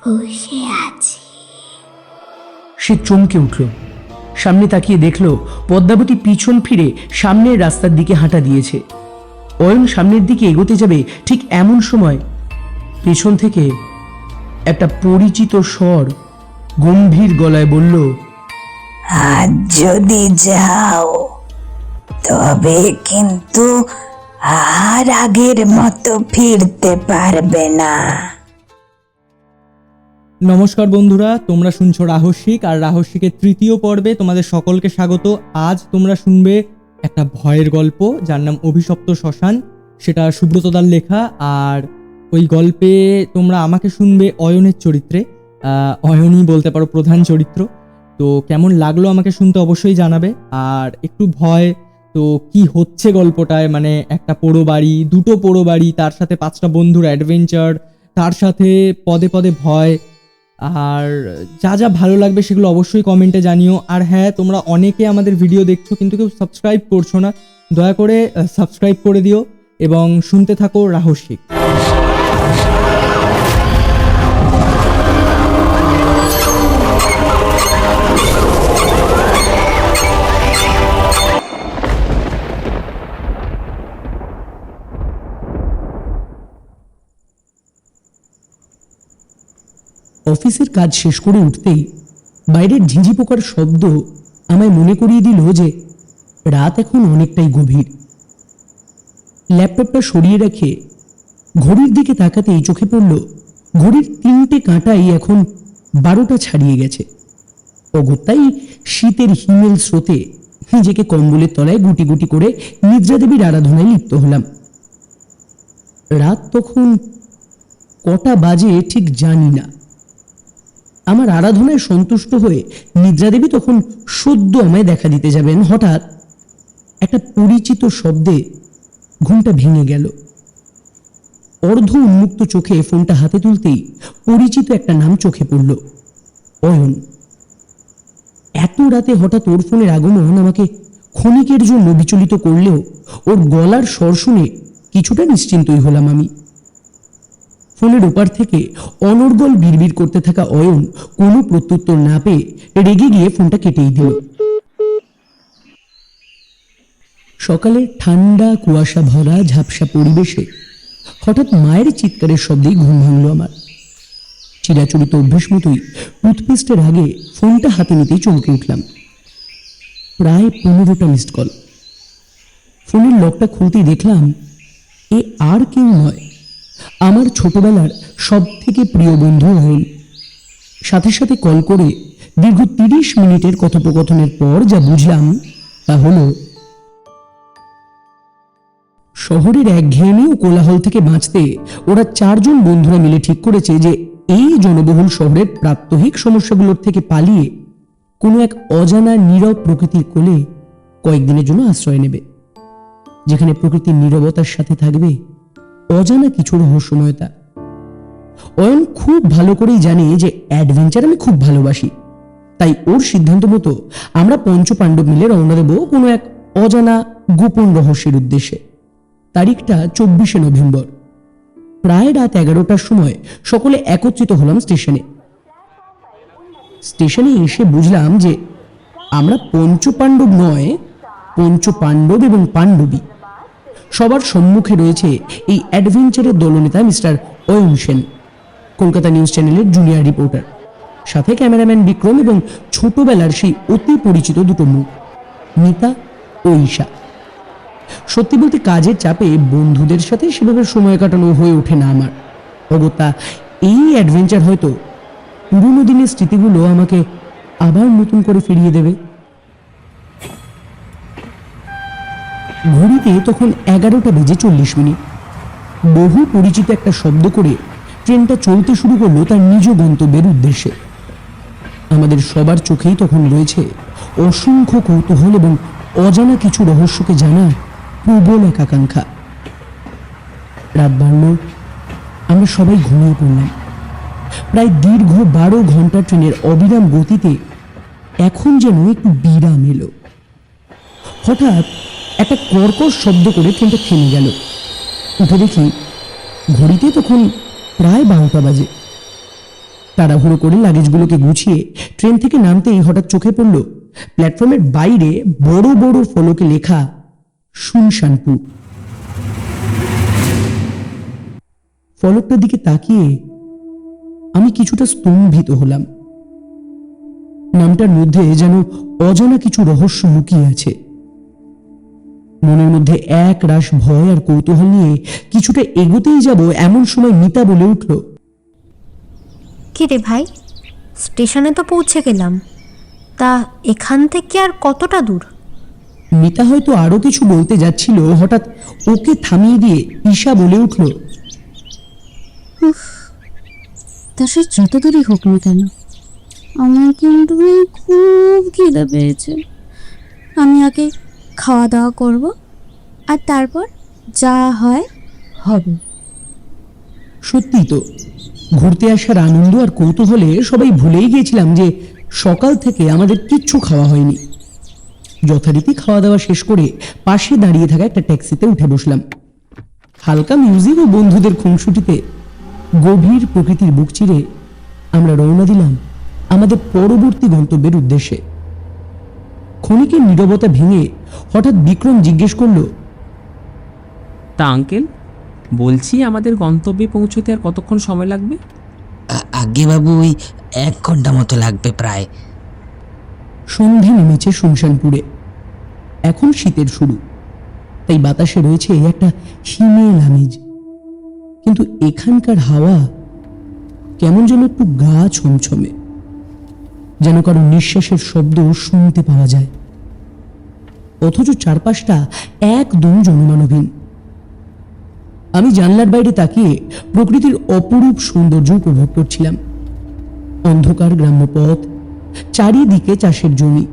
বসে আছি। সে চমকে উঠল। সামনে তাকিয়ে দেখল পদ্মাবতী পিছন ফিরে সামনের রাস্তার দিকে হাঁটা দিয়েছে। অয়ন সামনের দিকে এগোতে যাবে, ঠিক এমন সময় পেছন থেকে একটা পরিচিত স্বর গম্ভীর গলায় বলল, আজ যদি যাও তবে কিন্তু আর আগের মতো ফিরতে পারবে না। নমস্কার বন্ধুরা, তোমরা শুনছো রাহস্যিক, আর রাহস্যিকের তৃতীয় পর্বে তোমাদের সকলকে স্বাগত। আজ তোমরা শুনবে একটা ভয়ের গল্প যার নাম অভিশপ্ত শ্মশান। সেটা সুব্রতদার লেখা, আর ওই গল্পে তোমরা আমাকে শুনবে অয়নের চরিত্রে। অয়নই বলতে পারো প্রধান চরিত্র। তো কেমন লাগলো আমাকে শুনতে অবশ্যই জানাবে। আর একটু ভয়, তো কি হচ্ছে গল্পটায়, মানে একটা পোড়ো বাড়ি, দুটো পোড়ো বাড়ি, তার সাথে 5টা বন্ধুর অ্যাডভেঞ্চার, তার সাথে পদে পদে ভয়, আর যা যা ভালো লাগবে সেগুলো অবশ্যই কমেন্টে জানিও। আর হ্যাঁ, তোমরা অনেকে আমাদের ভিডিও দেখছো কিন্তু কেউ সাবস্ক্রাইব করছো না, দয়া করে সাবস্ক্রাইব করে দিও এবং শুনতে থাকো রাহস্যিক। অফিসের কাজ শেষ করে উঠতেই বাইরের ঝিঁঝি পোকার শব্দ আমায় মনে করিয়ে দিল যে রাত এখন অনেকটাই গভীর। ল্যাপটপটা সরিয়ে রেখে ঘড়ির দিকে তাকাতেই চোখে পড়ল ঘড়ির 3টে কাঁটাই এখন 12টা ছাড়িয়ে গেছে। অগত্যাই শীতের হিমেল স্রোতে নিজেকে কম্বলের তলায় গুটি গুটি করে নিদ্রা দেবীর আরাধনায় লিপ্ত হলাম। রাত তখন কটা বাজে ঠিক জানি না। আমার আরাধনায় সন্তুষ্ট হয়ে নিদ্রা দেবী তখন সদ্য আমায় দেখা দিতে যাবেন। হঠাৎ একটা পরিচিত শব্দে ঘুমটা ভেঙে গেল। অর্ধ উন্মুক্ত চোখে ফোনটা হাতে তুলতেই পরিচিত একটা নাম চোখে পড়ল, অয়ন। এত রাতে হঠাৎ ওর ফোনের আগমন আমাকে ক্ষণিকের জন্য বিচলিত করলেও ওর গলার স্বর শুনে কিছুটা নিশ্চিন্তই হলাম আমি। ফোনের ওপার থেকে অনর্গল বিড়বিড় করতে থাকা অয়ন কোনো প্রত্যুত্তর না পেয়ে রেগে গিয়ে ফোনটা কেটেই দিল। সকালের ঠান্ডা কুয়াশা ভরা ঝাপসা পরিবেশে হঠাৎ মায়ের চিৎকারের শব্দেই ঘুম ভাঙল আমার। চিরাচরিত অভ্যেস মতোই টুথপেস্টের আগে ফোনটা হাতে নিতেই চমকে উঠলাম। প্রায় 15টা মিসড কল। ফোনের লকটা খুলতেই দেখলাম এ আর কেউ নয়, আমার ছোটবেলার সব থেকে প্রিয় বন্ধু অয়ন। সাথে সাথে কল করে দীর্ঘ 30 মিনিটের কথোপকথনের পর যা বুঝলাম তা হলো, শহরের একঘেয়েমি ও কোলাহল থেকে বাঁচতে ওরা 4 জন বন্ধুরা মিলে ঠিক করেছে যে এই জনবহুল শহরের প্রাত্যহিক সমস্যাগুলোর থেকে পালিয়ে কোনো এক অজানা নীরব প্রকৃতির কোলে কয়েকদিনের জন্য আশ্রয় নেবে, যেখানে প্রকৃতির নীরবতার সাথে থাকবে অজানা কিছু রহস্যময়তা। অয়ন খুব ভালো করেই জানে যে অ্যাডভেঞ্চার আমি খুব ভালোবাসি, তাই ওর সিদ্ধান্ত মতো আমরা পঞ্চপাণ্ডব মিলে রওনা দেব কোনো এক অজানা গোপন রহস্যের উদ্দেশ্যে। তারিখটা 24শে নভেম্বর। প্রায় রাত 11টার সময় সকলে একত্রিত হলাম স্টেশনে। স্টেশনে এসে বুঝলাম যে আমরা পঞ্চপাণ্ডব নয়, পঞ্চপাণ্ডব এবং পাণ্ডবী। সবার সম্মুখে রয়েছে এই অ্যাডভেঞ্চারের দলনেতা মিস্টার অয়ন সেন, কলকাতা নিউজ চ্যানেলের জুনিয়র রিপোর্টার। সাথে ক্যামেরাম্যান বিক্রম এবং ছোটবেলার সেই অতি পরিচিত দুটো মুখ, মিতা ও ঈশা। সত্যি বলতে কাজের চাপে বন্ধুদের সাথে সেভাবে সময় কাটানো হয়ে ওঠে না আমার। অগত্যা এই অ্যাডভেঞ্চার হয়তো পুরনো দিনের স্মৃতিগুলো আমাকে আবার নতুন করে ফিরিয়ে দেবে। ঘড়িতে তখন 11টা বেজে 40 মিনিট। বহু পরিচিত একটা শব্দ করে ট্রেনটা চলতে শুরু করলো তার নিজ গন্তব্যের উদ্দেশ্যে। আমাদের সবার চোখেই তখন রয়েছে অসংখ্য কৌতূহল এবং অজানা কিছু রহস্যকে জানার প্রবল এক আকাঙ্ক্ষা। রাত বাড়ল, আমরা সবাই ঘুমিয়ে পড়লাম। প্রায় দীর্ঘ 12 ঘন্টা ট্রেনের অবিরাম গতিতে এখন যেন একটু বিরাম এলো। হঠাৎ একটা কর্কশ শব্দ করে ট্রেনটা থেমে গেল। উঠে দেখি ঘড়িতে তখন প্রায় 12টা বাজে। তাড়াহুড়ো করে লাগেজগুলোকে গুছিয়ে ট্রেন থেকে নামতেই হঠাৎ চোখে পড়ল প্ল্যাটফর্মের বাইরে বড় বড় ফলকে লেখা শুনশানপুর। ফলকটার দিকে তাকিয়ে আমি কিছুটা স্তম্ভিত হলাম। নামটার মধ্যে যেন অজানা কিছু রহস্য লুকিয়ে আছে। মনের মধ্যে এক রাশ ভয় আর কৌতূহল নিয়ে কিছুটা এগোতেই যাব, এমন সময় মিতা বলে উঠল, কি রে ভাই, স্টেশনে তো পৌঁছে গেলাম, তা এখান থেকে আর কতটা দূর? মিতা হয়তো আরো কিছু বলতে যাচ্ছিল, হঠাৎ ওকে থামিয়ে দিয়ে ঈশা বলে উঠল, তা সে যত দূরই হোক না কেন, আমার কিন্তু খুব খিদে পেয়েছে। আমি আগে খাওয়া দাওয়া করব, আর তারপর যা হয় হবে। সত্যি তো, ঘুরতে আসার আনন্দ আর কৌতূহলে সবাই ভুলেই গিয়েছিলাম যে সকাল থেকে আমাদের কিচ্ছু খাওয়া হয়নি। যথারীতি খাওয়া দাওয়া শেষ করে পাশে দাঁড়িয়ে থাকা একটা ট্যাক্সিতে উঠে বসলাম। হালকা মিউজিক ও বন্ধুদের খুনসুটিতে গভীর প্রকৃতির বুক চিরে আমরা রওনা দিলাম আমাদের পরবর্তী গন্তব্যের উদ্দেশ্যে। ক্ষণিকের নীরবতা ভেঙে হঠাৎ বিক্রম জিজ্ঞেস করলো, তা আঙ্কেল, বলছি আমাদের গন্তব্যে পৌঁছতে আর কতক্ষণ সময় লাগবে? আগে বাবু, ওই 1 ঘন্টা মতো লাগবে প্রায়। সন্ধে নেমেছে শুনশানপুরে। এখন শীতের শুরু, তাই বাতাসে রয়েছে একটা হিমেল আমেজ। কিন্তু এখানকার হাওয়া কেমন যেন একটু গা ছমছমে, যেন কারো নিঃশ্বাসের শব্দ শুনতে পাওয়া যায়, অথচ চারপাশটা একদম জনমানবহীন। আমি জানলার বাইরে তাকিয়ে প্রকৃতির অপরূপ সৌন্দর্য উপভোগ করছিলাম। অন্ধকার গ্রাম্য পথ, চারিদিকে চাষের জমি,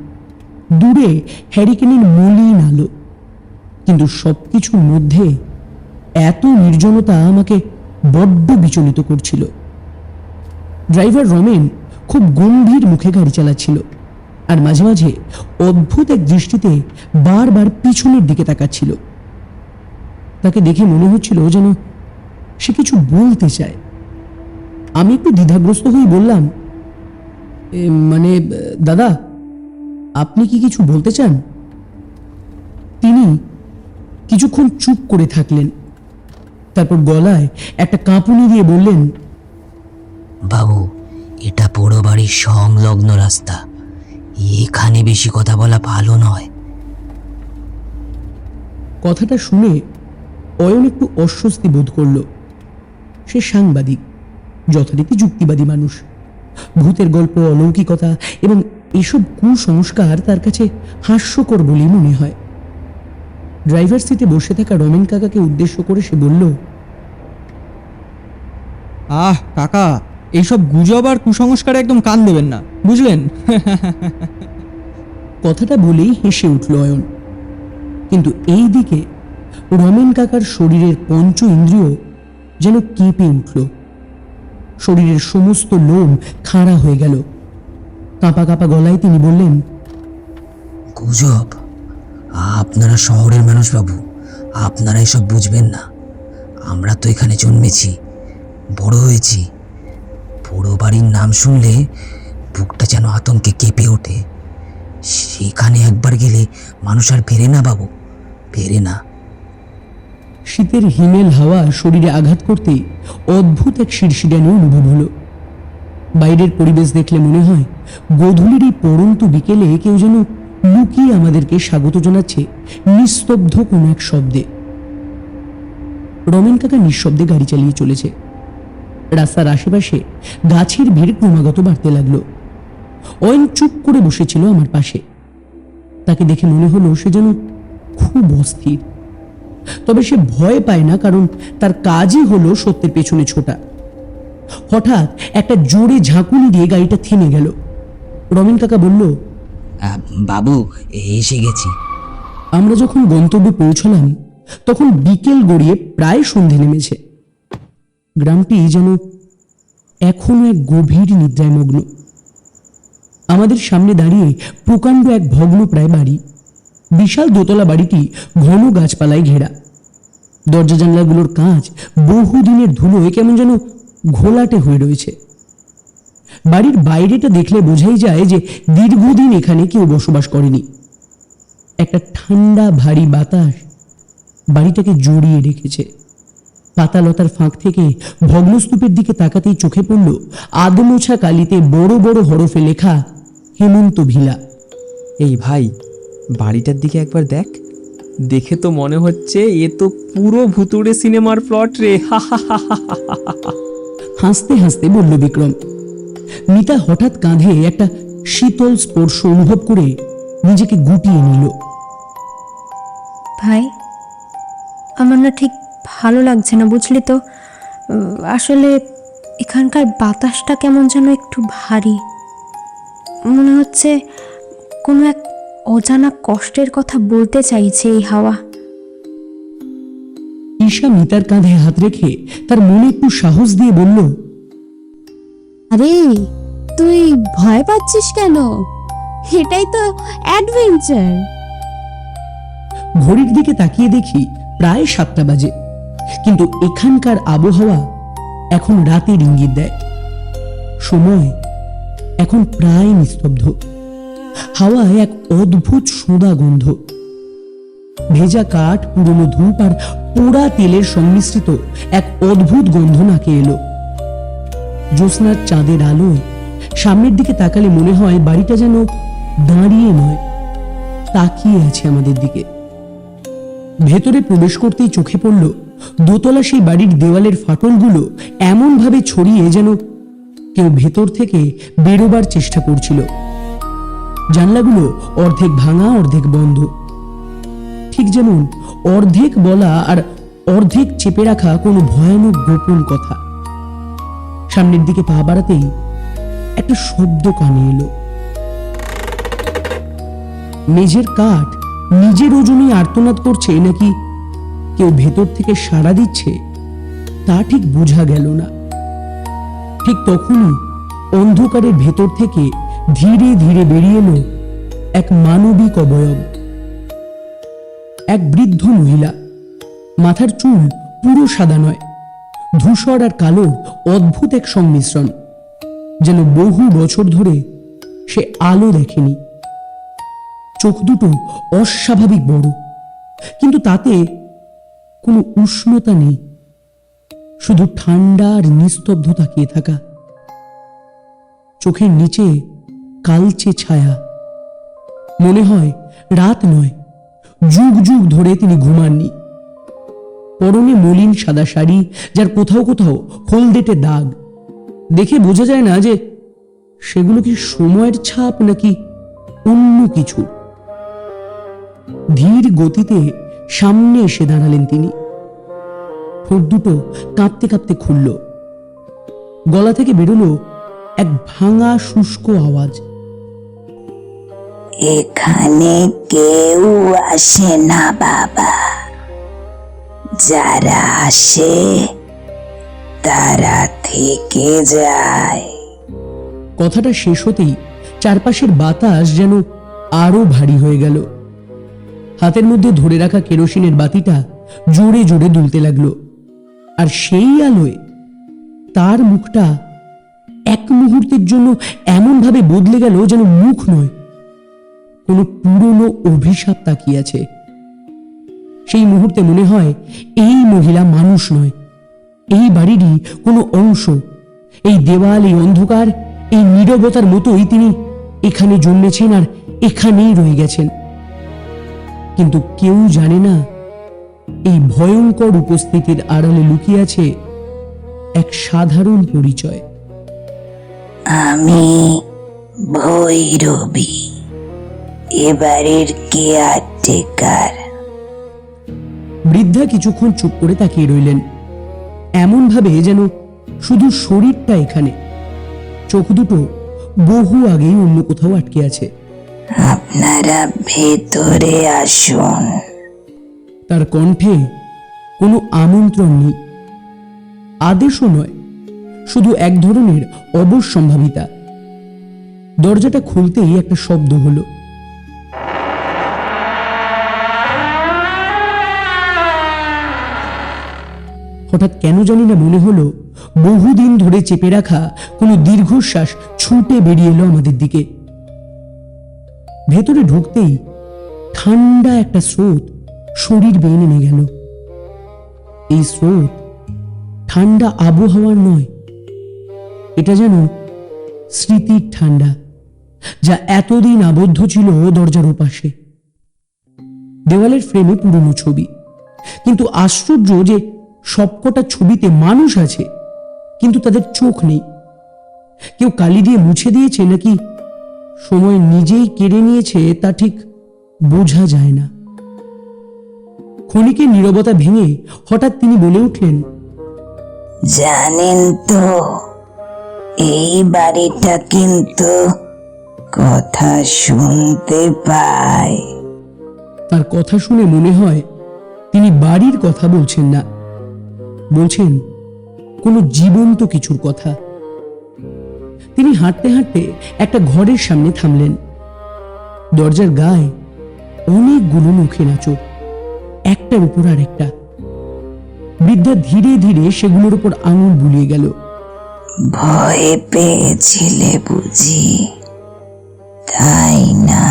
দূরে হ্যারিকেনের মলিন আলো, কিন্তু সবকিছুর মধ্যে এত নির্জনতা আমাকে বড্ড বিচলিত করছিল। ড্রাইভার রমেন খুব গম্ভীর মুখে গাড়ি চালাচ্ছিল, আর মাঝে মাঝে অদ্ভুত এক দৃষ্টিতে বারবার পিছনের দিকে তাকাচ্ছিল। তাকে দেখে মনে হচ্ছিল যেন সে কিছু বলতে চায়। আমি একটু দ্বিধাগ্রস্ত হয়ে বললাম, মানে দাদা, আপনি কি কিছু বলতে চান? তিনি কিছুক্ষণ চুপ করে থাকলেন, তারপর গলায় একটা কাঁপুনি দিয়ে বললেন, বাবু, এটা পোড়ো বাড়ির সংলগ্ন রাস্তা, এখানে বেশি কথা বলা ভালো নয়। কথাটা শুনে অয়ন একটু অস্বস্তি বোধ করল। সে সাংবাদিক, যথারীতি যুক্তিবাদী মানুষ। ভূতের গল্প, অলৌকিকতা এবং এসব কুসংস্কার তার কাছে হাস্যকর বলেই মনে হয়। ড্রাইভার সিটে বসে থাকা রমেন কাকাকে উদ্দেশ্য করে সে বলল, আহ কাকা, এইসব গুজব আর কুসংস্কারে একদম কান দেবেন না, বুঝলেন? কথাটা বলেই হেসে উঠল অয়ন। কিন্তু এই দিকে রমেন কাকার শরীরের পঞ্চ ইন্দ্রিয় যেন কেঁপে উঠল। শরীরের সমস্ত লোম খাড়া হয়ে গেল। কাঁপা কাঁপা গলায় তিনি বললেন, গুজব? আপনারা শহরের মানুষ বাবু, আপনারা এসব বুঝবেন না। আমরা তো এখানে জন্মেছি, বড় হয়েছি। পোড়ো বাড়ির নাম শুনলে বুকটা যেন আতঙ্কে কেঁপে ওঠে। সেখানে একবার গেলে মানুষ আর ফেরে না বাবু, ফেরে না। শীতের হিমেল হাওয়া শরীরে আঘাত করতে অদ্ভুত এক শিরশিরানি অনুভব হলো। বাইরের পরিবেশ দেখলে মনে হয় গোধূলির এই পড়ন্ত বিকেলে কেউ যেন লুকিয়ে আমাদেরকে স্বাগত জানাচ্ছে নিস্তব্ধ কোনো এক শব্দে। রমেন কাকা নিঃশব্দে গাড়ি চালিয়ে চলেছে। রাস্তার আশেপাশে গাছের ভিড় ক্রমাগত বাড়তে লাগলো। অয়ন চুপ করে বসেছিল আমার পাশে। তাকে দেখে মনে হলো সে যেন খুব অস্থির। তবে সে ভয় পায় না, কারণ তার কাজই হলো সত্যের পেছনে ছোটা। হঠাৎ একটা জোরে ঝাঁকুনি দিয়ে গাড়িটা থেমে গেল। রমেন কাকা বলল, বাবু, এসে গেছি। আমরা যখন গন্তব্যে পৌঁছলাম তখন বিকেল গড়িয়ে প্রায় সন্ধে নেমেছে। গ্রামটি যেন এখনো এক গভীর নিদ্রায় মগ্ন। আমাদের সামনে দাঁড়িয়ে প্রকাণ্ড এক ভগ্ন প্রায় বাড়ি। বিশাল দোতলা বাড়িটি ঘন গাছপালায় ঘেরা। দরজা জানলাগুলোর কাঁচ বহুদিনের ধুলোয় কেমন যেন ঘোলাটে হয়ে রয়েছে। বাড়ির বাইরেটা দেখলে বোঝাই যায় যে দীর্ঘদিন এখানে কেউ বসবাস করেনি। একটা ঠান্ডা ভারী বাতাস বাড়িটাকে জড়িয়ে রেখেছে। পাতালতার ফাঁক থেকে ভগ্নস্তূপের দিকে তাকাতেই চোখে পড়ল আদমোছা কালিতে বড় বড় হরফে লেখা হেমন্ত ভিলা। এই ভাই, বাড়িটার দিকে একবার দেখ, দেখে তো মনে হচ্ছে এ তো পুরো ভুতুড়ে সিনেমার প্লট রে। হা হা হা হা হা হা। হাসতে হাসতে বলল বিক্রম। মিতা হঠাৎ কাঁধে একটা শীতল স্পর্শ অনুভব করে নিজেকে গুটিয়ে নিল। ভাই, আমার না ঠিক ভালো লাগছে না, বুঝলি তো। আসলে এখানকার বাতাসটা কেমন যেন একটু ভারী, মনে হচ্ছে কোনো এক অজানা কষ্টের কথা বলতে চাইছে এই হাওয়া। ঈশা মিতার কাঁধে হাত রেখে তার মনে একটু সাহস দিয়ে বলল, আরে তুই ভয় পাচ্ছিস কেন? এটাই তো অ্যাডভেঞ্চার। ঘড়ির দিকে তাকিয়ে দেখি প্রায় 7টা বাজে, কিন্তু এখানকার আবহাওয়া এখন রাতের ইঙ্গিত দেয়। সময় এখন প্রায় নিস্তব্ধ। হাওয়ায় এক অদ্ভুত সোঁদা গন্ধ। ভেজা কাঠ, পুরনো ধূপ আর পোড়া তেলের সংমিশ্রিত এক অদ্ভুত গন্ধ নাকে এলো। জ্যোৎস্নার চাঁদের আলোয় সামনের দিকে তাকালে মনে হয় বাড়িটা যেন দাঁড়িয়ে নয়, তাকিয়ে আছে আমাদের দিকে। ভেতরে প্রবেশ করতেই চোখে পড়ল দোতলা সেই বাড়ির দেওয়ালের ফাটলগুলো এমন ভাবে ছড়িয়ে যেন কেউ ভেতর থেকে বেরোবার চেষ্টা করছিল। জানলাগুলো অর্ধেক ভাঙা, অর্ধেক বন্ধ, ঠিক যেমন অর্ধেক বলা আর অর্ধেক চেপে রাখা কোনো ভয়ানক গোপন কথা। সামনের দিকে পা বাড়াতেই একটা শব্দ কানে এলো। মেঝের কাঠ নিজের ওজনে আর্তনাদ করছে নাকি কেউ ভেতর থেকে সাড়া দিচ্ছে তা ঠিক বোঝা গেল না। ঠিক তখনই অন্ধকারের ভেতর থেকে ধীরে ধীরে বেরিয়ে এলো এক মানবিক অবয়ব। এক বৃদ্ধ মহিলা, মাথার চুল পুরো সাদা নয়, ধূসর আর কালোর অদ্ভুত এক সংমিশ্রণ, যেন বহু বছর ধরে সে আলো দেখেনি। চোখ দুটো অস্বাভাবিক বড়, কিন্তু তাতে কোনো উষ্ণতা নেই, শুধু ঠান্ডা আর নিস্তব্ধ তাকিয়ে থাকা। চোখের নিচে কালচে ছায়া, মনে হয় রাত নয়, যুগ যুগ ধরে তিনি ঘুমাননি। পরনে মলিন সাদা শাড়ি, যার কোথাও কোথাও হলদেটে দাগ। দেখে বোঝা যায় না যে সেগুলো কি সময়ের ছাপ নাকি অন্য কিছু। ধীর গতিতে সামনে এসে দাঁড়ালেন তিনি। ঠোঁট দুটো কাঁপতে কাঁপতে খুলল। গলা থেকে বেরোলো এক ভাঙা শুষ্ক আওয়াজ। এখানে কেউ আসে না বাবা, যারা আসে তারা থেকে যায়। কথাটা শেষ হতেই চারপাশের বাতাস যেন আরো ভারী হয়ে গেল। হাতের মধ্যে ধরে রাখা কেরোসিনের বাতিটা জোরে জোরে দুলতে লাগলো, আর সেই আলোয় তার মুখটা এক মুহূর্তের জন্য এমন ভাবে বদলে গেল যেন মুখ নয়, কোনো পুরনো অভিশাপ তাকিয়ে আছে। সেই মুহূর্তে মনে হয় এই মহিলা মানুষ নয়, এই বাড়িরই কোনো অংশ। এই দেওয়াল, এই অন্ধকার, এই নীরবতার মতোই তিনি এখানে জন্মেছেন আর এখানেই রয়ে গেছেন। কিন্তু কেউ জানে না এই ভয়ঙ্কর উপস্থিতির আড়ালে লুকিয়ে আছে এক সাধারণ পরিচয়। আমি ভৈরবী, এবারের কেয়ারটেকার। বৃদ্ধা কিছুক্ষণ চুপ করে তাকিয়ে রইলেন, এমন ভাবে যেন শুধু শরীরটা এখানে, চোখ দুটো বহু আগেই অন্য কোথাও আটকে আছে। আপনারা ভেতরে আসুন। তার কণ্ঠে কোনো আমন্ত্রণ নেই, আদেশও নয়, শুধু এক ধরনের অবশ্যম্ভাবিতা। দরজাটা খুলতেই একটা শব্দ হলো। হঠাৎ কেন জানি না মনে হলো বহুদিন ধরে চেপে রাখা কোনো দীর্ঘশ্বাস ছুটে বেরিয়ে এলো আমাদের দিকে। ভেতরে ঢুকতেই ঠান্ডা একটা স্রোত শরীর বেয়ে নেমে গেল। এই স্রোত ঠান্ডা আবহাওয়ার নয়, এটা যেন স্মৃতির ঠান্ডা, যা এতদিন আবদ্ধ ছিল দরজার ওপাশে। দেওয়ালের ফ্রেমে পুরনো ছবি, কিন্তু আশ্চর্য যে সবকটা ছবিতে মানুষ আছে, কিন্তু তাদের চোখ নেই। কেউ কালি দিয়ে মুছে দিয়েছে নাকি সময় নিজেই কেড়ে নিয়েছে তা ঠিক বোঝা যায় না। ক্ষণিকের নীরবতা ভেঙে হঠাৎ তিনি বলে উঠলেন, জানেন তো, এই বাড়িটা কিন্তু কথা শুনতে পায়। তার কথা শুনে মনে হয় তিনি বাড়ির কথা বলছেন না, বলছেন কোনো জীবন্ত কিছুর কথা। তিনি হাঁটতে হাঁটতে একটা ঘরের সামনে থামলেন। দরজার গায়ে অনেকগুলো নখের আঁচড়, একটার উপর আর একটা। বৃদ্ধা ধীরে ধীরে সেগুলোর উপর আঙুল বুলিয়ে গেল। ভয় পেয়েছিলে বুঝি, তাই না?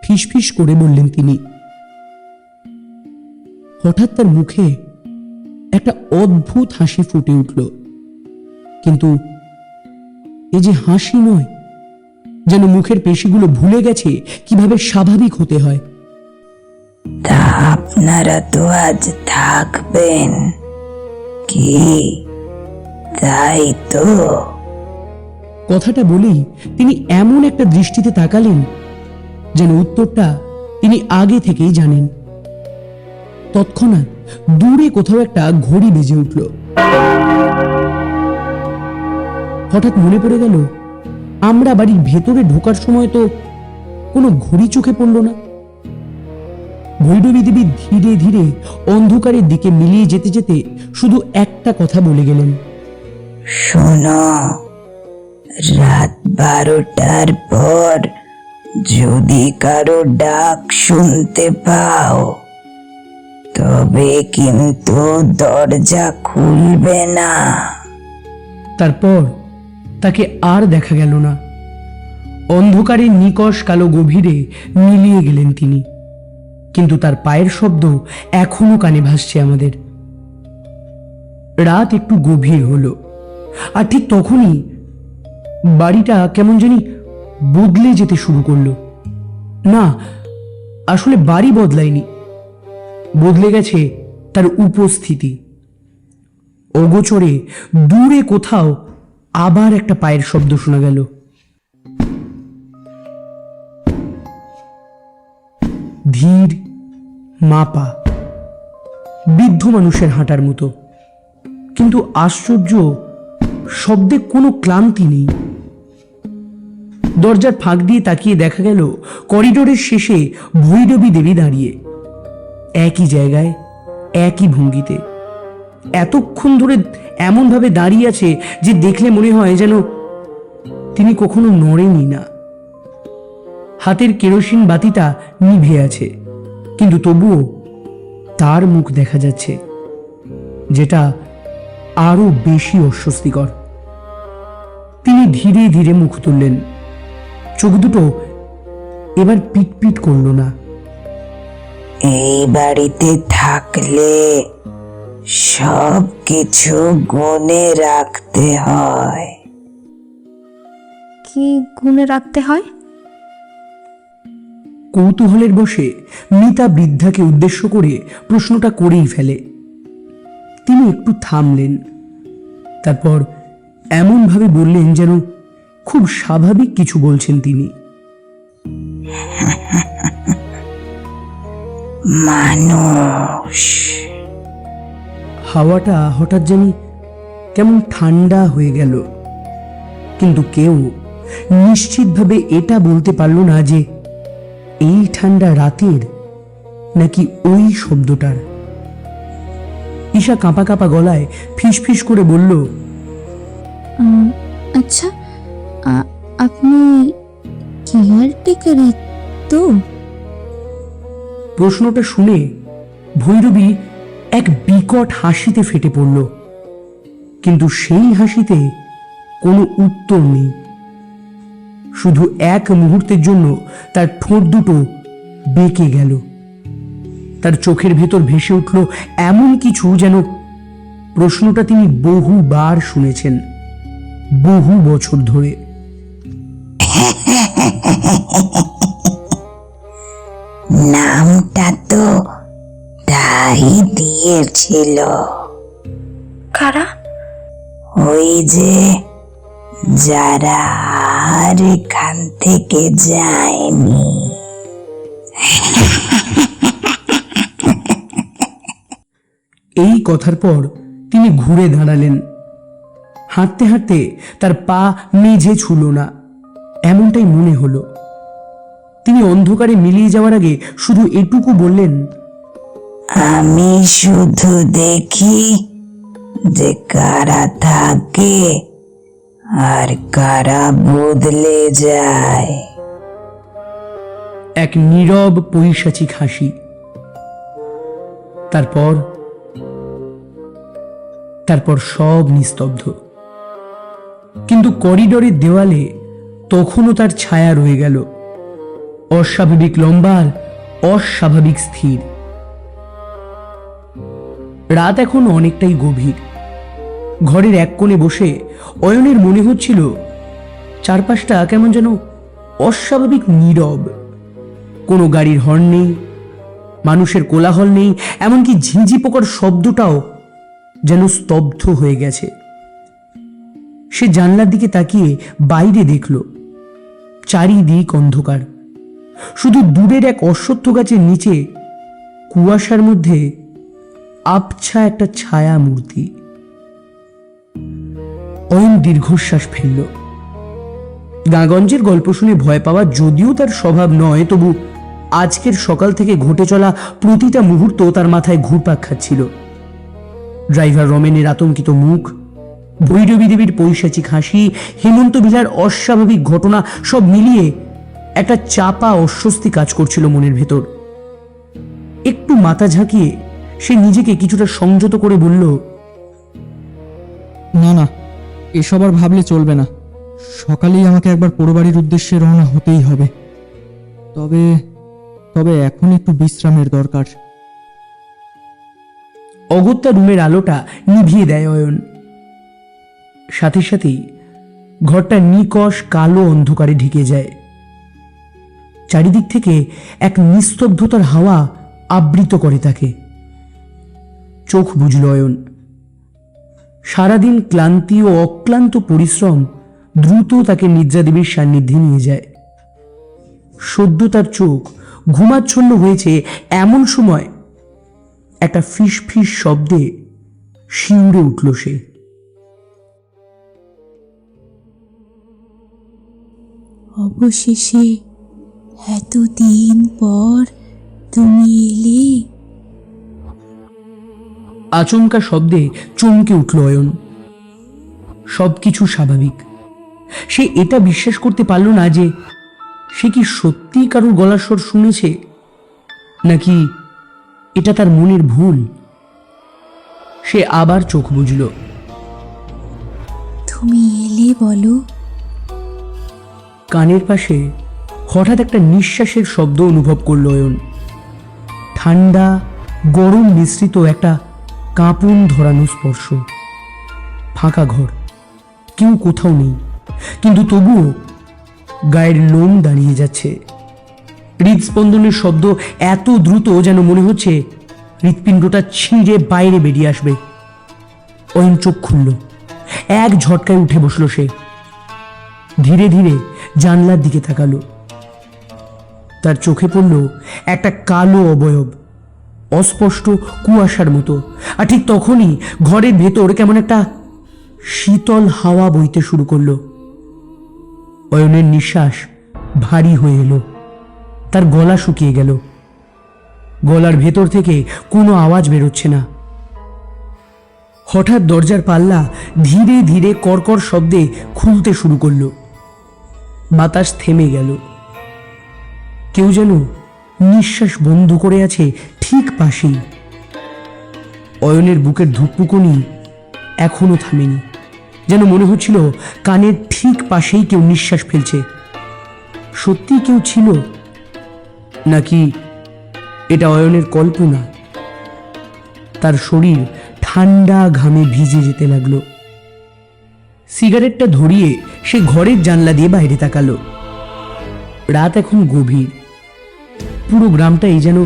ফিসফিস করে বললেন তিনি। হঠাৎ তার মুখে একটা অদ্ভুত হাসি ফুটে উঠল, কিন্তু এ যে হাসি নয়, যেন মুখের পেশিগুলো ভুলে গেছে কিভাবে স্বাভাবিক হতে হয়। তা আপনারা তো আজ থাকবেন কি, তাই তো? কথাটা বলেই তিনি এমন একটা দৃষ্টিতে তাকালেন যেন উত্তরটা তিনি আগে থেকেই জানেন। তৎক্ষণাৎ দূরে কোথাও একটা ঘড়ি বেজে উঠল। হঠাৎ মনে পড়ে গেল, আমরা বাড়ির ভেতরে ঢোকার সময় তো কোনো ঘড়ি চোখে পড়ল না। ভৈরবী দেবী ধীরে ধীরে অন্ধকারের দিকে মিলিয়ে যেতে যেতে শুধু একটা কথা বলে গেলেন, শোনো, রাত 12টার পর যদি কারো ডাক শুনতে পাও, তবে কিন্তু দরজা খুলবে না। তারপর তাকে আর দেখা গেল না। অন্ধকারের নিকষ কালো গভীরে মিলিয়ে গেলেন তিনি, কিন্তু তার পায়ের শব্দ এখনো কানে ভাসছে আমাদের। রাত একটু গভীর হলো, আর ঠিক তখনই বাড়িটা কেমন জানি বদলে যেতে শুরু করলো। না, আসলে বাড়ি বদলায়নি, বদলে গেছে তার উপস্থিতি। অগোচরে দূরে কোথাও আবার একটা পায়ের শব্দ শোনা গেল। ধীর মাপা, বৃদ্ধ মানুষের হাঁটার মতো, কিন্তু আশ্চর্য, শব্দে কোনো ক্লান্তি নেই। দরজার ফাঁক দিয়ে তাকিয়ে দেখা গেল করিডোরের শেষে ভৈরবী দেবী দাঁড়িয়ে, একই জায়গায়, একই ভঙ্গিতে। এতক্ষণ ধরে এমনভাবে দাঁড়িয়ে আছে যে দেখলে মনে হয় যেন তিনি কখনো নড়েনি না। হাতের কেরোসিন বাতিটা নিভে আছে, কিন্তু তবুও তার মুখ দেখা যাচ্ছে, যেটা আরো বেশি অস্বস্তিকর। তিনি ধীরে ধীরে মুখ তুললেন। চোখ দুটো এবার পিটপিট করল না। এই বাড়িতে থাকলে সব কিছু গুনে রাখতে হয়। কি গুনে রাখতে হয়? কৌতূহলের বশে মিতা বৃদ্ধাকে উদ্দেশ্য করে প্রশ্নটা করেই ফেলে। তিনি একটু থামলেন, তারপর এমনভাবে বললেন যেন খুব স্বাভাবিক কিছু বলছেন তিনি। মানুষ। হাওয়াটা হঠাৎ জানি কেমন ঠান্ডা হয়ে গেল, কিন্তু কেউ নিশ্চিতভাবে এটা বলতে পারল না যে এই ঠান্ডা রাতের নাকি ওই শব্দটার। ঈশা কাঁপা কাঁপা গলায় ফিসফিস করে বলল, আচ্ছা, আপনি কেয়ারটেকারই তো? প্রশ্নটা শুনে ভৈরবী এক বিকট হাসিতে ফেটে পড়ল। কিন্তু সেই হাসিতে কোনো উত্তর নেই। শুধু এক মুহূর্তের জন্য তার ঠোঁট দুটো বেঁকে গেল। তার চোখের ভেতর ভেসে উঠল এমন কিছু, যেন প্রশ্নটা তিনি বহুবার শুনেছেন, বহু বছর ধরে। নামটা তো তাই দিয়েছিল। কারা? ওই যে যারা আর এখান থেকে যায়নি। এই কথার পর তিনি ঘুরে দাঁড়ালেন। হাঁটতে হাঁটতে তার পা মেঝে ছুঁল না, এমনটাই মনে হলো। তিনি অন্ধকারে মিলিয়ে যাওয়ার আগে শুধু এটুকু বললেন, আমি শুধু দেখি যে কারা থাকে আর কারা বদলে যায়। এক নীরব পৈশাচিক হাসি। তারপর সব নিস্তব্ধ। কিন্তু করিডোরের দেওয়ালে তখনও তার ছায়া রয়ে গেল, অস্বাভাবিক লম্বা আর অস্বাভাবিক স্থির। রাত এখন অনেকটাই গভীর। ঘরের এক কোণে বসে অয়নের মনে হচ্ছিল চারপাশটা কেমন যেন অস্বাভাবিক নীরব। কোনো গাড়ির হর্ন নেই, মানুষের কোলাহল নেই, এমনকি ঝিঁঝি পোকার শব্দটাও যেন স্তব্ধ হয়ে গেছে। সে জানলার দিকে তাকিয়ে বাইরে দেখল, চারিদিক অন্ধকার। শুধু দূরের এক অশ্বত্থ গাছের নিচে কুয়াশার মধ্যে আবছা একটা ছায়া মূর্তি। অয়ন দীর্ঘশ্বাস ফেলল। গাঁগঞ্জের গল্প শুনে ভয় পাওয়া যদিও তার স্বভাব নয়, তবু আজকের সকাল থেকে ঘটে চলা প্রতিটা মুহূর্ত তার মাথায় ঘুরপাক খাচ্ছিল। ড্রাইভার রমেনের আতঙ্কিত মুখ, ভৈরবী দেবীর পৈশাচিক হাসি, হেমন্ত বিলার অস্বাভাবিক ঘটনা, সব মিলিয়ে একটা চাপা অস্বস্তি কাজ করছিল মনের ভেতর। একটু মাথা ঝাঁকিয়ে সে নিজেকে কিছুটা সংযত করে বলল, না না, এসব আর ভাবলে চলবে না। সকালেই আমাকে একবার পোড়বাড়ির উদ্দেশ্যে রওনা হতেই হবে। তবে তবে এখন একটু বিশ্রামের দরকার। অগত্যা রুমের আলোটা নিভিয়ে দেয় অয়ন। সাথে সাথেই ঘরটা নিকষ কালো অন্ধকারে ঢেকে যায়। চারিদিক থেকে এক নিস্তব্ধতার হাওয়া আবৃত করে তাকে। চোখ বুঝল অয়ন। সারাদিন ক্লান্তি ও অক্লান্ত পরিশ্রম দ্রুত তাকে নিদ্রাদেবীর সান্নিধ্যে নিয়ে যায়। সদ্য তার চোখ ঘুমাচ্ছন্ন হয়েছে এমন সময় একটা ফিস ফিস শব্দে শিউরে উঠল সে। অবশেষে এতদিন পর তুমি এলে। আচমকা শব্দে চমকে উঠল অয়ন। সবকিছু স্বাভাবিক। সে এটা বিশ্বাস করতে পারল না যে সে কি সত্যিই কারোর গলার স্বর শুনেছে, নাকি এটা তার মনের ভুল। সে আবার চোখ বুঝল। তুমি এলে বলো। কানের পাশে হঠাৎ একটা নিঃশ্বাসের শব্দ অনুভব করল অয়ন। ঠান্ডা গরম মিশ্রিত একটা কাঁপুন ধরানো স্পর্শ। ফাঁকা ঘর, কেউ কোথাও নেই, কিন্তু তবুও গায়ের লোম দাঁড়িয়ে যাচ্ছে। হৃদস্পন্দনের শব্দ এত দ্রুত যেন মনে হচ্ছে হৃৎপিণ্ডটা ছিঁড়ে বাইরে বেরিয়ে আসবে। অয়ন চোখ খুলল। এক ঝটকায় উঠে বসল সে। ধীরে ধীরে জানলার দিকে তাকালো। তার চোখে পড়ল একটা কালো অবয়ব, অস্পষ্ট কুয়াশার মতো। আর ঠিক তখনই ঘরের ভেতর কেমন একটা শীতল হাওয়া বইতে শুরু করলো। অয়নের নিঃশ্বাস ভারী হয়ে এলো। তার গলা শুকিয়ে গেল। গলার ভেতর থেকে কোনো আওয়াজ বেরোচ্ছে না। হঠাৎ দরজার পাল্লা ধীরে ধীরে কড়কড় শব্দে খুলতে শুরু করলো। বাতাস থেমে গেল। কেউ যেন নিঃশ্বাস বন্ধ করে আছে ঠিক পাশেই। অয়নের বুকের ধুকপুকুনি এখনো থামেনি, যেন মনে হচ্ছিল কানের ঠিক পাশেই কেউ নিঃশ্বাস ফেলছে। সত্যি কেউ ছিল, নাকি এটা অয়নের কল্পনা? তার শরীর ঠান্ডা ঘামে ভিজে যেতে লাগলো। সিগারেটটা ধরিয়ে সে ঘরের জানলা দিয়ে বাইরে তাকালো। রাত এখন গভীর, পুরো গ্রামটাই যেন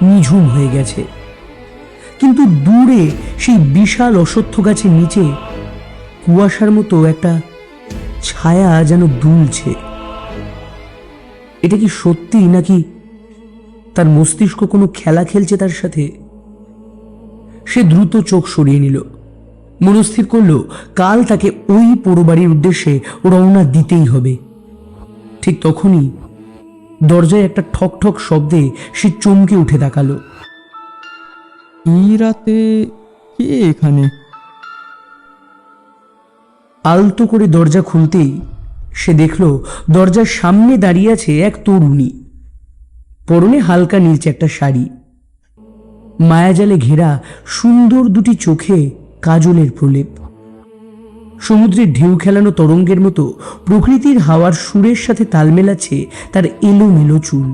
নিঝুম হয়ে গেছে। কিন্তু দূরে সেই বিশাল অশ্বত্থ গাছের নিচে কুয়াশার মতো একটা ছায়া যেন দুলছে। এটা কি সত্যি, নাকি তার মস্তিষ্ক কোনো খেলা খেলছে তার সাথে? সে দ্রুত চোখ সরিয়ে নিল, মনস্থির করলো কাল তাকে ওই পোড়োবাড়ির উদ্দেশ্যে রওনা দিতেই হবে। ঠিক তখনই দরজায় একটা ঠক ঠক শব্দে সে চমকে উঠে তাকালো। এই রাতে কে এখানে? আলতো করে দরজা খুলতেই সে দেখল দরজার সামনে দাঁড়িয়ে আছে এক তরুণী। পরনে হালকা নীলচে একটা শাড়ি, মায়াজালে ঘেরা সুন্দর দুটি চোখে কাজলের প্রলেপ। সমুদ্রের ঢেউ খেলানো তরঙ্গের মতো প্রকৃতির হাওয়ার সুরের সাথে তাল মেলাচ্ছে তার এলোমেলো চুল।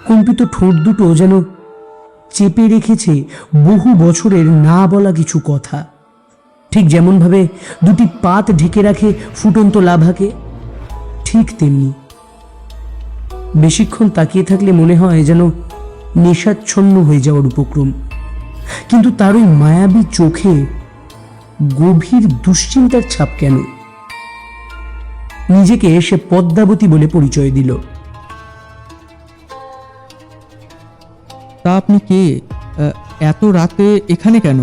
কম্পিত ঠোঁট দুটো যেন চেপে রেখেছে বহু বছরের না বলা কিছু কথা, ঠিক যেমনভাবে দুটি পাত ঢেকে রাখে ফুটন্ত লাভাকে, ঠিক তেমনি। বেশিক্ষণ তাকিয়ে থাকলে মনে হয় যেন নেশাচ্ছন্ন হয়ে যাওয়ার উপক্রম। কিন্তু তার ওই মায়াবী চোখে গভীর দুশ্চিন্তার ছাপ কেন? নিজেকে সে পদ্মাবতী বলে পরিচয় দিল। তা আপনি কে? এত রাতে এখানে কেন?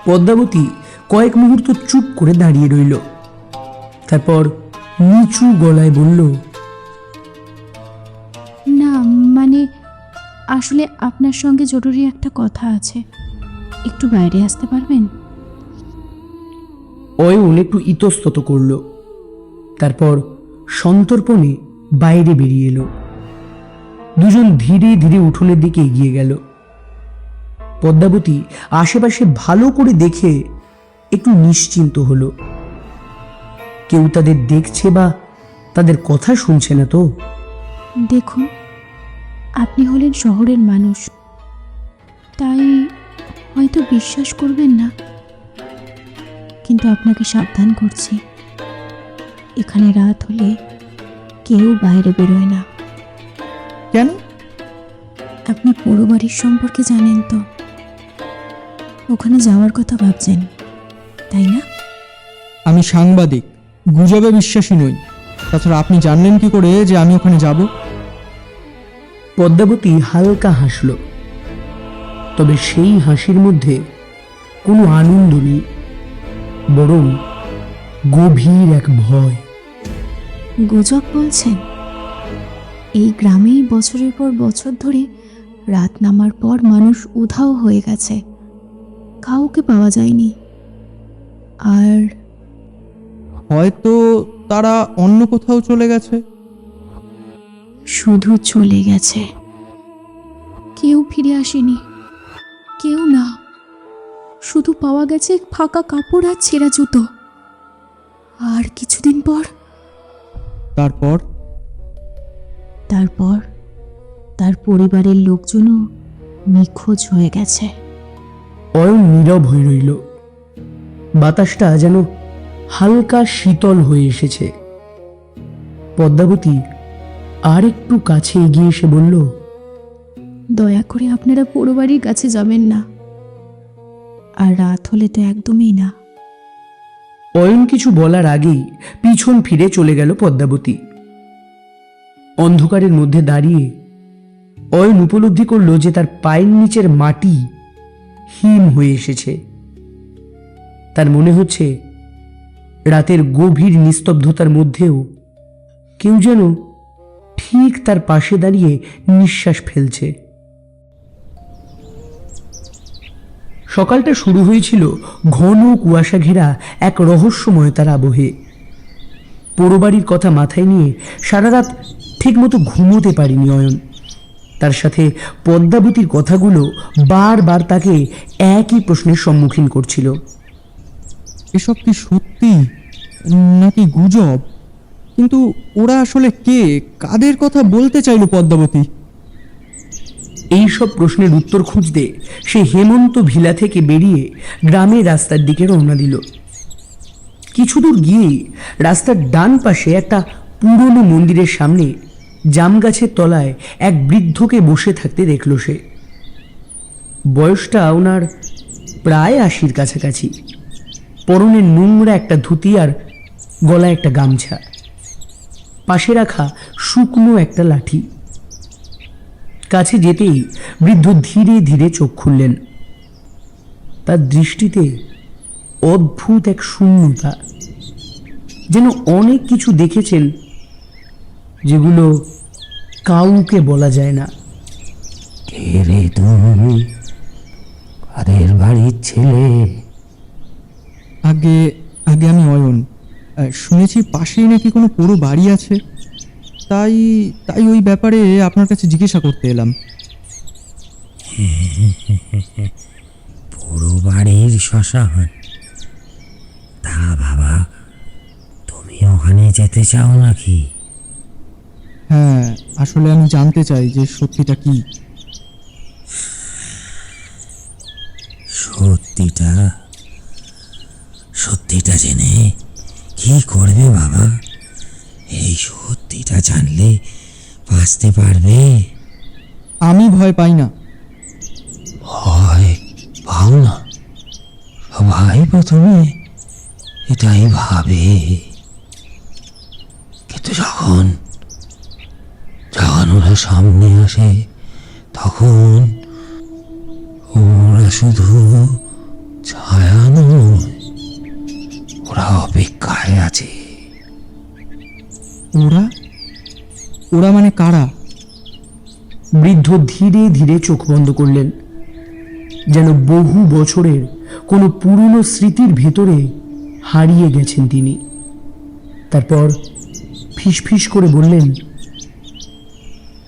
পদ্মাবতী কয়েক মুহূর্ত চুপ করে দাঁড়িয়ে রইল, তারপর নিচু গলায় বলল, না মানে আসলে আপনার সঙ্গে জরুরি একটা কথা আছে, একটু বাইরে আসতে পারবেন? অয়ন একটু ইতস্তত করল, তারপর সন্তর্পণে বাইরে বেরিয়ে এলো। দুজন ধীরে ধীরে উঠোনের দিকে এগিয়ে গেল। পদ্মাবতী আশেপাশে ভালো করে দেখে একটু নিশ্চিন্ত হলো। কেউ তাদের দেখছে বা তাদের কথা শুনছে না তো? দেখুন, আপনি হলেন শহরের মানুষ, তাই হয়তো বিশ্বাস করবেন না, কিন্তু আপনাকে সাবধান করছি, এখানে রাত হলে কেউ বাইরে বেরোয় না। কেন? আপনি পোড়ো বাড়ির সম্পর্কে জানেন তো, ওখানে যাওয়ার কথা ভাবছেন তাই না? আমি সাংবাদিক, গুজবে বিশ্বাসী নই। তাছাড়া আপনি জানলেন কি করে যে আমি ওখানে যাব? পদ্মাবতী হালকা হাসল, তবে সেই হাসির মধ্যে কোনো আনন্দ নেই, বরং গভীর এক ভয়। গুজব বলছেন? এই গ্রামেই বছরের পর বছর ধরে রাত নামার পর মানুষ উধাও হয়ে গেছে, কাউকে পাওয়া যায়নি। আর হয়তো তারা অন্য কোথাও চলে গেছে। শুধু চলে গেছে, কেউ ফিরে আসেনি, কেউ না। শুধু পাওয়া গেছে ফাঁকা কাপড় আর ছেঁড়া জুতো। আর কিছুদিন পর তারপর তার পরিবারের লোকজনও নিখোঁজ হয়ে গেছে। অয়ন নীরব হয়ে রইল। বাতাসটা যেন হালকা শীতল হয়ে এসেছে। পদ্মাবতী আর একটু কাছে এগিয়ে এসে বলল, দয়া করে আপনারা পোড়ো বাড়ির কাছে যাবেন না, আর রাত হলে তো একদমই না। অয়ন কিছু বলার আগেই পিছন ফিরে চলে গেল পদ্মাবতী। অন্ধকারের মধ্যে দাঁড়িয়ে অয়ন উপলব্ধি করল যে তার পায়ের নিচের মাটি হিম হয়ে এসেছে। তার মনে হচ্ছে রাতের গভীর নিস্তব্ধতার মধ্যেও কেউ যেন ঠিক তার পাশে দাঁড়িয়ে নিঃশ্বাস ফেলছে। সকালটা শুরু হয়েছিল ঘন কুয়াশা ঘেরা এক রহস্যময়তার আবহে। পোড়োবাড়ির কথা মাথায় নিয়ে সারা রাত ঠিকমতো ঘুমোতে পারিনি অয়ন। তার সাথে পদ্মাবতীর কথাগুলো বারবার তাকে একই প্রশ্নের সম্মুখীন করছিল। এসব কি সত্যি নাকি গুজব? কিন্তু ওরা আসলে কে, কাদের কথা বলতে চাইলো পদ্মাবতী? এই সব প্রশ্নের উত্তর খুঁজতে সে হেমন্ত ভিলা থেকে বেরিয়ে গ্রামের রাস্তার দিকে রওনা দিল। কিছু দূর গিয়েই রাস্তার ডান পাশে একটা পুরনো মন্দিরের সামনে জাম গাছের তলায় এক বৃদ্ধকে বসে থাকতে দেখল সে। বয়সটা ওনার প্রায় 80-র কাছাকাছি। পরনে নোংরা একটা ধুতি আর গলায় একটা গামছা, পাশে রাখা শুকনো একটা লাঠি। কাছে যেতেই বৃদ্ধ ধীরে ধীরে চোখ খুললেন। তার দৃষ্টিতে অদ্ভুত এক শূন্যতা, যেন অনেক কিছু দেখেছেন যেগুলো কাউকে বলা যায় না। কে রে তুমি? কাদের বাড়ির ছেলে? আগে আগে আমি অয়ন। শুনেছি পাশেই নাকি কোনো পুরো বাড়ি আছে, তাই তাই ওই ব্যাপারে আপনার কাছে জিজ্ঞাসা করতে এলাম। পুরো বাড়ির শ্মশান? তা বাবা, তুমি ওখানে যেতে চাও নাকি? হ্যাঁ, আসলে আমি জানতে চাই যে সত্যিটা কি। সত্যিটা সত্যিটা জেনে কি করবে বাবা? এই সত্যিটা জানলে বাঁচতে পারবে? আমি ভয় পাই না। ভয় পাও না? সবাই প্রথমে এটাই ভাবে, কিন্তু যখন যখন ওরা সামনে আসে তখন ওরা শুধু ছায়া নয়, ওরা অপেক্ষায় আছে। ওরা ওরা মানে কারা? বৃদ্ধ ধীরে ধীরে চোখ বন্ধ করলেন, যেন বহু বছরের কোনো পুরনো স্মৃতির ভেতরে হারিয়ে গেছেন তিনি। তারপর ফিসফিস করে বললেন,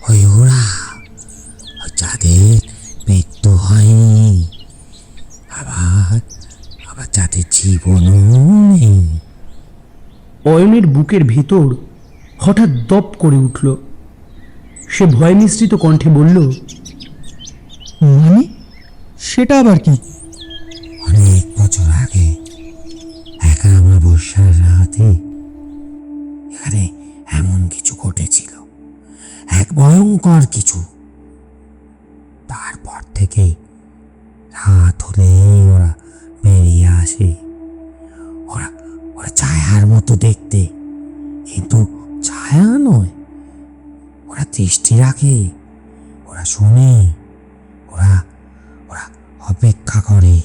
ওই ওরা যাদের মৃত্যু হয়নি, আবার আবার যাদের জীবনও নেই। অয়নের বুকের ভেতর হঠাৎ দপ করে উঠল। সে ভয় মিশ্রিত কণ্ঠে বলল, মানে সেটা আবার কি? অনেক বছর আগে একা আমার বর্ষার রাতে এখানে এমন কিছু ঘটেছিল, এক ভয়ঙ্কর কিছু। তারপর থেকে রাত হলেই ওরা বেরিয়ে আসে। ওরা ওরা ছায়ার মতো দেখতে, কিন্তু ছায়া নয়। ওরা দৃষ্টি রাখে, ওরা শুনে, ওরা ওরা অপেক্ষা করে।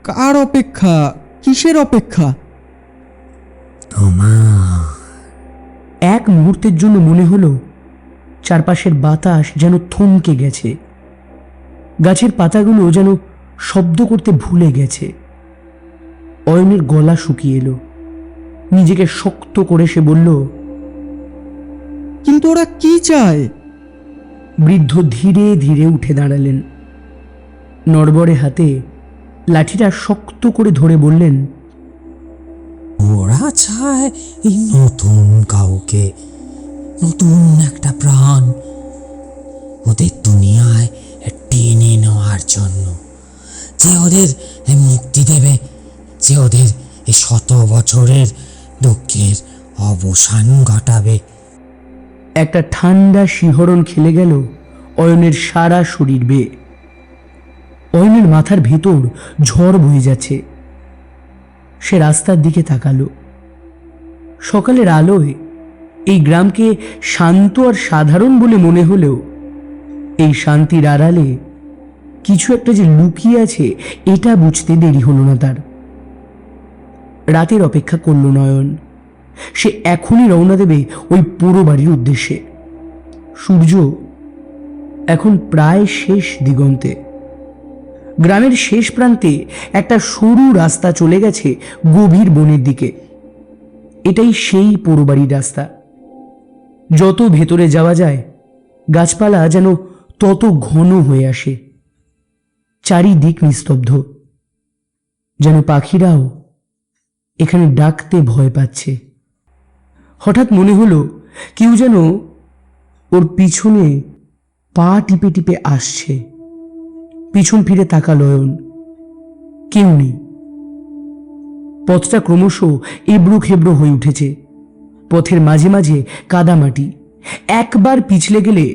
কার অপেক্ষা? কিসের অপেক্ষা? তোমার। এক মুহূর্তের জন্য মনে হলো চারপাশের বাতাস যেন থমকে গেছে, গাছের পাতাগুলো যেন শব্দ করতে ভুলে গেছে। অয়নের গলা শুকিয়ে এলো। নিজেকে শক্ত করে সে বলল, কিন্তু ওরা কি চায়? বৃদ্ধ ধীরে ধীরে উঠে দাঁড়ালেন। নড়বড়ে হাতে লাঠিটা শক্ত করে ধরে বললেন, ওরা চায় এই নতুন কাউকে, নতুন একটা প্রাণ ওদের দুনিয়ায় টেনে নেওয়ার জন্য, যে ওদের মুক্তি দেবে, যে ওদের এই 100 বছরের দুঃখের অবসান ঘটাবে। একটা ঠান্ডা শিহরণ খেলে গেল অয়নের সারা শরীর বেয়ে। অয়নের মাথার ভেতর ঝড় বয়ে যাচ্ছে। সে রাস্তার দিকে তাকালো। সকালের আলোয় এই গ্রামকে শান্ত আর সাধারণ বলে মনে হলেও এই শান্তির আড়ালে কিছু একটা যে লুকিয়ে আছে এটা বুঝতে দেরি হলো না তার। রাতের অপেক্ষা করল নয়ন। সে এখনই রওনা দেবে ওই পুরো বাড়ির উদ্দেশ্যে। সূর্য এখন প্রায় শেষ দিগন্তে। গ্রামের শেষ প্রান্তে একটা সরু রাস্তা চলে গেছে গভীর বনের দিকে। এটাই সেই পুরো বাড়ির রাস্তা। যত ভেতরে যাওয়া যায় গাছপালা যেন তত ঘন হয়ে আসে। চারিদিক নিস্তব্ধ, যেন পাখিরাও এখানে ডাকতে ভয় পাচ্ছে। হঠাৎ মনে হলো কেউ যেন ওর পিছনে পা টিপে টিপে আসছে। পিছন ফিরে তাকালো অয়ন, কেউ নেই। পথটা ক্রমশ এবড়ো খেবড়ো হয়ে উঠেছে। পথের মাঝে মাঝে কাদামাটি, একবার পিছলে গেলে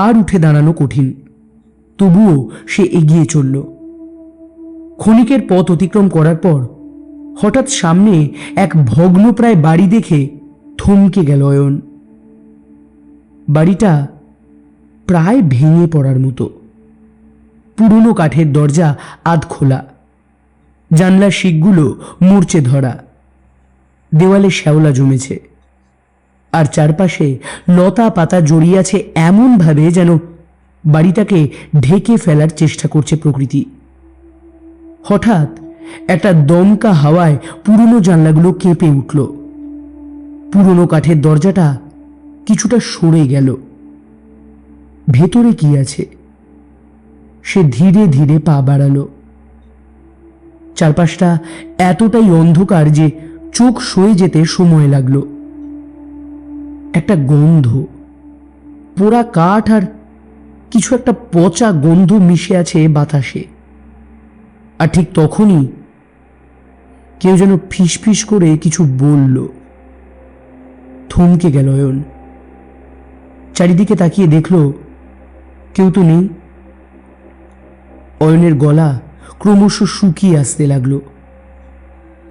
আর উঠে দাঁড়ানো কঠিন। তবুও সে এগিয়ে চলল। ক্ষণিকের পথ অতিক্রম করার পর হঠাৎ সামনে এক ভগ্নপ্রায় বাড়ি দেখে থমকে গেল অয়ন। বাড়িটা প্রায় ভেঙে পড়ার মতো। পুরনো কাঠের দরজা আধ খোলা, জানলার শিকগুলো মূর্ছে ধরা, দেওয়ালে শ্যাওলা জমেছে, আর চারপাশে লতা পাতা জড়িয়ে আছে এমনভাবে যেন বাড়িটাকে ঢেকে ফেলার চেষ্টা করছে প্রকৃতি। হঠাৎ একটা দমকা হাওয়ায় পুরনো জানলাগুলো কেঁপে উঠল। পুরনো কাঠের দরজাটা কিছুটা সরে গেল। ভেতরে কি আছে? সে ধীরে ধীরে পা বাড়ালো। চারপাশটা এতটাই অন্ধকার যে চোখ সয়ে যেতে সময় লাগলো। একটা গন্ধ, পোড়া কাঠ আর কিছু একটা পচা গন্ধ মিশে আছে বাতাসে। আর ঠিক তখনই কেউ যেন ফিসফিস করে কিছু বলল। থমকে গেল অয়ন। চারিদিকে তাকিয়ে দেখল কেউ তো নেই। অয়নের গলা ক্রমশ শুকিয়ে আসতে লাগলো।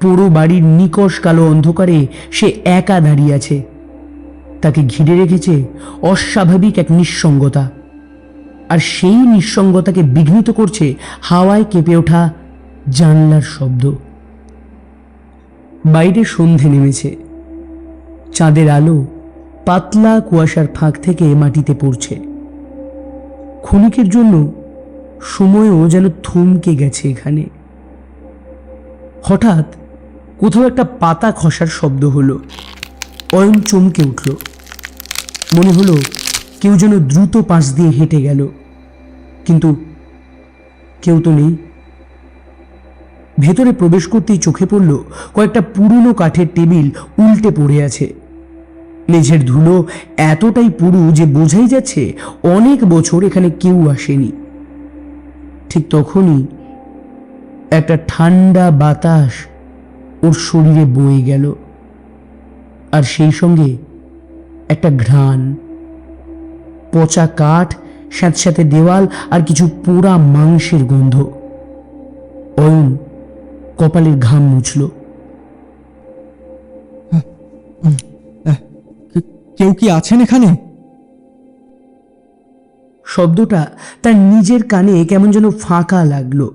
পুরো বাড়ির নিকষ কালো অন্ধকারে সে একা দাঁড়িয়ে আছে। তাকে ঘিরে রেখেছে অস্বাভাবিক এক নিঃসঙ্গতা, আর সেই নিঃসঙ্গতাকে বিঘ্নিত করছে হাওয়ায় কেঁপে ওঠা জানলার শব্দ। বাইরে সন্ধে নেমেছে। চাঁদের আলো পাতলা কুয়াশার ফাঁক থেকে মাটিতে পড়ছে। ক্ষণিকের জন্য সময়ও যেন থমকে গেছে এখানে। হঠাৎ কোথাও একটা পাতা খসার শব্দ হলো। অয়ন চমকে উঠল। মনে হলো কেউ যেন দ্রুত পাশ দিয়ে হেঁটে গেল, কিন্তু কেউ তো নেই। ভেতরে প্রবেশ করতেই চোখে পড়ল কয়েকটা পুরনো কাঠের টেবিল উল্টে পড়ে আছে। মেঝের ধুলো এতটাই পুরু যে বোঝাই যাচ্ছে অনেক বছর এখানে কেউ আসেনি। ঠিক তখনই একটা ঠান্ডা বাতাস ওর শরীরে বয়ে গেল, আর সেই সঙ্গে একটা ঘ্রাণ, পচা কাঠ, স্যাঁতস্যাঁতে দেওয়াল আর কিছু পোড়া মাংসের গন্ধ। অয়ন কপালের ঘাম মুছল। কেউ কি আছেন এখানে? শব্দটা তার নিজের কানে কেমন যেন ফাঁকা লাগলো,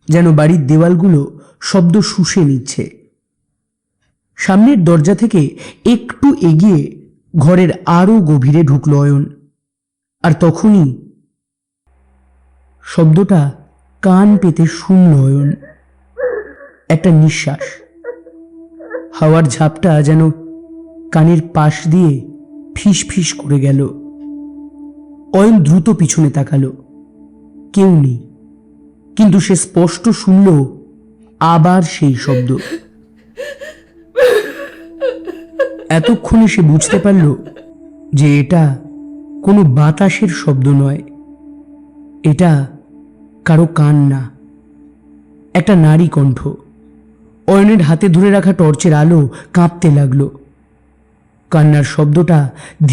যেন বাড়ির দেওয়ালগুলো শব্দ শুষে নিচ্ছে। সামনের দরজা থেকে একটু এগিয়ে ঘরের আরো গভীরে ঢুকল অয়ন। আর তখনই শব্দটা কান পেতে শুনল অয়ন। একটা নিঃশ্বাস, হাওয়ার ঝাপটা যেন কানের পাশ দিয়ে ফিস ফিস করে গেল। অয়ন দ্রুত পিছনে তাকালো। কেউ নেই, কিন্তু সে স্পষ্ট শুনল আবার সেই শব্দ। এতক্ষণে সে বুঝতে পারল যে এটা কোনো বাতাসের শব্দ নয়, এটা কারো কান্না, একটা নারী কণ্ঠ। অয়নের হাতে ধরে রাখা টর্চের আলো কাঁপতে লাগলো। কান্নার শব্দটা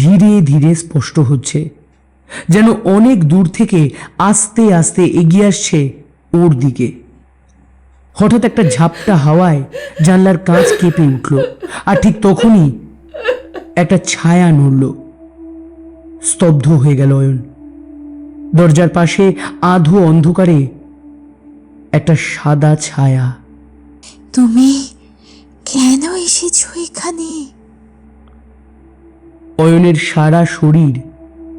ধীরে ধীরে স্পষ্ট হচ্ছে, যেন অনেক দূর থেকে আস্তে আস্তে এগিয়ে আসছে ওর দিকে। হঠাৎ একটা ঝাপটা হাওয়ায় জানলার কাঁচ কেঁপে উঠল, আর ঠিক তখনই একটা ছায়া নড়ল। স্তব্ধ হয়ে গেল অয়ন। দরজার পাশে আধো অন্ধকারে একটা সাদা ছায়া। তুমি কেন এসেছো এখানে? অয়নের সারা শরীর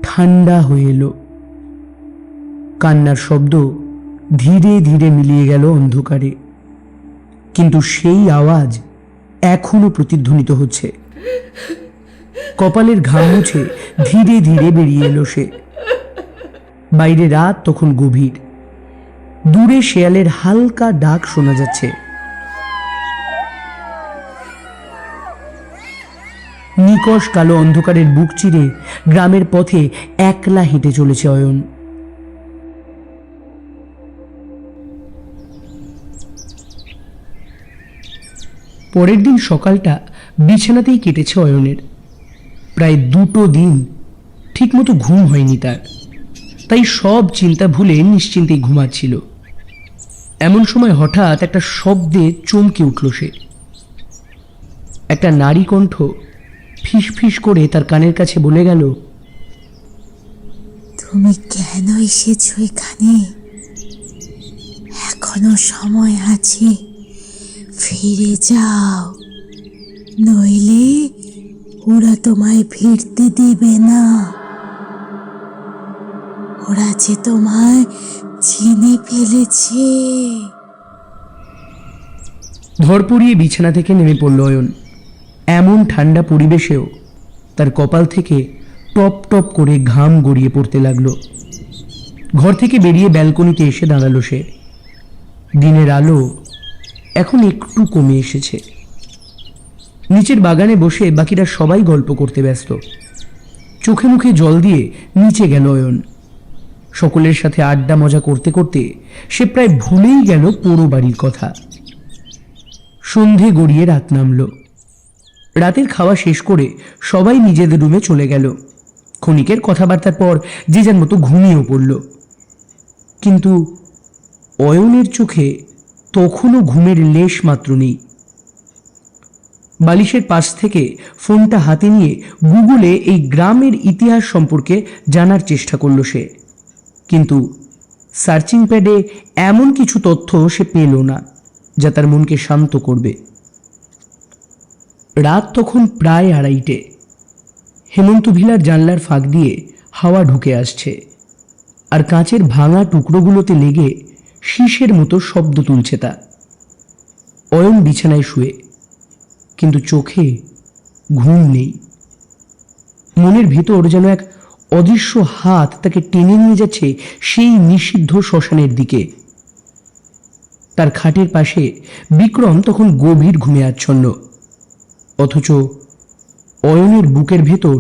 ঠান্ডা হয়ে এলো। কান্নার শব্দ ধীরে ধীরে মিলিয়ে গেল অন্ধকারে, কিন্তু সেই আওয়াজ এখনো প্রতিধ্বনিত হচ্ছে। কপালের ঘাম মুছে ধীরে ধীরে বেরিয়ে এলো সে। বাইরে রাত তখন গভীর, দূরে শেয়ালের হালকা ডাক শোনা যাচ্ছে। নিকষ কালো অন্ধকারের বুক চিরে গ্রামের পথে একলা হেঁটে চলেছে অয়ন। পরের দিন সকালটা বিছানাতেই কেটেছে অয়নের। প্রায় 2 দিন ঠিকমতো ঘুম হয়নি তার, তাই সব চিন্তা ভুলে নিশ্চিন্তেই ঘুমাচ্ছিল। এমন সময় হঠাৎ একটা শব্দে চমকে উঠল সে। একটা নারী কণ্ঠ ফিস ফিস করে তার কানের কাছে বলে গেল, তুমি কেন এসেছো এখানে? এখনো সময় আছে, ফিরে যাও, নইলে ওরা তোমায় ফিরতে দেবে না। ওরা যে তোমায় চিনে ফেলেছে। ধরপড়িয়ে বিছানা থেকে নেমে পড়ল অয়ন। এমন ঠান্ডা পরিবেশেও তার কপাল থেকে টপ টপ করে ঘাম গড়িয়ে পড়তে লাগলো। ঘর থেকে বেরিয়ে ব্যালকনিতে এসে দাঁড়ালো সে। দিনের আলো এখন একটু কমে এসেছে। নিচের বাগানে বসে বাকিরা সবাই গল্প করতে ব্যস্ত। চোখে মুখে জল দিয়ে নিচে গেল অয়ন। সকলের সাথে আড্ডা মজা করতে করতে সে প্রায় ভুলেই গেল পোড়ো বাড়ির কথা। সন্ধে গড়িয়ে রাত নামল। রাতের খাওয়া শেষ করে সবাই নিজেদের রুমে চলে গেল। ক্ষণিকের কথাবার্তার পর যে যার মতো ঘুমিয়েও পড়ল। কিন্তু অয়নের চোখে তখনও ঘুমের লেশ মাত্র নেই। বালিশের পাশ থেকে ফোনটা হাতে নিয়ে গুগলে এই গ্রামের ইতিহাস সম্পর্কে জানার চেষ্টা করল সে, কিন্তু সার্চিং প্যাডে এমন কিছু তথ্য সে পেল না যা তার মনকে শান্ত করবে। রাত তখন প্রায় 2:30। হেমন্ত ভিলার জানলার ফাঁক দিয়ে হাওয়া ঢুকে আসছে, আর কাঁচের ভাঙা টুকরোগুলোতে লেগে শীষের মতো শব্দ তুলছে তা। অয়ন বিছানায় শুয়ে, কিন্তু চোখে ঘুম নেই। মনের ভিতর যেন এক অদৃশ্য হাত তাকে টেনে নিয়ে যাচ্ছে সেই নিষিদ্ধ শ্মশানের দিকে। তার খাটের পাশে বিক্রম তখন গভীর ঘুমে আচ্ছন্ন, অথচ অয়নের বুকের ভেতর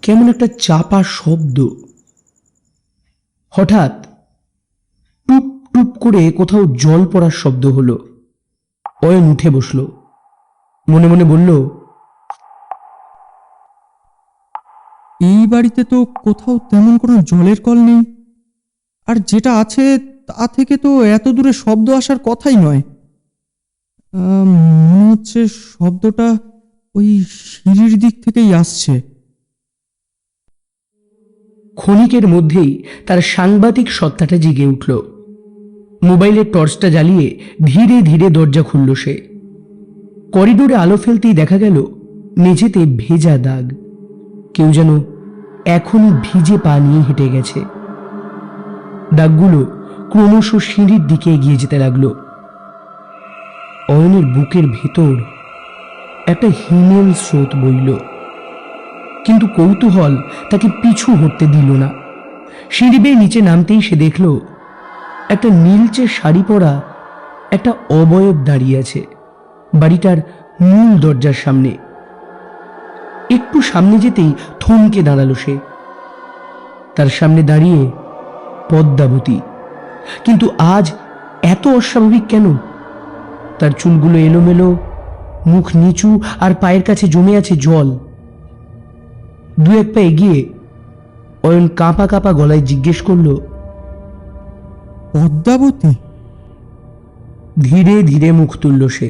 কেমন একটা চাপা শব্দ। হঠাৎ টুপ টুপ করে কোথাও জল পড়ার শব্দ হলো। অয়ন উঠে বসল, মনে মনে বলল, এই বাড়িতে তো কোথাও তেমন কোনো জলের কল নেই, আর যেটা আছে তা থেকে তো এত দূরে শব্দ আসার কথাই নয়। মনে হচ্ছে শব্দটা ওই সিঁড়ির দিক থেকেই আসছে। ক্ষণিকের মধ্যেই তার সাংবাদিক সত্তাটা জেগে উঠল। মোবাইলের টর্চটা জ্বালিয়ে ধীরে ধীরে দরজা খুলল সে। করিডোরে আলো ফেলতেই দেখা গেল মেঝেতে ভেজা দাগ। কেউ যেন এখনই ভিজে পা নিয়ে হেঁটে গেছে। দাগগুলো ক্রমশ সিঁড়ির দিকে এগিয়ে যেতে লাগলো। অয়নের বুকের ভেতর একটা হিমেল স্রোত বইল, কিন্তু কৌতূহল তাকে পিছু হটতে দিল না। সিঁড়ি বেয়ে নিচে নামতেই সে দেখল একটা নীলচে শাড়ি পরা একটা অবয়ব দাঁড়িয়ে আছে বাড়িটার মূল দরজার সামনে। একটু সামনে যেতেই থমকে দাঁড়ালো সে। তার সামনে দাঁড়িয়ে পদ্মাবতী, কিন্তু আজ এত অস্বাভাবিক কেন? তার চুলগুলো এলোমেলো, মুখ নিচু, আর পায়ের কাছে জমে আছে জল। 2-1 পা এগিয়ে অয়ন কাঁপা কাঁপা গলায় জিজ্ঞেস করল, পদ্মাবতী? ধীরে ধীরে মুখ তুলল সে।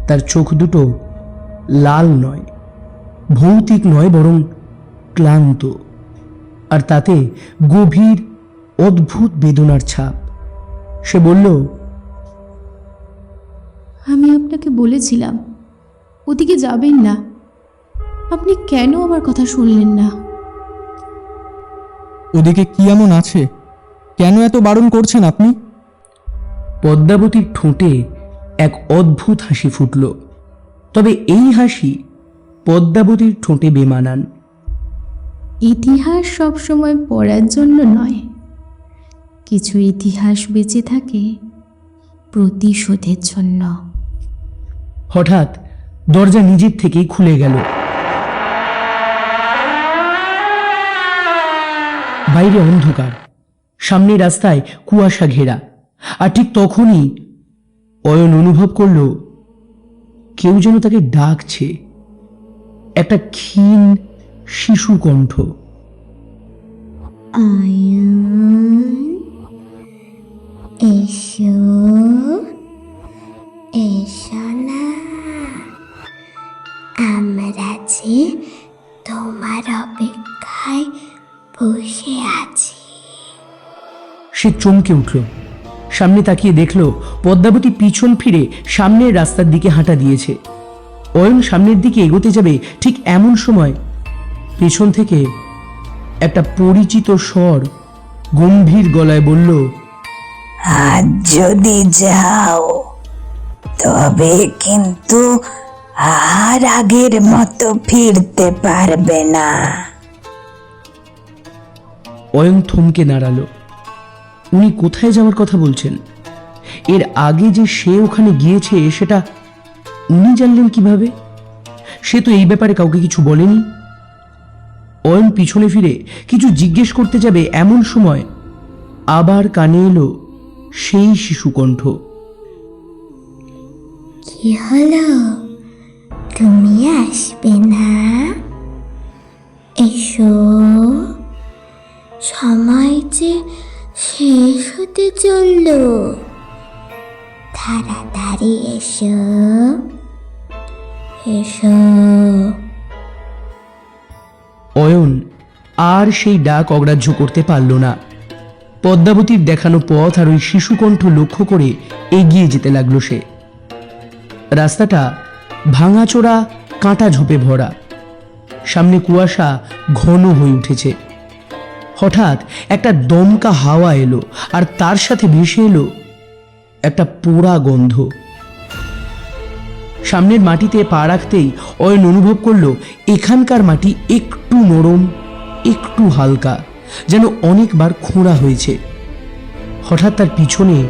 তার চোখ দুটো লাল নয়, ভৌতিক নয়, বরং ক্লান্ত, আর তাতে গভীর অদ্ভুত বেদনার ছাপ। সে বলল, আমি আপনাকে বলেছিলাম ওদিকে যাবেন না, আপনি কেন আমার কথা শুনলেন না? ওদিকে কি এমন আছে, কেন এত বারণ করছেন আপনি? পদ্মাবতীর ঠোঁটে এক অদ্ভুত হাসি ফুটল, তবে এই হাসি পদ্মাবতীর ঠোঁটে বেমানান। ইতিহাস সবসময় পড়ার জন্য নয়, কিছু ইতিহাস বেঁচে থাকে প্রতিশোধের জন্য। হঠাৎ দরজা নিজের থেকেই খুলে গেল। বাইরে অন্ধকার, সামনে রাস্তায় কুয়াশা ঘেরা। আর ঠিক তখনই অয়ন অনুভব করল কেউ যেন তাকে ডাকছে, একটা ক্ষীণ শিশু কণ্ঠ। অয়ন, এসো, এসো না, আমরা যে তোমার অপেক্ষায় বসে আছি। সে চমকে উঠল, সামনে তাকিয়ে দেখল পদ্মাবতী পিছন ফিরে সামনের রাস্তার দিকে হাঁটা দিয়েছে। অয়ন সামনের দিকে এগোতে যাবে, ঠিক এমন সময় পেছন থেকে একটা পরিচিত স্বর গম্ভীর গলায় বলল, আজ যদি যাও তবে কিন্তু আর আগের মতো ফিরতে পারবে না। অয়ন থমকে দাঁড়ালো। উনি কোথায় যাওয়ার কথা বলছেন? এর আগে যে সে ওখানে গিয়েছে সেটা উনি জানলেন কিভাবে? সে তো এই ব্যাপারে কাউকে কিছু বলেনি। অয়ন পিছনে ফিরে কিছু জিজ্ঞেস করতে যাবে, এমন সময় আবার কানে এলো সেই শিশুকণ্ঠ। কি হলো, তুমি আসবে না? এসো, সময় যে শেষ হতে চলল, তাড়াতাড়ি এসো, এসো। অয়ন আর সেই ডাক অগ্রাহ্য করতে পারল না। পদ্মাবতীর দেখানো পথ আর ওই শিশুকণ্ঠ লক্ষ্য করে এগিয়ে যেতে লাগলো সে। রাস্তাটা ভাঙাচোরা কাঁটা ঝোপে ভরা, সামনে কুয়াশা ঘন হয়ে উঠেছে। হঠাৎ একটা দমকা হাওয়া এলো, আর তার সাথে ভেসে এলো একটা পোড়া গন্ধ। সামনের মাটিতে পা রাখতেই অয়ন অনুভব করলো এখানকার মাটি একটু নরম, একটু হালকা, যেন অনেকবার খোঁড়া হয়েছে। হঠাৎ তার পিছনে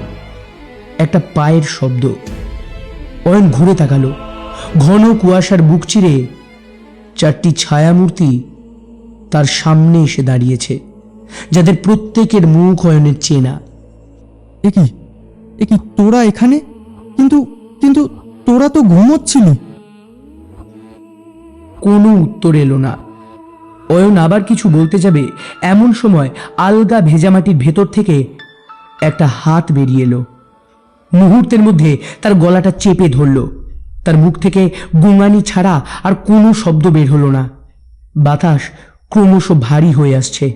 একটা পায়ের শব্দ। অয়ন ঘুরে তাকালো। ঘন কুয়াশার বুক চিরে চারটি ছায়ামূর্তি তার সামনে এসে দাঁড়িয়েছে, যাদের প্রত্যেকের মুখ অয়নের চেনা। এ কি তোরা এখানে? কিন্তু কিন্তু তোরা তো ঘুমোচ্ছিলি। কোনো উত্তর এলো না। অয়ন আবার কিছু বলতে যাবে, এমন সময় আলগা ভেজামাটির ভেতর থেকে একটা হাত বেরিয়ে এলো। মুহূর্তের মধ্যে তার গলাটা চেপে ধরল। তার মুখ থেকে গুঙানি ছাড়া আর কোনো শব্দ বের হলো না। বাতাস ক্রমশ ভারী হয়ে আসছে।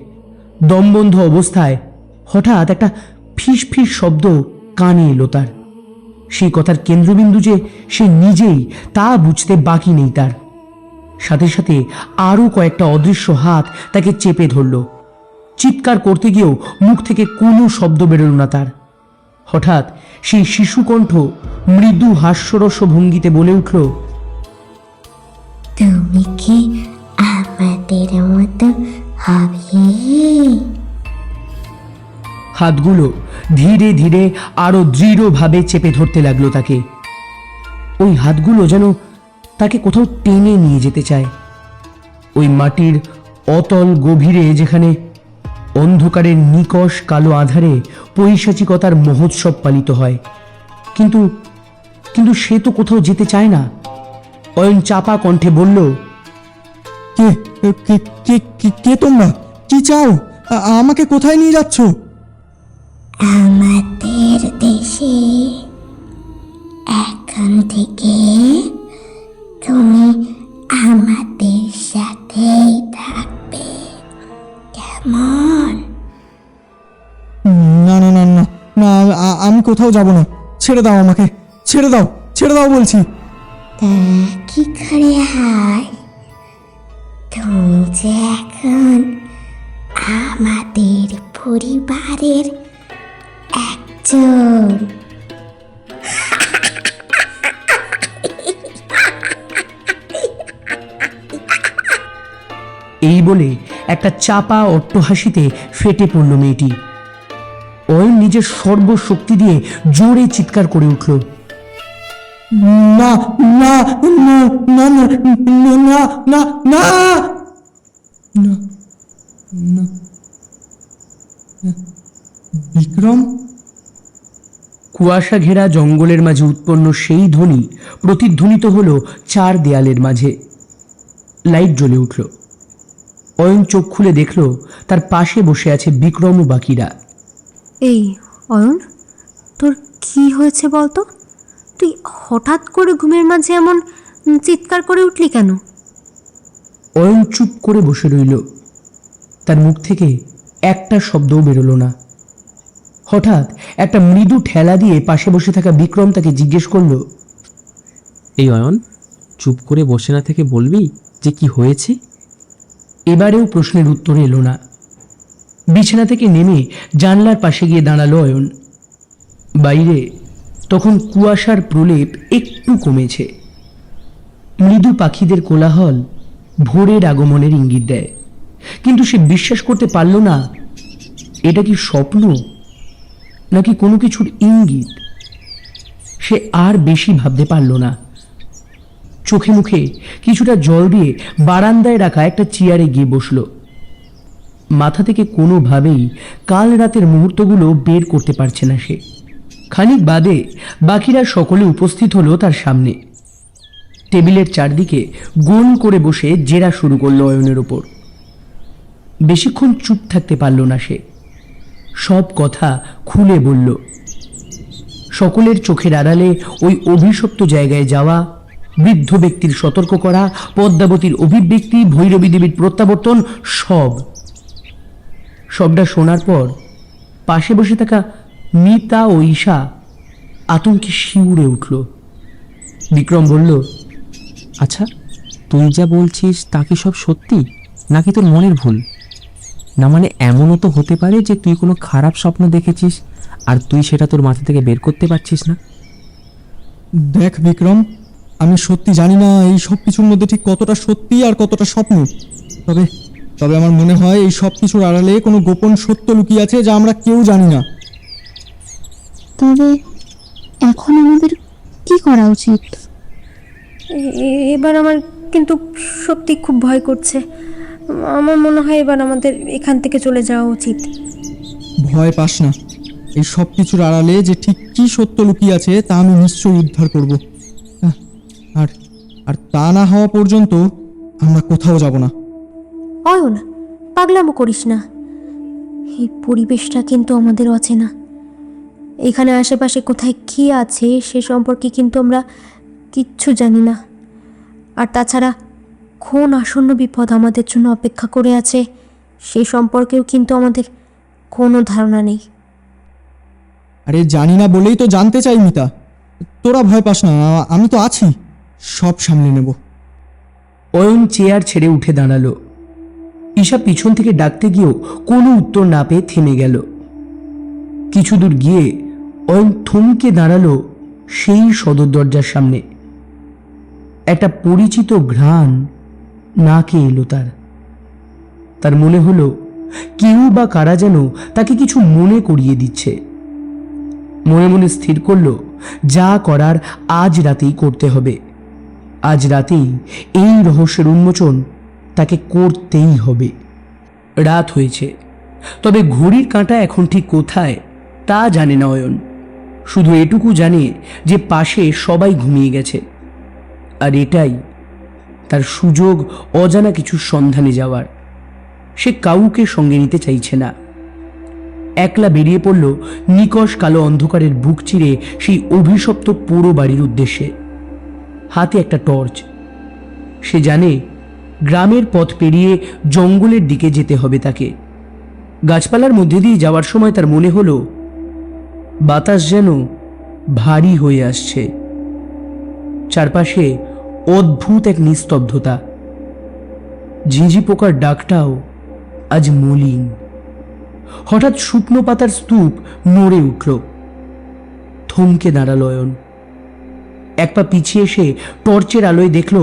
দমবন্ধ অবস্থায় হঠাৎ একটা ফিস ফিস শব্দ কানে এলো তার। সেই কথার কেন্দ্রবিন্দু যে সে নিজেই, তা বুঝতে বাকি নেই তার। সাথে সাথে আরও কয়েকটা অদৃশ্য হাত তাকে চেপে ধরল। চিৎকার করতে গিয়েও মুখ থেকে কোনো শব্দ বেরোল না তার। হঠাৎ সেই শিশুকণ্ঠ মৃদু হাস্যরস ভঙ্গিতে বলে উঠল, তুমি কি আমাদের মতো হবে? হাতগুলো ধীরে ধীরে আরো দৃঢ়ভাবে চেপে ধরতে লাগলো তাকে। ওই হাতগুলো যেন তাকে কোথাও টেনে নিয়ে যেতে চায়। ওই মাটির অতল গভীরে, যেখানে অন্ধকারের নিকষ কালো আধারে পৈশাচিকতার মহোৎসব পালিত হয়। কিন্তু কিন্তু সে তো কোথাও যেতে চায় না। অয়ন চাপা কণ্ঠে বলল, কে কে কে কে- কে তোমরা? কি চাও? আমাকে কোথায় নিয়ে যাচ্ছ? আমাদের দেশে এখন থেকে তুমি আমাদের সাথেই থাকবে, কেমন? না না না না না, আমি কোথাও যাব না। ছেড়ে দাও আমাকে, ছেড়ে দাও, ছেড়ে দাও বলছি। তা কি করে হয়? তুমি যে এখন আমাদের পরিবারের একজন। এই বলে একটা চাপা অট্টহাসিতে ফেটে পড়ল মেয়েটি। অয়ন নিজের সর্বশক্তি দিয়ে জোরে চিৎকার করে উঠল, না না না না না না না না না না। বিক্রম। কুয়াশা ঘেরা জঙ্গলের মাঝে উৎপন্ন সেই ধ্বনি প্রতিধ্বনিত হলো চার দেয়ালের মাঝে। লাইট জ্বলে উঠল। অয়ন চোখ খুলে দেখল তার পাশে বসে আছে বিক্রম ও বাকিরা। এই অয়ন, তোর কি হয়েছে বলতো? তুই হঠাৎ করে ঘুমের মাঝে এমন চিৎকার করে উঠলি কেন? অয়ন চুপ করে বসে রইল। তার মুখ থেকে একটা শব্দও বেরোলো না। হঠাৎ একটা মৃদু ঠেলা দিয়ে পাশে বসে থাকা বিক্রম তাকে জিজ্ঞেস করল, এই অয়ন, চুপ করে বসে না থেকে বলবি যে কি হয়েছে? এবারেও প্রশ্নের উত্তর এলো না। বিছানা থেকে নেমে জানলার পাশে গিয়ে দাঁড়ালো অয়ন। বাইরে তখন কুয়াশার প্রলেপ একটু কমেছে। মৃদু পাখিদের কোলাহল ভোরের আগমনের ইঙ্গিত দেয়, কিন্তু সে বিশ্বাস করতে পারল না এটা কি স্বপ্ন নাকি কোনো কিছুর ইঙ্গিত। সে আর বেশি ভাবতে পারল না। চোখে মুখে কিছুটা জল দিয়ে বারান্দায় রাখা একটা চেয়ারে গিয়ে বসল। মাথা থেকে কোনোভাবেই কাল রাতের মুহূর্তগুলো বের করতে পারছে না সে। খানিক বাদে বাকিরা সকলে উপস্থিত হলো তার সামনে। টেবিলের চারদিকে গোল করে বসে জেরা শুরু করলো অয়নের ওপর। বেশিক্ষণ চুপ থাকতে পারল না সে। সব কথা খুলে বলল। সকলের চোখের আড়ালে ওই অভিশপ্ত জায়গায় যাওয়া, বৃদ্ধ ব্যক্তির সতর্ক করা, পদ্মাবতীর অভিব্যক্তি, ভৈরবী দেবীর প্রত্যাবর্তন, সবটা শোনার পর পাশে বসে থাকা মিতা ও ঈশা আতঙ্কে শিউরে উঠল। বিক্রম বলল, আচ্ছা, তুই যা বলছিস তা কি সব সত্যি নাকি তোর মনের ভুল? না মানে এমনও তো হতে পারে যে তুই কোনো খারাপ স্বপ্ন দেখেছিস আর তুই সেটা তোর মাথা থেকে বের করতে পারছিস না। দেখ বিক্রম, আমি সত্যি জানি না এই সব কিছুর মধ্যে ঠিক কতটা সত্যি আর কতটা স্বপ্ন। তবে তবে আমার মনে হয় এই সব কিছুর আড়ালে কোনো গোপন সত্য লুকিয়ে আছে যা আমরা কেউ জানি না। তবে এখন আমাদের কি করা উচিত? এবার আমার কিন্তু সত্যি খুব ভয় করছে। আমার মনে হয় এবার আমাদের এখান থেকে চলে যাওয়া উচিত। ভয় পাস না, এই সব কিছুর আড়ালে যে ঠিক কি সত্য লুকিয়ে আছে তা আমি নিশ্চয়ই উদ্ধার করব। আর আর তা না হওয়া পর্যন্ত আমরা কোথাও যাব না। অয়ন, পাগলামো করিস না। এই পরিবেশটা কিন্তু আমাদের অচেনা। এখানে আশেপাশে কোথায় কী আছে সে সম্পর্কে কিন্তু আমরা কিচ্ছু জানি না। আর তাছাড়া কোন আসন্ন বিপদ আমাদের জন্য অপেক্ষা করে আছে সে সম্পর্কেও কিন্তু আমাদের কোনো ধারণা নেই। আরে জানি না বলেই তো জানতে চাই মিতা। তোরা ভয় পাস না, আমি তো আছি, সব সামলে নেব। অয়ন চেয়ার ছেড়ে উঠে দাঁড়ালো। ঈশা পিছন থেকে ডাকতে গিয়েও কোনো উত্তর না পেয়ে থেমে গেল। কিছু দূর গিয়ে অয়ন থমকে দাঁড়ালো সেই সদর দরজার সামনে। একটা পরিচিত ঘ্রাণ নাকে এলো তার মনে হলো কেউ বা কারা যেন তাকে কিছু মনে করিয়ে দিচ্ছে। মনে মনে স্থির করলো যা করার আজ রাতেই করতে হবে। আজ রাতেই এই রহস্যের উন্মোচন তাকে করতেই হবে। রাত হয়েছে, তবে ঘড়ির কাঁটা এখন ঠিক কোথায় তা জানে না অয়ন। শুধু এটুকু জানে যে পাশে সবাই ঘুমিয়ে গেছে, আর এটাই তার সুযোগ অজানা কিছুর সন্ধানে যাওয়ার। সে কাউকে সঙ্গে নিতে চাইছে না। একলা বেরিয়ে পড়ল নিকষ কালো অন্ধকারের বুক চিরে সেই অভিশপ্ত পুরো বাড়ির উদ্দেশ্যে। হাতে একটা টর্চ। সে জানে গ্রামের পথ পেরিয়ে জঙ্গলের দিকে যেতে হবে তাকে। গাছপালার মধ্যে দিয়ে যাওয়ার সময় তার মনে হলো বাতাস যেন ভারী হয়ে আসছে। চারপাশে অদ্ভুত এক নিস্তব্ধতা। ঝিঁঝি পোকার ডাকটাও আজ মলিন। হঠাৎ শুকনো পাতার স্তূপ নড়ে উঠল। থমকে দাঁড়ালো অয়ন। এক পা পিছিয়ে এসে টর্চের আলোয় দেখল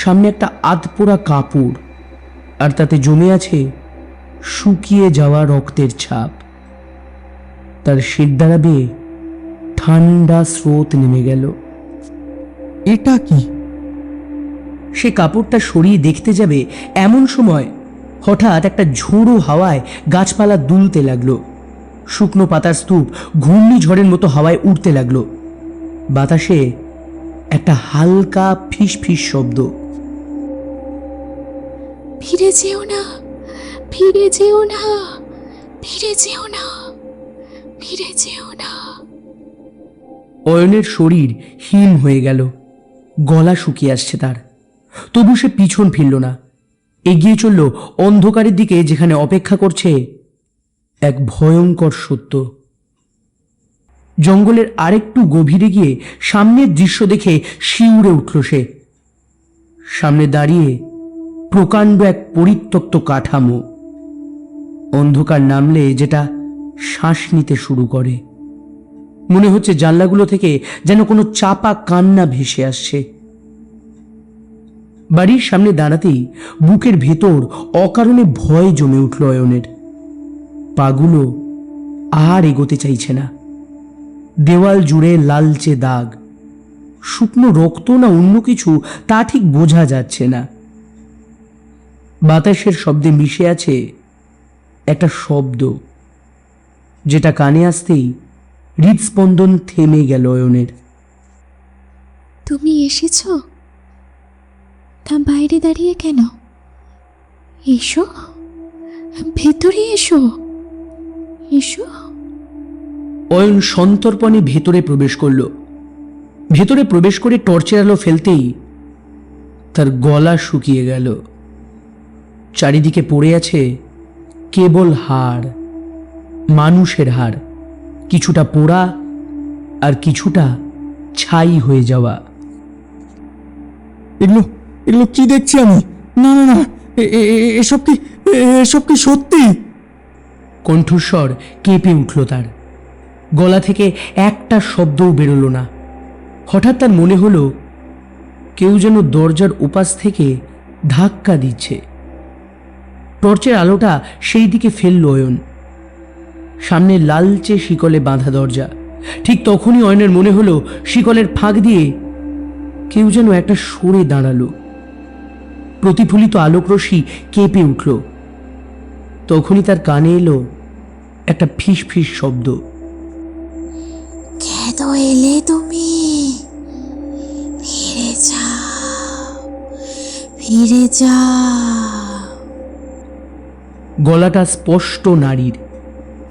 সামনে একটা আধপোড়া কাপড়। আর তাতে জমে আছে শুকিয়ে যাওয়া রক্তের ছাপ। তার শিরদাঁড়া বেয়ে ঠান্ডা স্রোত নেমে গেল। এটা কি? সে কাপড়টা সরিয়ে দেখতে যাবে এমন সময় হঠাৎ একটা ঝোড়ো হাওয়ায় গাছপালা দুলতে লাগলো। শুকনো পাতার স্তূপ ঘূর্ণিঝড়ের মতো হাওয়ায় উঠতে লাগলো। বাতাসে একটা হালকা ফিস ফিস শব্দ। ফিরে যেও না, ফিরে যেও না, ফিরে যেও না, ফিরে যেও না। অয়নের শরীর হিম হয়ে গেল, গলা শুকিয়ে আসছে তার। তবু সে পিছন ফিরল না, এগিয়ে চলল অন্ধকারের দিকে, যেখানে অপেক্ষা করছে এক ভয়ঙ্কর সত্য। জঙ্গলের আরেকটু গভীরে গিয়ে সামনের দৃশ্য দেখে শিউরে উঠল সে। সামনে দাঁড়িয়ে প্রকাণ্ড এক পরিত্যক্ত কাঠামো। অন্ধকার নামলে যেটা শ্বাস নিতে শুরু করে। মনে হচ্ছে জানলাগুলো থেকে যেন কোনো চাপা কান্না ভেসে আসছে। বাড়ির সামনে দাঁড়াতেই বুকের ভেতর অকারণে ভয় জমে উঠল অয়নের। পাগুলো আর এগোতে চাইছে না। দেওয়াল জুড়ে লালচে দাগ, শুকনো রক্ত না অন্য কিছু তা ঠিক বোঝা যাচ্ছে না। বাতাসের শব্দে মিশে আছে একটা শব্দ, যেটা কানে আসতেই হৃদস্পন্দন থেমে গেল অয়নের। তুমি এসেছো? তা বাইরে দাঁড়িয়ে কেন? এসো, ভেতরে এসো, এসো। অয়ন সন্তর্পণে ভেতরে প্রবেশ করল। ভেতরে প্রবেশ করে টর্চের আলো ফেলতেই তার গলা শুকিয়ে গেল। চারিদিকে পড়ে আছে কেবল হাড়, মানুষের হাড়, কিছুটা পোড়া আর কিছুটা ছাই হয়ে যাওয়া। এগুলো এগুলো কি দেখছি আমি? না না না, এসব কি সত্যি? কণ্ঠস্বর কেঁপে উঠল তার। গলা থেকে একটা শব্দও বেরোলো না। হঠাৎ তার মনে হলো কেউ যেন দরজার ওপাশ থেকে ধাক্কা দিচ্ছে। টর্চের আলোটা সেই দিকে ফেলল অয়ন। সামনে লালচে শিকলে বাঁধা দরজা। ঠিক তখনই অয়নের মনে হলো শিকলের ফাঁক দিয়ে কেউ যেন একটা সরে দাঁড়ালো। প্রতিফলিত আলোকরশ্মি কেঁপে উঠল। তখনই তার কানে এলো একটা ফিস ফিস শব্দ। কেন এলে তুমি? ফিরে যাও, ফিরে যাও। গলাটা স্পষ্ট নারীর,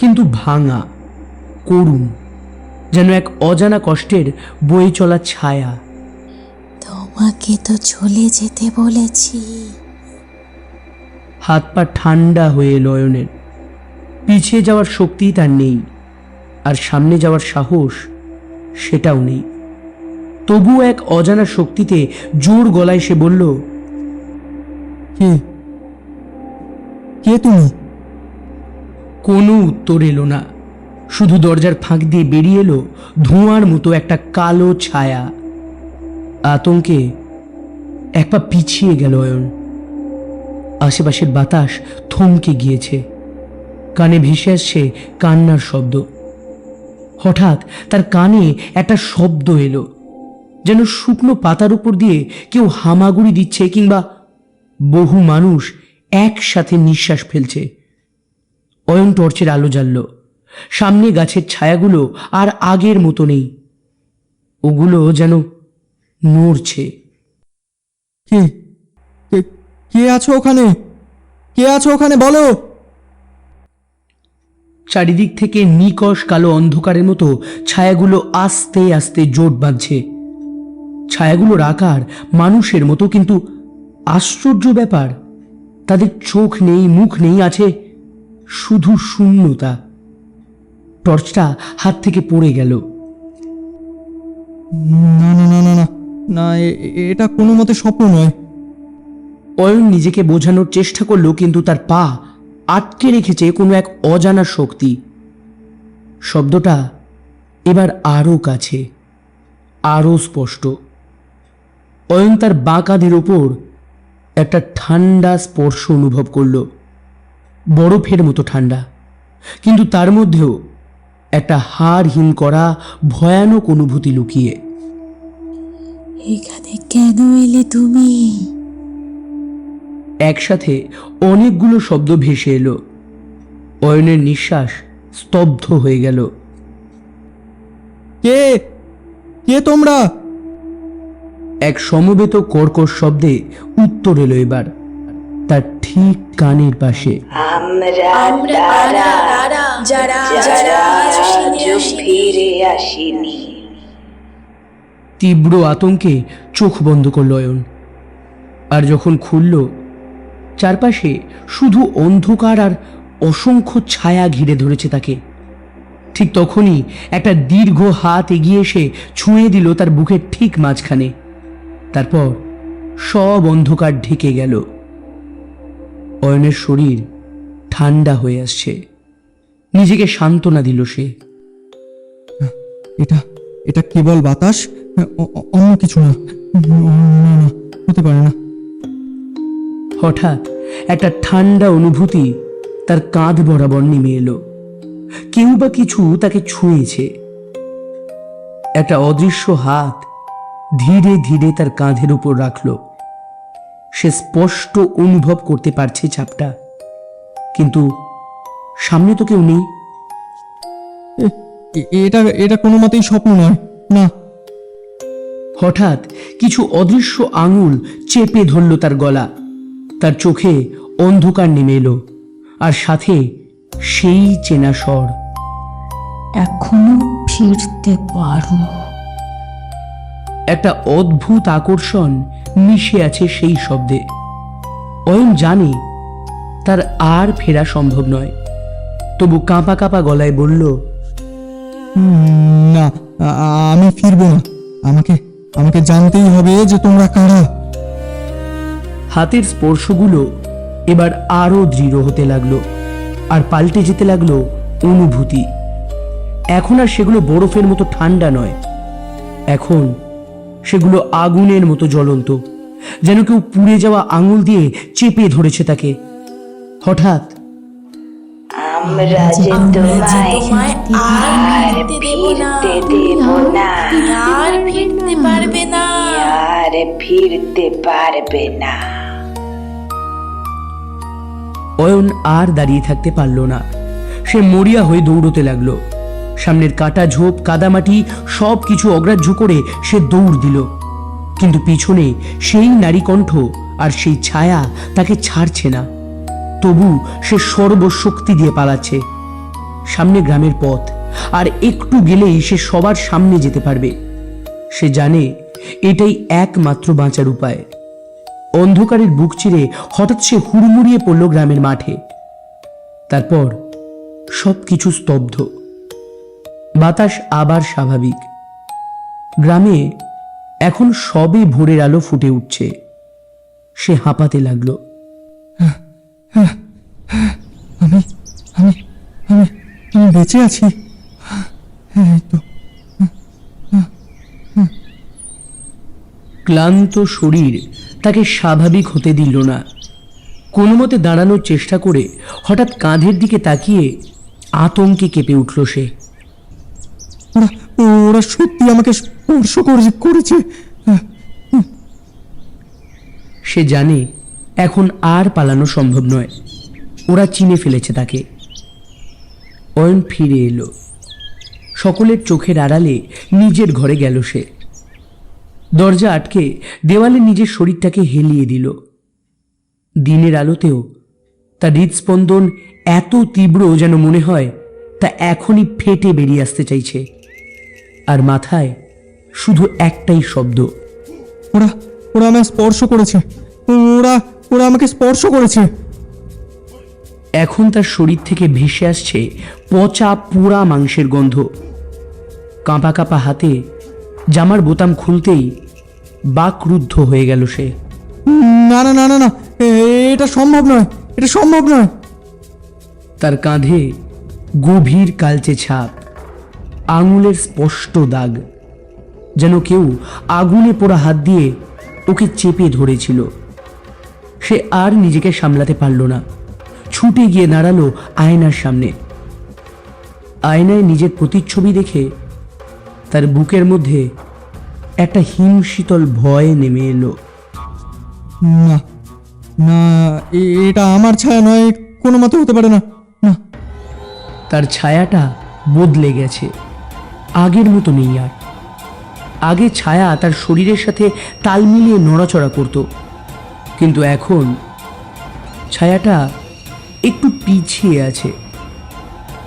কিন্তু ভাঙা, করুণ, যেন এক অজানা কষ্টের বয়ে চলা ছায়া। তোমাকে তো চলে যেতে বলেছি। হাত পা ঠান্ডা হয়ে এলো অয়নের। পিছিয়ে যাওয়ার শক্তি তার নেই, আর সামনে যাওয়ার সাহস সেটাও নেই। তবুও এক অজানা শক্তিতে জোর গলায় সে বলল, কে কে তুমি? কোনো উত্তর এলো না। শুধু দরজার ফাঁক দিয়ে বেরিয়ে এলো ধোঁয়ার মতো একটা কালো ছায়া। আতঙ্কে এক পা পিছিয়ে গেল অয়ন। আশেপাশের বাতাস থমকে গিয়েছে। কানে ভেসে আসছে কান্নার শব্দ। হঠাৎ তার কানে একটা শব্দ এলো, যেন শুকনো পাতার উপর দিয়ে কেউ হামাগুড়ি দিচ্ছে, কিংবা বহু মানুষ একসাথে নিঃশ্বাস ফেলছে। অয়ন টর্চের আলো জ্বালল। সামনে গাছের ছায়াগুলো আর আগের মতো নেই, ওগুলো যেন নড়ছে। কে কে কে আছো ওখানে? কে আছো ওখানে, বলো? চারিদিক থেকে নিকষ কালো অন্ধকারের মতো ছায়াগুলো আস্তে আস্তে জোট বাঁধছে। ছায়াগুলোর আকার মানুষের মতো, কিন্তু আশ্চর্য ব্যাপার, তাদের চোখ নেই, মুখ নেই, আছে শুধু শূন্যতা। টর্চটা হাত থেকে পড়ে গেল। না না না না না না, এটা কোনো মতে স্বপ্ন নয়। অয়ন নিজেকে বোঝানোর চেষ্টা করলো, কিন্তু তার পা আটকে রেখেছে কোনো এক অজানা শক্তি। শব্দটা এবার আরও কাছে, আরও স্পষ্ট। অয়ন তার বাঁ কাঁধের ওপর একটা ঠান্ডা স্পর্শ অনুভব করলো, বরফের মতো ঠান্ডা, কিন্তু তার মধ্যেও একটা হাড় হিম করা ভয়ানক অনুভূতি লুকিয়ে। এখানে কেন এলে তুমি? একসাথে অনেকগুলো শব্দ ভেসে এলো। অয়নের নিঃশ্বাস স্তব্ধ হয়ে গেল। কে কে তোমরা? এক সমবেত কর্কশ শব্দে উত্তর এলো এবার, তার ঠিক কানের পাশে। আমরা তারা যারা আজও ফিরে আসেনি। তীব্র আতঙ্কে চোখ বন্ধ করল অয়ন, আর যখন খুলল, চারপাশে শুধু অন্ধকার আর অসংখ্য ছায়া ঘিরে ধরেছে তাকে। ঠিক তখনই একটা দীর্ঘ হাত এগিয়ে এসে ছুঁয়ে দিল তার বুকের ঠিক মাঝখানে। তারপর সব অন্ধকার ঢেকে গেল। অয়নের শরীর ঠান্ডা হয়ে আসছে। নিজেকে সান্ত্বনা দিল সে। এটা এটা কেবল বাতাস, অন্য কিছু না। না, না, হতে পারে না। হঠাৎ একটা ঠান্ডা অনুভূতি তার কাঁধ বরাবর নেমে এলো। কেউ বা কিছু তাকে ছুঁয়েছে। একটা অদৃশ্য হাত ধীরে ধীরে তার কাঁধের উপর রাখল। সে স্পষ্ট অনুভব করতে পারছে চাপটা, কিন্তু সামনে তো কেউ নেই। এটা এটা কোনো মতেই স্বপ্ন নয়, না। হঠাৎ কিছু অদৃশ্য আঙুল চেপে ধরল তার গলা। তার চোখে অন্ধকার নেমে এলো, আর সাথে সেই চেনা স্বর, এখনো ফিরতে পারো। একটা অদ্ভুত আকর্ষণ মিশে আছে সেই শব্দে। অয়ন জানে তার আর ফেরা সম্ভব নয়, তবু কাঁপা কাঁপা গলায় বলল, না, আমি ফিরবো না। আমাকে আমাকে জানতেই হবে যে তোমরা কারা। হাতের স্পর্শগুলো এবার আরো দৃঢ় হতে লাগলো, আর পাল্টে যেতে লাগলো অনুভূতি। এখন আর সেগুলো বরফের মতো ঠান্ডা নয়, এখন সেগুলো আগুনের মতো জ্বলন্ত, যেন কেউ পুড়ে যাওয়া আঙুল দিয়ে চেপে ধরেছে তাকে। হঠাৎ আমরা যে তোমায় আর ফিরতে দেব না, আর ফিরতে পারবে না। আর ফিরতে পারবে না। অয়ন আর দাঁড়িয়ে থাকতে পারল না। সে মরিয়া হয়ে দৌড়তে লাগলো। সামনের কাটা ঝোপ, কাদামাটি সব কিছু অগ্রাহ্য করে সে দৌড় দিল, কিন্তু পিছনে সেই নারী কণ্ঠ আর সেই ছায়া তাকে ছাড়ছে না। তবু সে সর্বশক্তি দিয়ে পালাচ্ছে। সামনে গ্রামের পথ, আর একটু গেলেই সে সবার সামনে যেতে পারবে। সে জানে এটাই একমাত্র বাঁচার উপায়। অন্ধকারের বুক চিরে হঠাৎ সে হুড়মুড়িয়ে পড়ল গ্রামের মাঠে। তারপর সবকিছু স্তব্ধ। বাতাস আবার স্বাভাবিক। গ্রামে এখন সবে ভোরের আলো ফুটে উঠছে। সে হাঁপাতে লাগলো। আমি আমি আমি আমি বেঁচে আছি। এই তো। ক্লান্ত শরীর তাকে স্বাভাবিক হতে দিল না। কোনো মতে দাঁড়ানোর চেষ্টা করে হঠাৎ কাঁধের দিকে তাকিয়ে আতঙ্কে কেঁপে উঠল সে। ওরা ওরা সত্যি আমাকে স্পর্শ করেছে। সে জানে এখন আর পালানো সম্ভব নয়। ওরা চিনে ফেলেছে তাকে। অয়ন ফিরে এলো। সকলের চোখের আড়ালে নিজের ঘরে গেল সে। দরজা আটকে দেওয়ালে নিজের শরীরটাকে হেলিয়ে দিল। দিনের আলোতেও তার হৃদস্পন্দন এত তীব্র যেন মনে হয় তা এখনই ফেটে বেরিয়ে আসতে চাইছে। আর মাথায় শুধু একটাই শব্দ, ওরা ওরা আমায় স্পর্শ করেছে। ওরা ওরা আমাকে স্পর্শ করেছে। এখন তার শরীর থেকে ভেসে আসছে পচা পোড়া মাংসের গন্ধ। কাঁপা কাঁপা হাতে জামার বোতাম খুলতেই বাকরুদ্ধ হয়ে গেল সে। না না না না না, এটা সম্ভব নয়, এটা সম্ভব নয়। তার কাঁধে গভীর কালচে ছাপ, আঙুলের স্পষ্ট দাগ, যেন কেউ আগুনে পোড়া হাত দিয়ে ওকে চেপে ধরেছিল। সে আর নিজেকে সামলাতে পারল না, ছুটে গিয়ে দাঁড়ালো আয়নার সামনে। আয়নায় নিজের প্রতিচ্ছবি দেখে তার বুকের মধ্যে একটা হিমশীতল ভয় নেমে এলো। না না, এটা আমার ছায়া নয়, কোনো মতে হতে পারে না। না, তার ছায়াটা বদলে গেছে, আগের মতো নেই আর। আগে ছায়া তার শরীরের সাথে তাল মিলিয়ে নড়াচড়া করত, কিন্তু এখন ছায়াটা একটু পিছিয়ে আছে।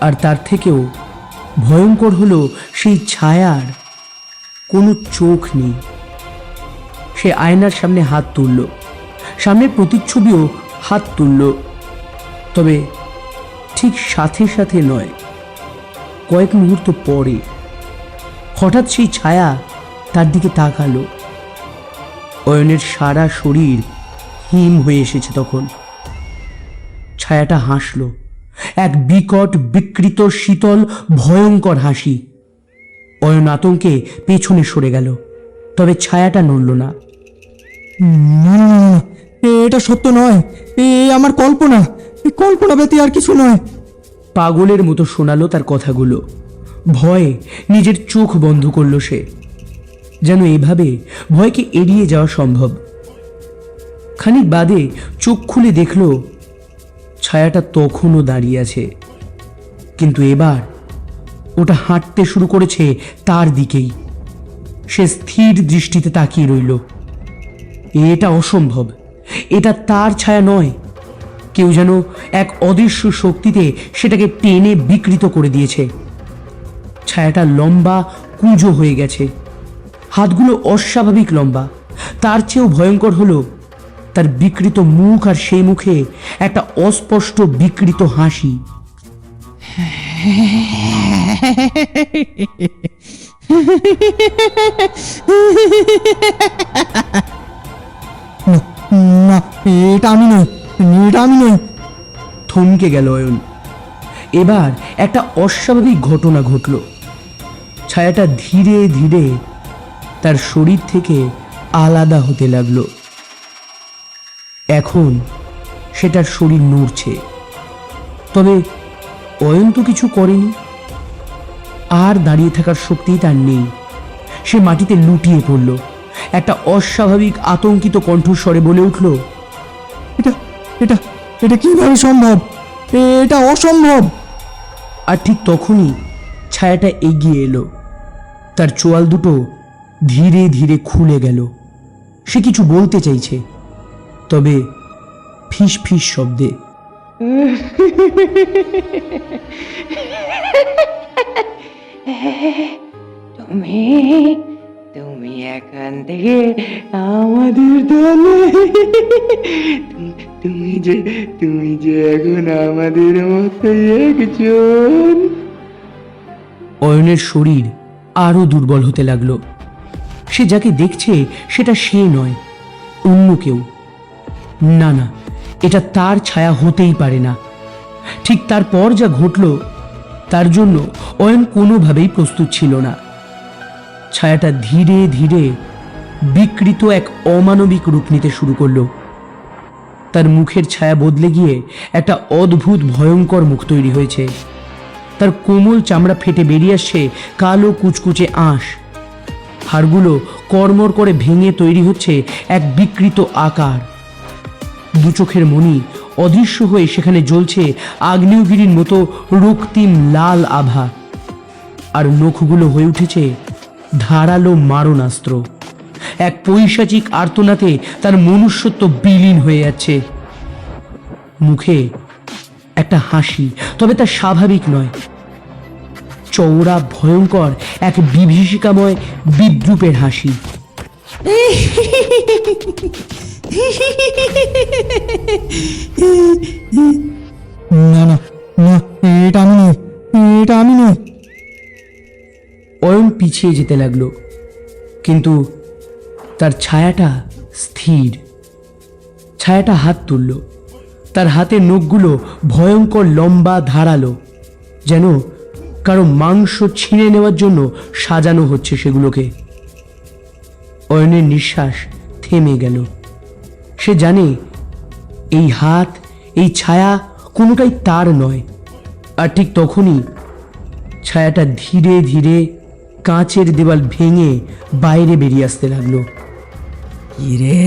আর তার থেকেও ভয়ঙ্কর হলো সেই ছায়ার কোনো চোখ নেই। সে আয়নার সামনে হাত তুলল, সামনের প্রতিচ্ছবিও হাত তুলল, তবে ঠিক সাথে সাথে নয়, কয়েক মুহূর্ত পরে হঠাৎ সেই ছায়া তার দিকে তাকালো। অয়নের সারা শরীর হিম হয়ে এসেছে তখন। ছায়াটা হাসল, এক বিকট বিকৃত শীতল ভয়ঙ্কর হাসি। অয়ন আতঙ্কে পেছনে সরে গেল, তবে ছায়াটা নড়ল না। না না না, এটা সত্য নয়, আমার কল্পনা, কল্পনা ব্যতী আর কিছু নয়। পাগলের মতো শোনালো তার কথাগুলো। ভয়ে নিজের চোখ বন্ধ করল সে, যেন এভাবে ভয়কে এড়িয়ে যাওয়া সম্ভব। খানিক বাদে চোখ খুলে দেখল ছায়াটা তখনও দাঁড়িয়ে আছে, কিন্তু এবার ওটা হাঁটতে শুরু করেছে তার দিকেই। সে স্থির দৃষ্টিতে তাকিয়ে রইল। এটা অসম্ভব, এটা তার ছায়া নয়। কেউ যেন এক অদৃশ্য শক্তিতে সেটাকে টেনে বিকৃত করে দিয়েছে। ছায়াটা লম্বা কুঁজো হয়ে গেছে, হাতগুলো অস্বাভাবিক লম্বা। তার চেয়েও ভয়ঙ্কর হলো তার বিকৃত মুখ, আর সেই মুখে একটা অস্পষ্ট বিকৃত হাসি। না, এটা আমি নই, এটা আমি নই। থমকে গেল অয়ন। এবার একটা অস্বাভাবিক ঘটনা ঘটল। ছায়াটা ধীরে ধীরে তার শরীর থেকে আলাদা হতে লাগলো। এখন সেটার শরীর নড়ছে, তবে অয়ন তো কিছু করেনি। আর দাঁড়িয়ে থাকার শক্তি তার নেই। সে মাটিতে লুটিয়ে পড়ল। একটা অস্বাভাবিক আতঙ্কিত কণ্ঠস্বরে বলে উঠল, এটা এটা এটা কিভাবে সম্ভব? এটা অসম্ভব। আর ঠিক তখনই ছায়াটা এগিয়ে এলো। তার চোয়াল দুটো ধীরে ধীরে খুলে গেল। সে কিছু বলতে চাইছে, তবে ফিস ফিস শব্দে। তুমি তুমি এখান থেকে আমাদের দলে, তুমি যে এখন আমাদের মতোই একজন। অয়নের শরীর আরো দুর্বল হতে লাগলো। সে যাকে দেখছে সেটা সে নয়, অন্য কেউ। না না, এটা তার ছায়া হতেই পারে না। ঠিক তারপর যা ঘটল তার জন্য অয়ন কোনোভাবেই প্রস্তুত ছিল না। ছায়াটা ধীরে ধীরে বিকৃত এক অমানবিক রূপ নিতে শুরু করলো। তার মুখের ছায়া বদলে গিয়ে একটা অদ্ভুত ভয়ঙ্কর মুখ তৈরি হয়েছে। তার কোমল চামড়া ফেটে বেরিয়ে আসছে কালো কুচকুচে আঁশ। হাড়গুলো কড়মড় করে ভেঙে তৈরি হচ্ছে এক বিকৃত আকার। দু চোখের মণি অদৃশ্য হয়ে সেখানে জ্বলছে আগ্নেয়গিরির মতো রক্তিম লাল আভা। আর নখগুলো হয়ে উঠেছে ধারালো মারণাস্ত্র। এক পৈশাচিক আর্তনাতে তার মনুষ্যত্ব বিলীন হয়ে যাচ্ছে। মুখে একটা হাসি, তবে তা স্বাভাবিক নয়। চওড়া ভয়ঙ্কর এক বিভীষিকাময় বিদ্রুপের হাসি। না না না, এটা আমি নই, এটা আমি নই। অয়ন পিছিয়ে যেতে লাগলো, কিন্তু তার ছায়াটা স্থির। ছায়াটা হাত তুলল। তার হাতের নখগুলো ভয়ঙ্কর লম্বা ধারালো, যেন কারো মাংস ছিঁড়ে নেওয়ার জন্য সাজানো হচ্ছে সেগুলোকে। অয়নের নিঃশ্বাস থেমে গেল। সে জানে এই হাত, এই ছায়া কোনোটাই তার নয়। আর ঠিক তখনই ছায়াটা ধীরে ধীরে কাঁচের দেওয়াল ভেঙে বাইরে বেরিয়ে আসতে লাগলো। কিরে,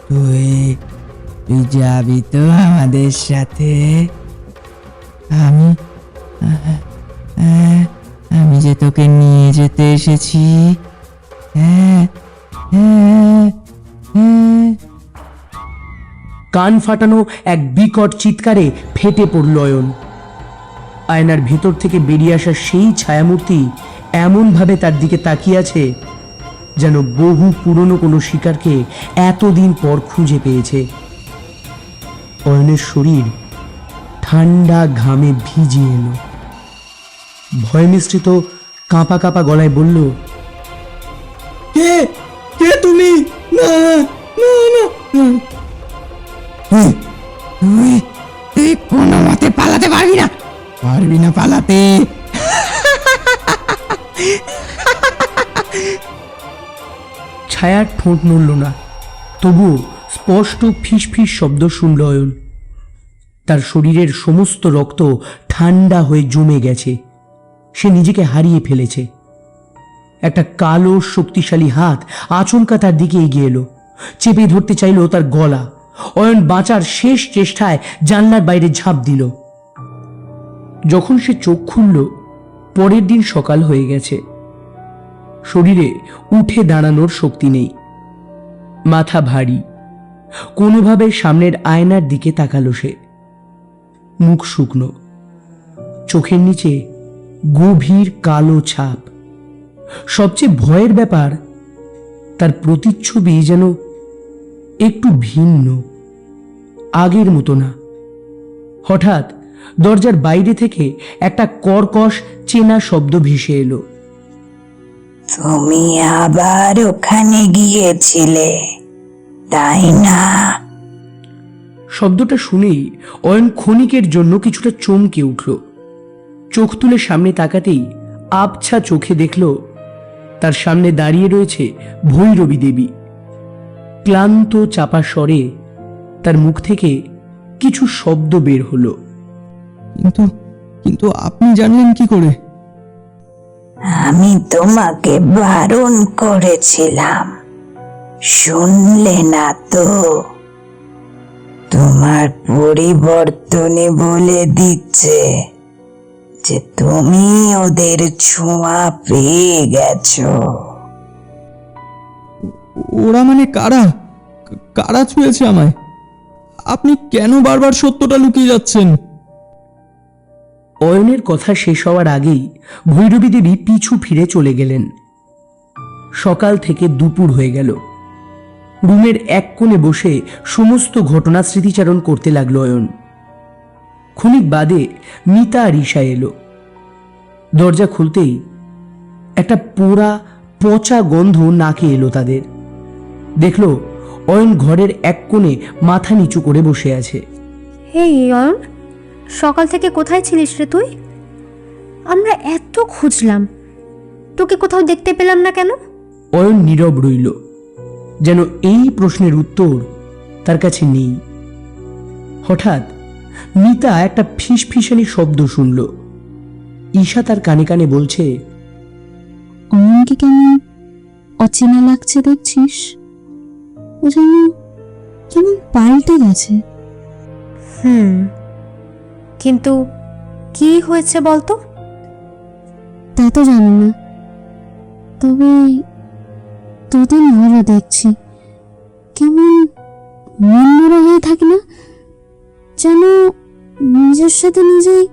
তুই তুই যাবি তো আমাদের সাথে? আমি আমি যে তোকে নিয়ে যেতে এসেছি। হ্যাঁ হ্যাঁ হ্যাঁ। কান ফাটানো এক বিকট চিৎকারে ফেটে পড়ল অয়ন। আয়নার ভেতর থেকে বেরিয়ে আসা সেই ছায়ামূর্তি এমনভাবে তার দিকে তাকিয়ে আছে যেন বহু পুরনো কোনো শিকারকে এতদিন পর খুঁজে পেয়েছে। অয়নের শরীর ঠান্ডা ঘামে ভিজে এলো। ভয় মিশ্রিত কাঁপা কাঁপা গলায় বলল, কে কে তুমি? না না না না। তুই তুই কোনো মতে পালাতে পারবি না, পালাতে। ছায়ার ঠোঁট নড়ল না, তবুও স্পষ্ট ফিস ফিস শব্দ শুনল অয়ন। তার শরীরের সমস্ত রক্ত ঠান্ডা হয়ে জমে গেছে। সে নিজেকে হারিয়ে ফেলেছে। একটা কালো শক্তিশালী হাত আচমকা তার দিকে এগিয়ে এলো, চেপে ধরতে চাইল তার গলা। অয়ন বাঁচার শেষ চেষ্টায় জানলার বাইরে ঝাঁপ দিল। যখন সে চোখ খুলল, পরের দিন সকাল হয়ে গেছে। শরীরে উঠে দাঁড়ানোর শক্তি নেই, মাথা ভারী। কোনোভাবে সামনের আয়নার দিকে তাকালো সে। মুখ শুকনো, চোখের নিচে গভীর কালো ছাপ। সবচেয়ে ভয়ের ব্যাপার, তার প্রতিচ্ছবি যেন একটু ভিন্ন, আগের মতো না। হঠাৎ দরজার বাইরে থেকে একটা কর্কশ চেনা শব্দ ভেসে এলো। তুমি আবার ওখানে গিয়েছিলে, তাই না? শব্দটা শুনেই অয়ন ক্ষণিকের জন্য কিছুটা চমকে উঠল। চোখ তুলে সামনে তাকাতেই আবছা চোখে দেখল তার সামনে দাঁড়িয়ে রয়েছে ভৈরবী দেবী। ক্লান্ত চাপা স্বরে তার মুখ থেকে কিছু শব্দ বের হলো। কিন্তু কিন্তু আপনি জানলেন কি করে? আমি তোমাকে বারণ করেছিলাম, শুনলে না তো? তোমার পরিবর্তনে বলে দিচ্ছে যে তুমি ওদের ছোঁয়া পেয়ে গেছো। ওরা মানে কারা? কারা ছুঁয়েছে আমায়? আপনি কেন বারবার সত্যটা লুকিয়ে যাচ্ছেন? অয়নের কথা শেষ হওয়ার আগেই ভৈরবী দেবী পিছু ফিরে চলে গেলেন। সকাল থেকে দুপুর হয়ে গেল। রুমের এক কোণে বসে সমস্ত ঘটনা স্মৃতিচারণ করতে লাগলো অয়ন। ক্ষণিক বাদে মিতা আর ঈশা এলো। দরজা খুলতেই একটা পোড়া পচা গন্ধ নাকে এলো তাদের। দেখলো অয়ন ঘরের এক কোণে মাথা নিচু করে বসে আছে। হেই অয়ন, সকাল থেকে কোথায় ছিলিস রে তুই? আমরা এত খুঁজলাম, তোকে কোথাও দেখতে পেলাম না কেন? অয়ন নীরব রইল, যেন এই প্রশ্নের উত্তর তার কাছে নেই। হঠাৎ মিতা একটা ফিসফিসানি শব্দ শুনল। ঈশা তার কানে কানে বলছে, অয়নকে কেমন অচেনা লাগছে দেখছিস? ও যেন কেমন পাল্টে গেছে। কিন্তু কি হয়েছে বলতো? তা তো জানি না, তবে তোদের ভালো দেখছি। কেমন মনমরা হয়ে থাকে না, যেন নিজের সাথে নিজেই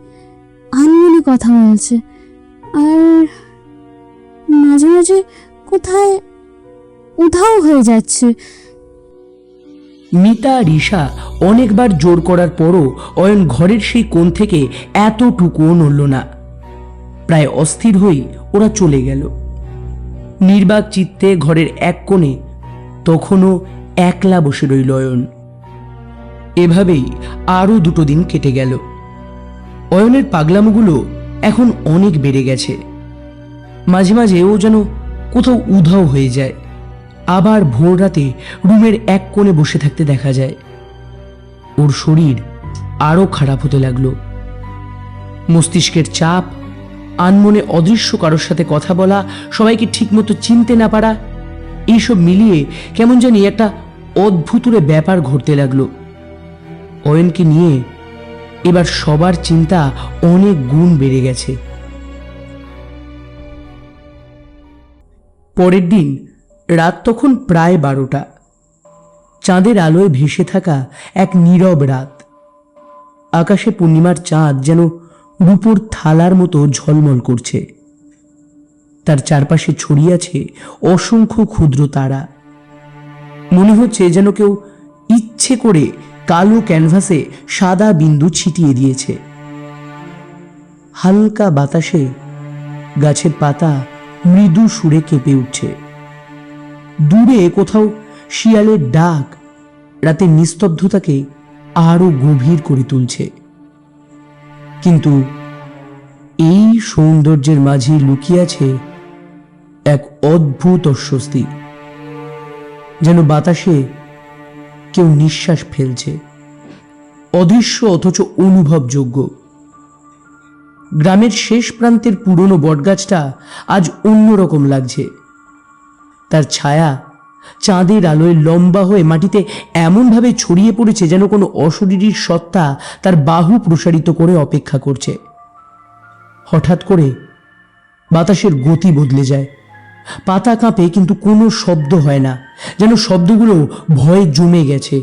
আনমনে কথা বলছে, আর মাঝে মাঝে কোথায় উধাও হয়ে যাচ্ছে। মিতা আর ঈশা অনেকবার জোর করার পরও অয়ন ঘরের সেই কোণ থেকে এতটুকুও নড়ল না। প্রায় অস্থির হয়ে ওরা চলে গেল। নির্বাক চিত্তে ঘরের এক কোণে তখনও একলা বসে রইল অয়ন। এভাবেই আরো 2 দিন কেটে গেল। অয়নের পাগলামোগুলো এখন অনেক বেড়ে গেছে। মাঝে মাঝে ও যেন কোথাও উধাও হয়ে যায়, আবার ভোর রাতে রুমের এক কোণে বসে থাকতে দেখা যায়। ওর শরীর আরো খারাপ হতে লাগলো। মস্তিষ্কের চাপ, আনমনে অদৃশ্য কারোর সাথে কথা বলা, সবাইকে ঠিকমতো চিনতে না পারা, এইসব মিলিয়ে কেমন জানি একটা অদ্ভুতুরে ব্যাপার ঘটতে লাগলো। অয়নকে নিয়ে এবার সবার চিন্তা অনেক গুণ বেড়ে গেছে। পরের দিন রাত তখন প্রায় 12টা। চাঁদের আলোয় ভেসে থাকা এক নীরব রাত। আকাশে পূর্ণিমার চাঁদ যেন রূপোর থালার মতো ঝলমল করছে। তার চারপাশে ছড়িয়ে আছে অসংখ্য ক্ষুদ্র তারা। মনে হচ্ছে যেন কেউ ইচ্ছে করে কালো ক্যানভাসে সাদা বিন্দু ছিটিয়ে দিয়েছে। হালকা বাতাসে গাছের পাতা মৃদু সুরে কেঁপে উঠছে। দূরে কোথাও শিয়ালের ডাক রাতের নিস্তব্ধতাকে আরো গভীর করে তুলছে। কিন্তু এই সৌন্দর্যের মাঝে লুকিয়ে আছে এক অদ্ভুত অস্বস্তি, যেন বাতাসে কেউ নিঃশ্বাস ফেলছে, অদৃশ্য অথচ অনুভবযোগ্য। গ্রামের শেষ প্রান্তের পুরনো বটগাছটা আজ অন্যরকম লাগছে। তার ছায়া চাঁদের আলোয় লম্বা হয়ে মাটিতে এমনভাবে ছড়িয়ে পড়েছে যেন কোনো অশরীরীর সত্তা তার বাহু প্রসারিত করে অপেক্ষা করছে। হঠাৎ করে বাতাসের গতি বদলে যায়, পাতা কাঁপে কিন্তু কোনো শব্দ হয় না, যেন শব্দগুলো ভয়ে জমে গেছে।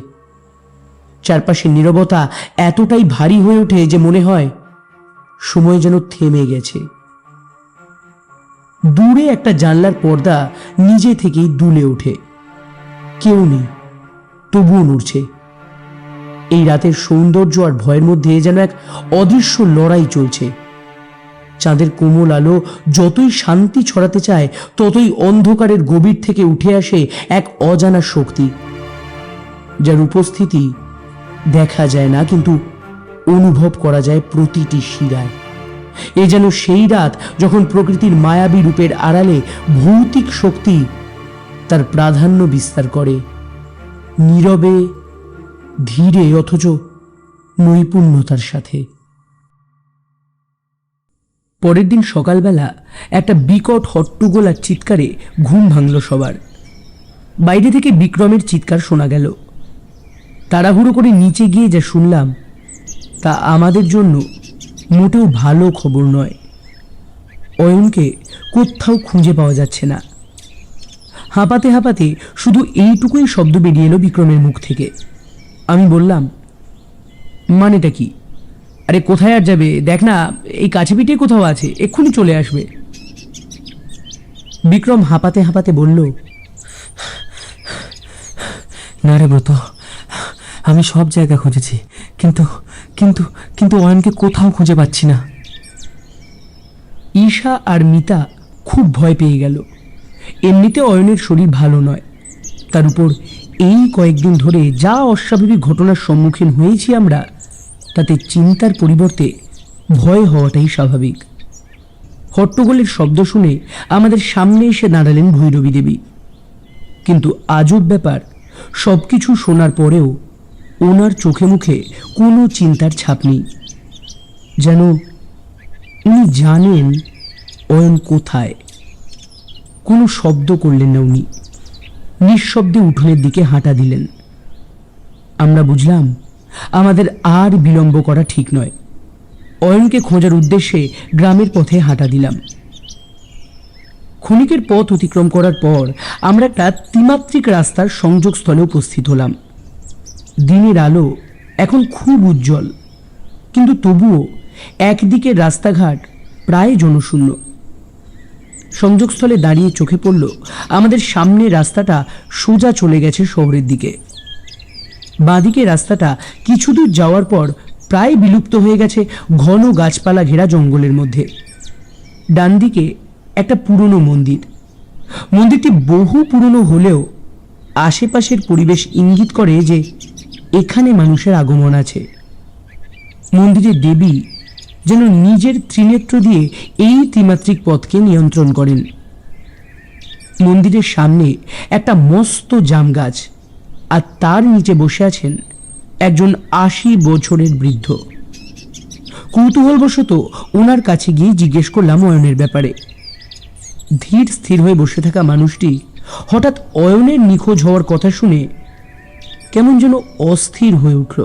চারপাশে নীরবতা এতটাই ভারী হয়ে ওঠে যে মনে হয় সময় যেন থেমে গেছে। দূরে একটা জানলার পর্দা নিজে থেকেই দুলে ওঠে। কেউ নেই, তবুও নড়ছে। এই রাতের সৌন্দর্য আর ভয়ের মধ্যে যেন এক অদৃশ্য লড়াই চলছে। চাঁদের কোমল আলো যতই শান্তি ছড়াতে চায়, ততই অন্ধকারের গভীর থেকে উঠে আসে এক অজানা শক্তি, যার উপস্থিতি দেখা যায় না কিন্তু অনুভব করা যায় প্রতিটি শিরায়। এ যেন সেই রাত যখন প্রকৃতির মায়াবী রূপের আড়ালে ভৌতিক শক্তি তার প্রাধান্য বিস্তার করে, নীরবে, ধীরে অথচ নৈপুণ্যতার সাথে। পরের দিন সকালবেলা একটা বিকট হট্টগোল আর চিৎকারে ঘুম ভাঙল সবার। বাইরে থেকে বিক্রমের চিৎকার শোনা গেল। তাড়াহুড়ো করে নিচে গিয়ে যা শুনলাম তা আমাদের জন্য মোটেও ভালো খবর নয়। অয়নকে কোথাও খুঁজে পাওয়া যাচ্ছে না। হাঁপাতে হাঁপাতে শুধু এইটুকুই শব্দ বেরিয়ে এলো বিক্রমের মুখ থেকে। আমি বললাম, মানেটা কি? আরে কোথায় আর যাবে, দেখ না এই কাছে পিঠে কোথাও আছে, এক্ষুনি চলে আসবে। বিক্রম হাঁপাতে হাঁপাতে বলল, না রে ব্রত, আমি সব জায়গা খুঁজেছি, কিন্তু কিন্তু কিন্তু অয়নকে কোথাও খুঁজে পাচ্ছি না। ঈশা আর মিতা খুব ভয় পেয়ে গেল। এমনিতে অয়নের শরীর ভালো নয়, তার উপর এই কয়েকদিন ধরে যা অস্বাভাবিক ঘটনার সম্মুখীন হয়েছি আমরা, তাতে চিন্তার পরিবর্তে ভয় হওয়াটাই স্বাভাবিক। হট্টগোলের শব্দ শুনে আমাদের সামনে এসে দাঁড়ালেন ভৈরবী দেবী। কিন্তু আজব ব্যাপার, সবকিছু শোনার পরেও ওনার চোখে মুখে কোনো চিন্তার ছাপ নেই, যেন উনি জানেন অয়ন কোথায়। কোনো শব্দ করলেন না উনি, নিঃশব্দে উঠোনের দিকে হাঁটা দিলেন। আমরা বুঝলাম আমাদের আর বিলম্ব করা ঠিক নয়। অয়নকে খোঁজার উদ্দেশ্যে গ্রামের পথে হাঁটা দিলাম। ক্ষণিকের পথ অতিক্রম করার পর আমরা একটা ত্রিমাত্রিক রাস্তার সংযোগস্থলে উপস্থিত হলাম। দিনের আলো এখন খুব উজ্জ্বল, কিন্তু তবুও একদিকের রাস্তাঘাট প্রায় জনশূন্য। সংযোগস্থলে দাঁড়িয়ে চোখে পড়ল আমাদের সামনে রাস্তাটা সোজা চলে গেছে শহরের দিকে। বাঁদিকে রাস্তাটা কিছু দূর যাওয়ার পর প্রায় বিলুপ্ত হয়ে গেছে ঘন গাছপালা ঘেরা জঙ্গলের মধ্যে। ডান দিকে একটা পুরনো মন্দির। মন্দিরটি বহু পুরনো হলেও আশেপাশের পরিবেশ ইঙ্গিত করে যে এখানে মানুষের আগমন আছে। মন্দিরের দেবী যেন নিজের ত্রিনেত্র দিয়ে এই ত্রিমাত্রিক পথকে নিয়ন্ত্রণ করেন। মন্দিরের সামনে একটা মস্ত জাম গাছ, আর তার নিচে বসে আছেন একজন 80 বছরের বৃদ্ধ। কৌতূহলবশত ওনার কাছে গিয়ে জিজ্ঞেস করলাম অয়নের ব্যাপারে। ধীর স্থির হয়ে বসে থাকা মানুষটি হঠাৎ অয়নের নিখোঁজ হওয়ার কথা শুনে কেমন যেন অস্থির হয়ে উঠল।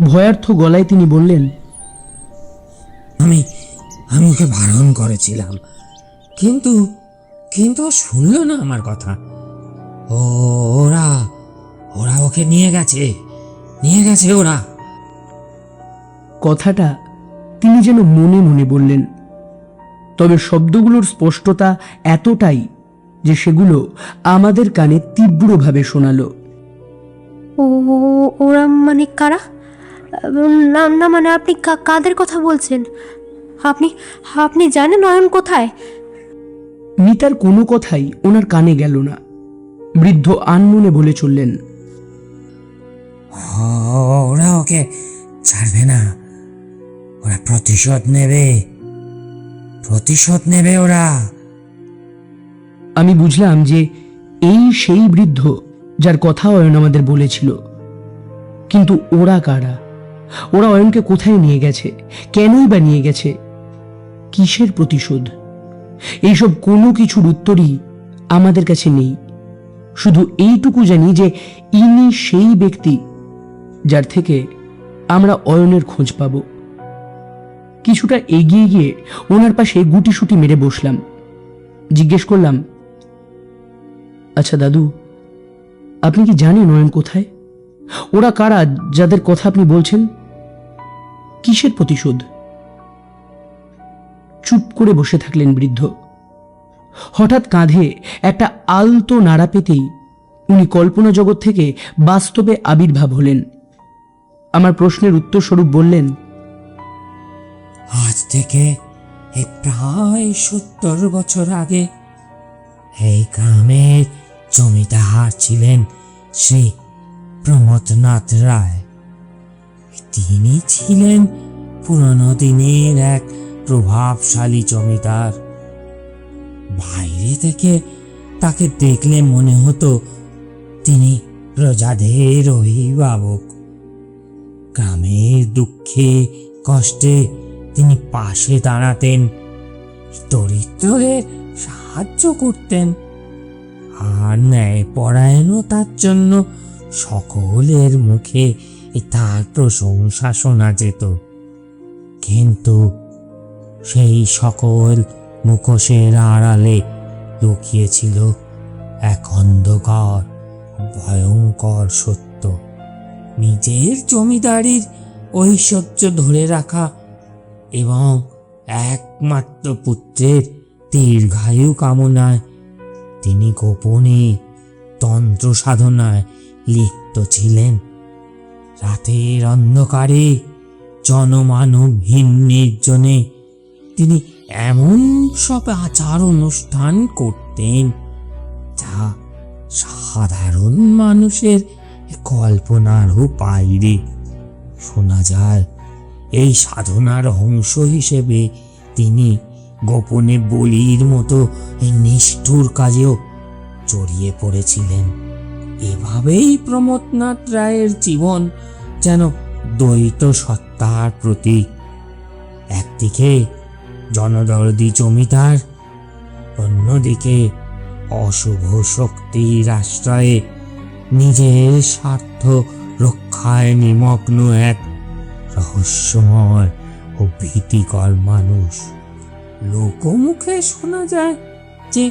ভয়ার্থ গলায় তিনি বললেন, আমি ওকে বারণ করেছিলাম, কিন্তু কিন্তু ও শুনলো না আমার কথা। ওরা ওকে নিয়ে গেছে ওরা। কথাটা তিনি যেন মনে মনে বললেন, তবে শব্দগুলোর স্পষ্টতা এতটাই যে সেগুলো আমাদের কানে তীব্রভাবে শোনালো। ওরা মানে কারা? না না, মানে আপনি কাদের কথা বলছেন? আপনি আপনি জানেন অয়ন কোথায়? মিতার কোনো কথাই ওনার কানে গেল না। বৃদ্ধ আনমনে বলে চললেন, ওরা ওকে ছাড়বে না, ওরা প্রতিশোধ নেবে ওরা। আমি বুঝলাম যে এই সেই বৃদ্ধ যার কথা অয়ন আমাদের বলেছিল। কিন্তু ওরা কারা? ওরা অয়নকে কোথায় নিয়ে গেছে? কেনই বা নিয়ে গেছে? কিসের প্রতিশোধ? এইসব কোনো কিছুর উত্তরই আমাদের কাছে নেই। শুধু এইটুকু জানি যে ইনি সেই ব্যক্তি যার থেকে আমরা অয়নের খোঁজ পাব। কিছুটা এগিয়ে গিয়ে ওনার পাশে গুটিসুটি মেরে বসলাম। জিজ্ঞেস করলাম, আচ্ছা দাদু, আপনি কি জানেন অয়ন কোথায়? ওরা কারা যাদের কথা আপনি বলছেন? কিসের প্রতিশোধ? চুপ করে বসে থাকলেন বৃদ্ধ। হঠাৎ কাঁধে একটা আলতো নাড়া পেতেই উনি কল্পনা জগৎ থেকে বাস্তবে আবির্ভাব হলেন। আমার প্রশ্নের উত্তর স্বরূপ বললেন, আজ থেকে প্রায় 70 বছর আগে এই গ্রামের জমিদার ছিলেন শ্রী প্রমথনাথ রায়। তিনি ছিলেন পুরনো দিনের এক প্রভাবশালী জমিদার। বাইরে থেকে তাকে দেখলে মনে হতো তিনি প্রজাদের অভিভাবক। গ্রামের দুঃখে কষ্টে তিনি পাশে দাঁড়াতেন, দরিদ্রদের সাহায্য করতেন, আর ন্যায়পরায়ণতার জন্য সকলের মুখে তার প্রশংসা শোনা যেত। কিন্তু সেই সকল মুখোশের আড়ালে লুকিয়েছিল এক অন্ধকার ভয়ঙ্কর সত্য। নিজের জমিদারির ঐশ্বর্য ধরে রাখা এবং একমাত্র পুত্রের দীর্ঘায়ু কামনায় তিনি গোপনে তন্ত্র সাধনায় লিপ্ত ছিলেন। রাতের অন্ধকারে জনমানবহীন নির্জনে তিনি এমন সব আচার অনুষ্ঠান করতেন যা সাধারণ মানুষের কল্পনারও বাইরে। শোনা যায় এই সাধনার অংশ হিসেবে তিনি গোপনে বলির মতো নিষ্ঠুর কাজেও জড়িয়ে পড়েছিলেন। এভাবেই প্রমথনাথ রায়ের জীবন যেন দ্বৈত সত্তার প্রতীক। একদিকে জনদরদি জমিদার, অন্যদিকে অশুভ শক্তির আশ্রয়ে নিজের স্বার্থ রক্ষায় নিমগ্ন এক রহস্যময় ও ভীতিকর মানুষ। লোকমুখে শোনা যায় যে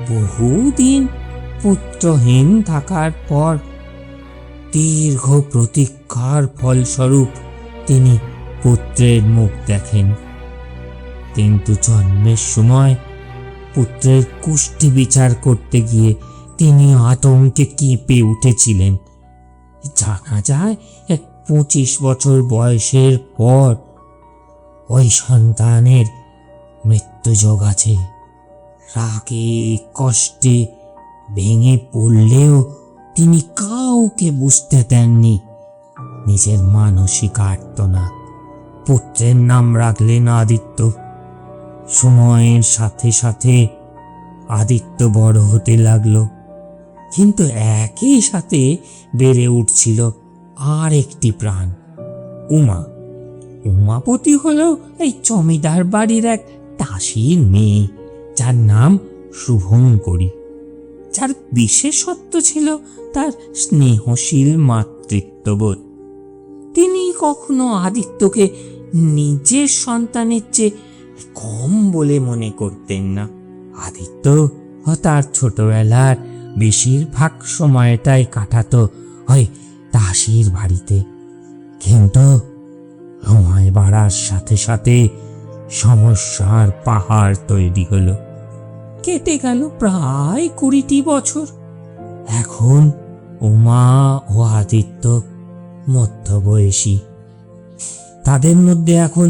বহুদিন পুত্রহীন থাকার পর দীর্ঘ প্রতীক্ষার ফলস্বরূপ তিনি পুত্রের মুখ দেখেন। কিন্তু জন্মের সময় পুত্রের কুষ্ঠি বিচার করতে গিয়ে তিনি আতঙ্কে কেঁপে উঠেছিলেন। জানা যায় 25 বছর বয়সের পর ওই সন্তানের মৃত্যুযোগ আছে। রাগে কষ্টে ভেঙে পড়লেও তিনি কাউকে বুঝতে দেননি নিজের মানসিক আর্তনাদ। পুত্রের নাম রাখলেন আদিত্য। সময়ের সাথে সাথে আদিত্য বড় হতে লাগলো, কিন্তু একই সাথে বেড়ে উঠছিল আর একটি প্রাণ, উমা। উমাপতি হলো এই জমিদার বাড়ির এক দাসীর মেয়ে, যার নাম শুভঙ্করী। যার বিশেষত্ব ছিল তার স্নেহশীল মাতৃত্ববোধ। তিনি কখনো আদিত্যকে নিজের সন্তানের চেয়ে কম বলে মনে করতেন না। আদিত্য তার ছোটবেলার বেশিরভাগ সময়টাই কাটাতো ওই দাসীর বাড়িতে। কিন্তু সময় বাড়ার সাথে সাথে সমস্যার পাহাড় তৈরি হলো। কেটে গেল প্রায় 20টি বছর। এখন উমা ও আদিত্য মধ্যবয়সী। তাদের মধ্যে এখন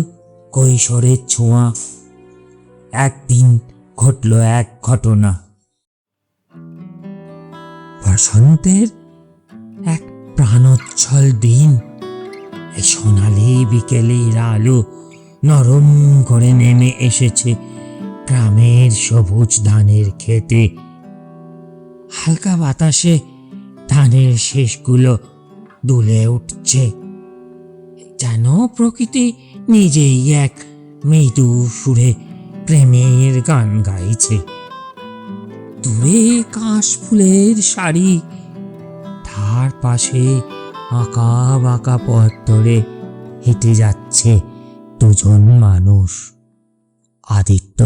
কৈশোরের ছোঁয়া। একদিন ঘটল এক ঘটনা। বসন্তের এক প্রাণোচ্ছল দিন। এই সোনালি বিকেলের আলো নরম করে নেমে এসেছে গ্রামের সবুজ ধানের ক্ষেতে। হালকা বাতাসে ধানের শেষগুলো দুলে উঠছে, যেন প্রকৃতি নিজেই এক মৃদু সুরে প্রেমের গান গাইছে। দূরে কাশ ফুলের শাড়ি, তার পাশে আঁকা বাঁকা পথ ধরে হেঁটে যাচ্ছে দুজন মানুষ, আদিত্য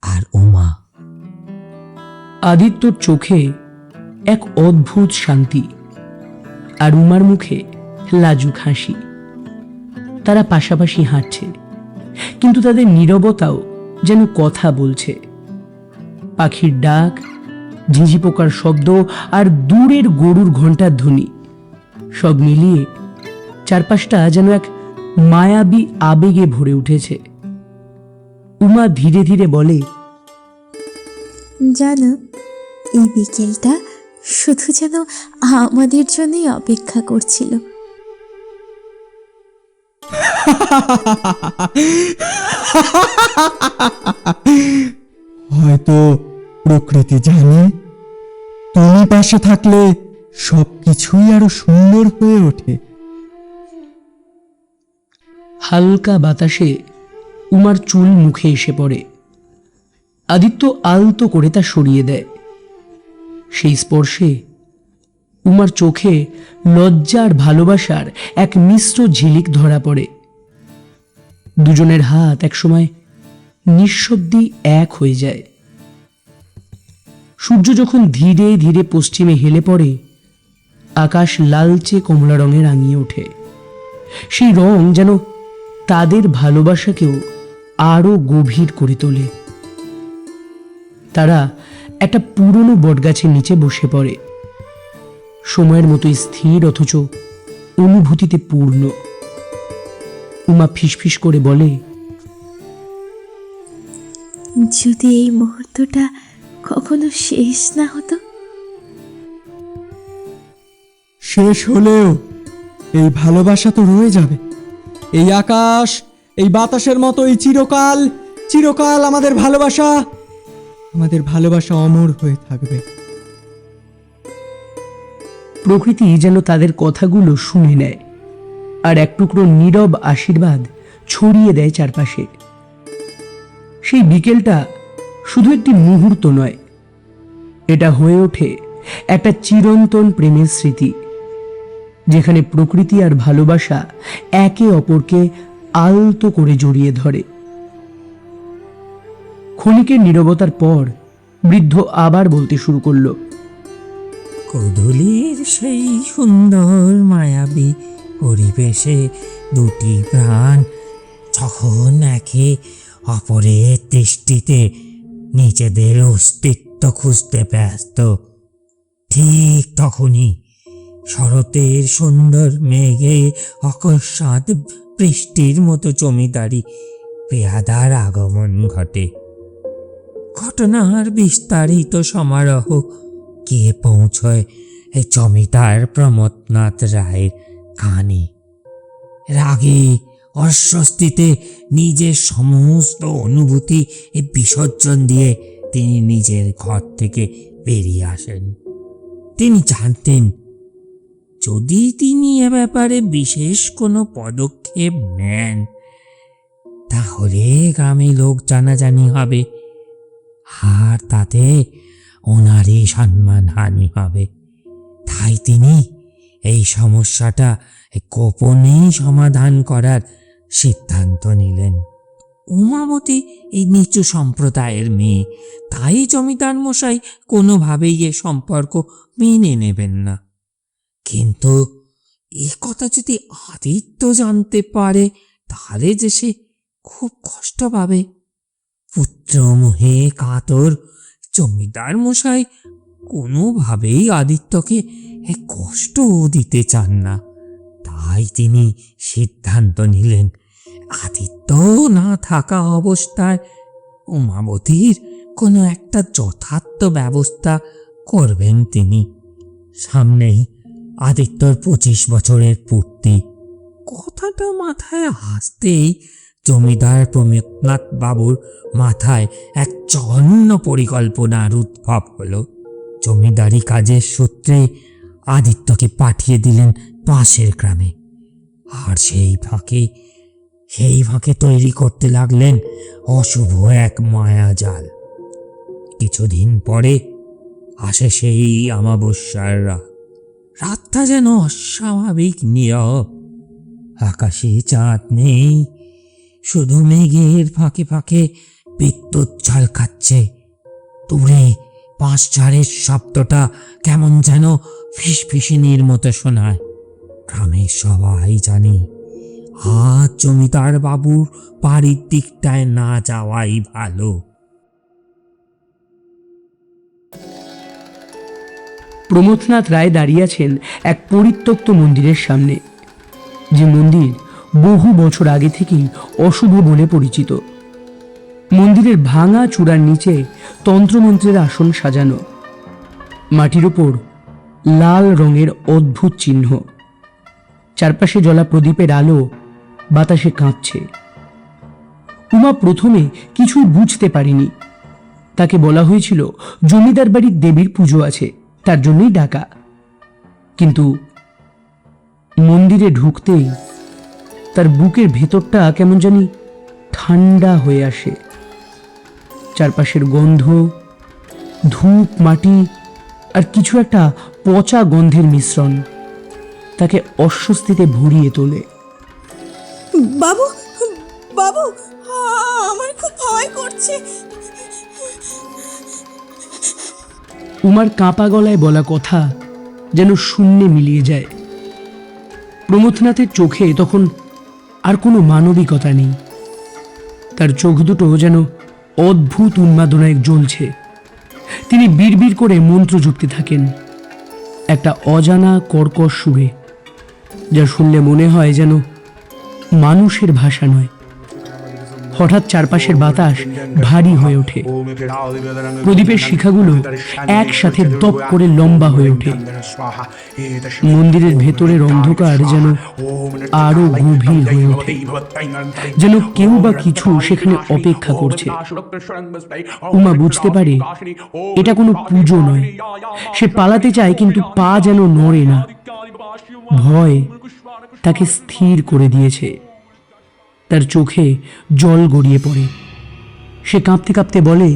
আর উমা। আদিত্যর চোখে এক অদ্ভুত শান্তি, আর উমার মুখে লাজুক হাসি। তারা পাশাপাশি হাঁটছে, কিন্তু তাদের নীরবতাও যেন কথা বলছে। পাখির ডাক, ঝিঝি পোকার শব্দ আর দূরের গরুর ঘণ্টার ধ্বনি, সব মিলিয়ে চারপাশটা যেন এক মায়াবী আবেগে ভরে উঠেছে। উমা ধীরে ধীরে বলে, জানো, এই বিকেলটা শুধু যেন আমাদের জন্যই অপেক্ষা করছিল। হয়তো প্রকৃতি জানে তুমি পাশে থাকলে সবকিছুই আরো সুন্দর হয়ে ওঠে। হালকা বাতাসে উমার চুল মুখে এসে পড়ে। আদিত্য আলতো করে তা সরিয়ে দেয়। সেই স্পর্শে উমার চোখে লজ্জা আর ভালোবাসার এক মিশ্র ঝিলিক ধরা পড়ে। দুজনের হাত একসময় নিঃশব্দেই এক হয়ে যায়। সূর্য যখন ধীরে ধীরে পশ্চিমে হেলে পড়ে, আকাশ লালচে কমলা রঙে রাঙিয়ে ওঠে। সেই রং যেন তাদের ভালোবাসাকেও আরো গভীর করে তোলে। তারা একটা পুরনো বটগাছের নিচে বসে পড়ে, সময়ের মতো স্থির অথচ অনুভূতিতে পূর্ণ। উমা ফিসফিস করে বলে, যদি এই মুহূর্তটা কখনো শেষ না হতো। শেষ হলেও এই ভালোবাসা তো রয়ে যাবে। এই আকাশ, এই বাতাসের মতো এই চিরকাল চিরকাল আমাদের ভালোবাসা অমর হয়ে থাকবে। প্রকৃতি যেন তাদের কথাগুলো শুনে নেয়, আর এক টুকরো নীরব আশীর্বাদ ছড়িয়ে দেয় চারপাশে। সেই বিকেলটা শুধু একটি মুহূর্ত নয়, এটা হয়ে ওঠে একটা চিরন্তন প্রেমের স্মৃতি, যেখানে প্রকৃতি আর ভালোবাসা একে অপরকে আলতো করে জড়িয়ে ধরে। ক্ষণিকের নীরবতার পর বৃদ্ধ আবার বলতে শুরু করলো, গোধূলির সেই সুন্দর মায়াবী পরিবেশে দুটি প্রাণ যখন একে অপরের দৃষ্টিতে নিজেদের অস্তিত্ব খুঁজতে ব্যস্ত, ঠিক তখনই শরতের সুন্দর মেঘে অকস্মাৎ বৃষ্টির মতো জমিদারি পেয়াদার আগমন ঘটে। ঘটনার বিস্তারিত সমারোহ গিয়ে পৌঁছয় জমিদার প্রমথনাথ রায়ের কানে। রাগে অস্বস্তিতে নিজের সমস্ত অনুভূতি বিসর্জন দিয়ে তিনি নিজের ঘর থেকে বেরিয়ে আসেন। তিনি জানতেন যদি তিনি এ ব্যাপারে বিশেষ কোনো পদক্ষেপ নেন তাহলে গ্রামে লোক জানাজানি হবে, আর তাতে ওনারই সম্মানহানি হবে। তাই তিনি এই সমস্যাটা গোপনেই সমাধান করার সিদ্ধান্ত নিলেন। উমাবতী এই নিচু সম্প্রদায়ের মেয়ে, তাই জমিদার মশাই কোনোভাবেই এ সম্পর্ক মেনে নেবেন না। কিন্তু এ কথা যদি আদিত্য জানতে পারে তাহলে যে সে খুব কষ্ট পাবে। পুত্রমোহে কাতর জমিদার মশাই কোনোভাবেই আদিত্যকে কষ্ট দিতে চান না। তাই তিনি সিদ্ধান্ত নিলেন আদিত্য না থাকা অবস্থায় উমাবতীর কোনো একটা যথার্থ ব্যবস্থা করবেন তিনি। সামনেই আদিত্যর 25 বছরের পূর্তি। কথাটা মাথায় আসতেই জমিদার প্রমথনাথ বাবুর মাথায় এক জঘন্য পরিকল্পনার উদ্ভব হলো। জমিদারি কাজের সূত্রে আদিত্যকে পাঠিয়ে দিলেন পাশের গ্রামে, আর সেই ফাঁকে তৈরি করতে লাগলেন অশুভ এক মায়াজাল। কিছুদিন পরে আসে সেই অমাবস্যার রাত। রাতটা যেন অস্বাভাবিক নীরব। আকাশে চাঁদ নেই, শুধু মেঘের ফাঁকে ফাঁকে বিদ্যুৎ ঝলকাচ্ছে। দূরে পাঁচঝাড়ের শব্দটা কেমন যেন ফিসফিসিনির মতো শোনায়। গ্রামের সবাই জানি আজ জমিদার বাবুর বাড়ির দিকটায় না যাওয়াই ভালো। প্রমথনাথ রায় দাঁড়িয়ে আছেন এক পরিত্যক্ত মন্দিরের সামনে, যে মন্দির বহু বছর আগে থেকেই অশুভ বলে পরিচিত। মন্দিরের ভাঙা চূড়ার নিচে তন্ত্রমন্ত্রের আসন সাজানো, মাটির ওপর লাল রঙের অদ্ভুত চিহ্ন, চারপাশে জ্বলা প্রদীপের আলো বাতাসে কাঁপছে। উমা প্রথমে কিছুই বুঝতে পারেনি। তাকে বলা হয়েছিল জমিদার বাড়ির দেবীর পুজো আছে, তার জন্যই ডাকা। কিন্তু মন্দিরে ঢুকতেই তার বুকের ভেতরটা কেমন জানি ঠান্ডা হয়ে আসে। চারপাশের গন্ধ, ধূপ, মাটি আর কিছু একটা পচা গন্ধের মিশ্রণ তাকে অস্বস্তিতে ভরিয়ে তোলে। বাবু, বাবু, আমার খুব ভয় করছে। উমার কাঁপা গলায় বলা কথা যেন শূন্যে মিলিয়ে যায়। প্রমথনাথের চোখে তখন আর কোনো মানবিকতা নেই। তার চোখ দুটো যেন অদ্ভুত উন্মাদনায় জ্বলছে। তিনি বিড়বিড় করে মন্ত্র জপতে থাকেন, একটা অজানা কর্কশ সুরে, যা শুনলে মনে হয় যেন মানুষের ভাষা নয়। হঠাৎ চারপাশের বাতাস ভারী হয়ে ওঠে। প্রদীপের শিখাগুলো একসাথে দপ করে লম্বা হয়ে ওঠে। মন্দিরের ভেতরের অন্ধকার যেন আরো গভীর হয়ে ওঠে, যেন কেউ বা কিছু সেখানে অপেক্ষা করছে। উমা বুঝতে পারে এটা কোনো পুজো নয়। সে পালাতে চায়, কিন্তু পা যেন নড়ে না। ভয় তাকে স্থির করে দিয়েছে। তার চোখে জল গড়িয়ে পড়ে। সে কাঁপতে কাঁপতে বলে,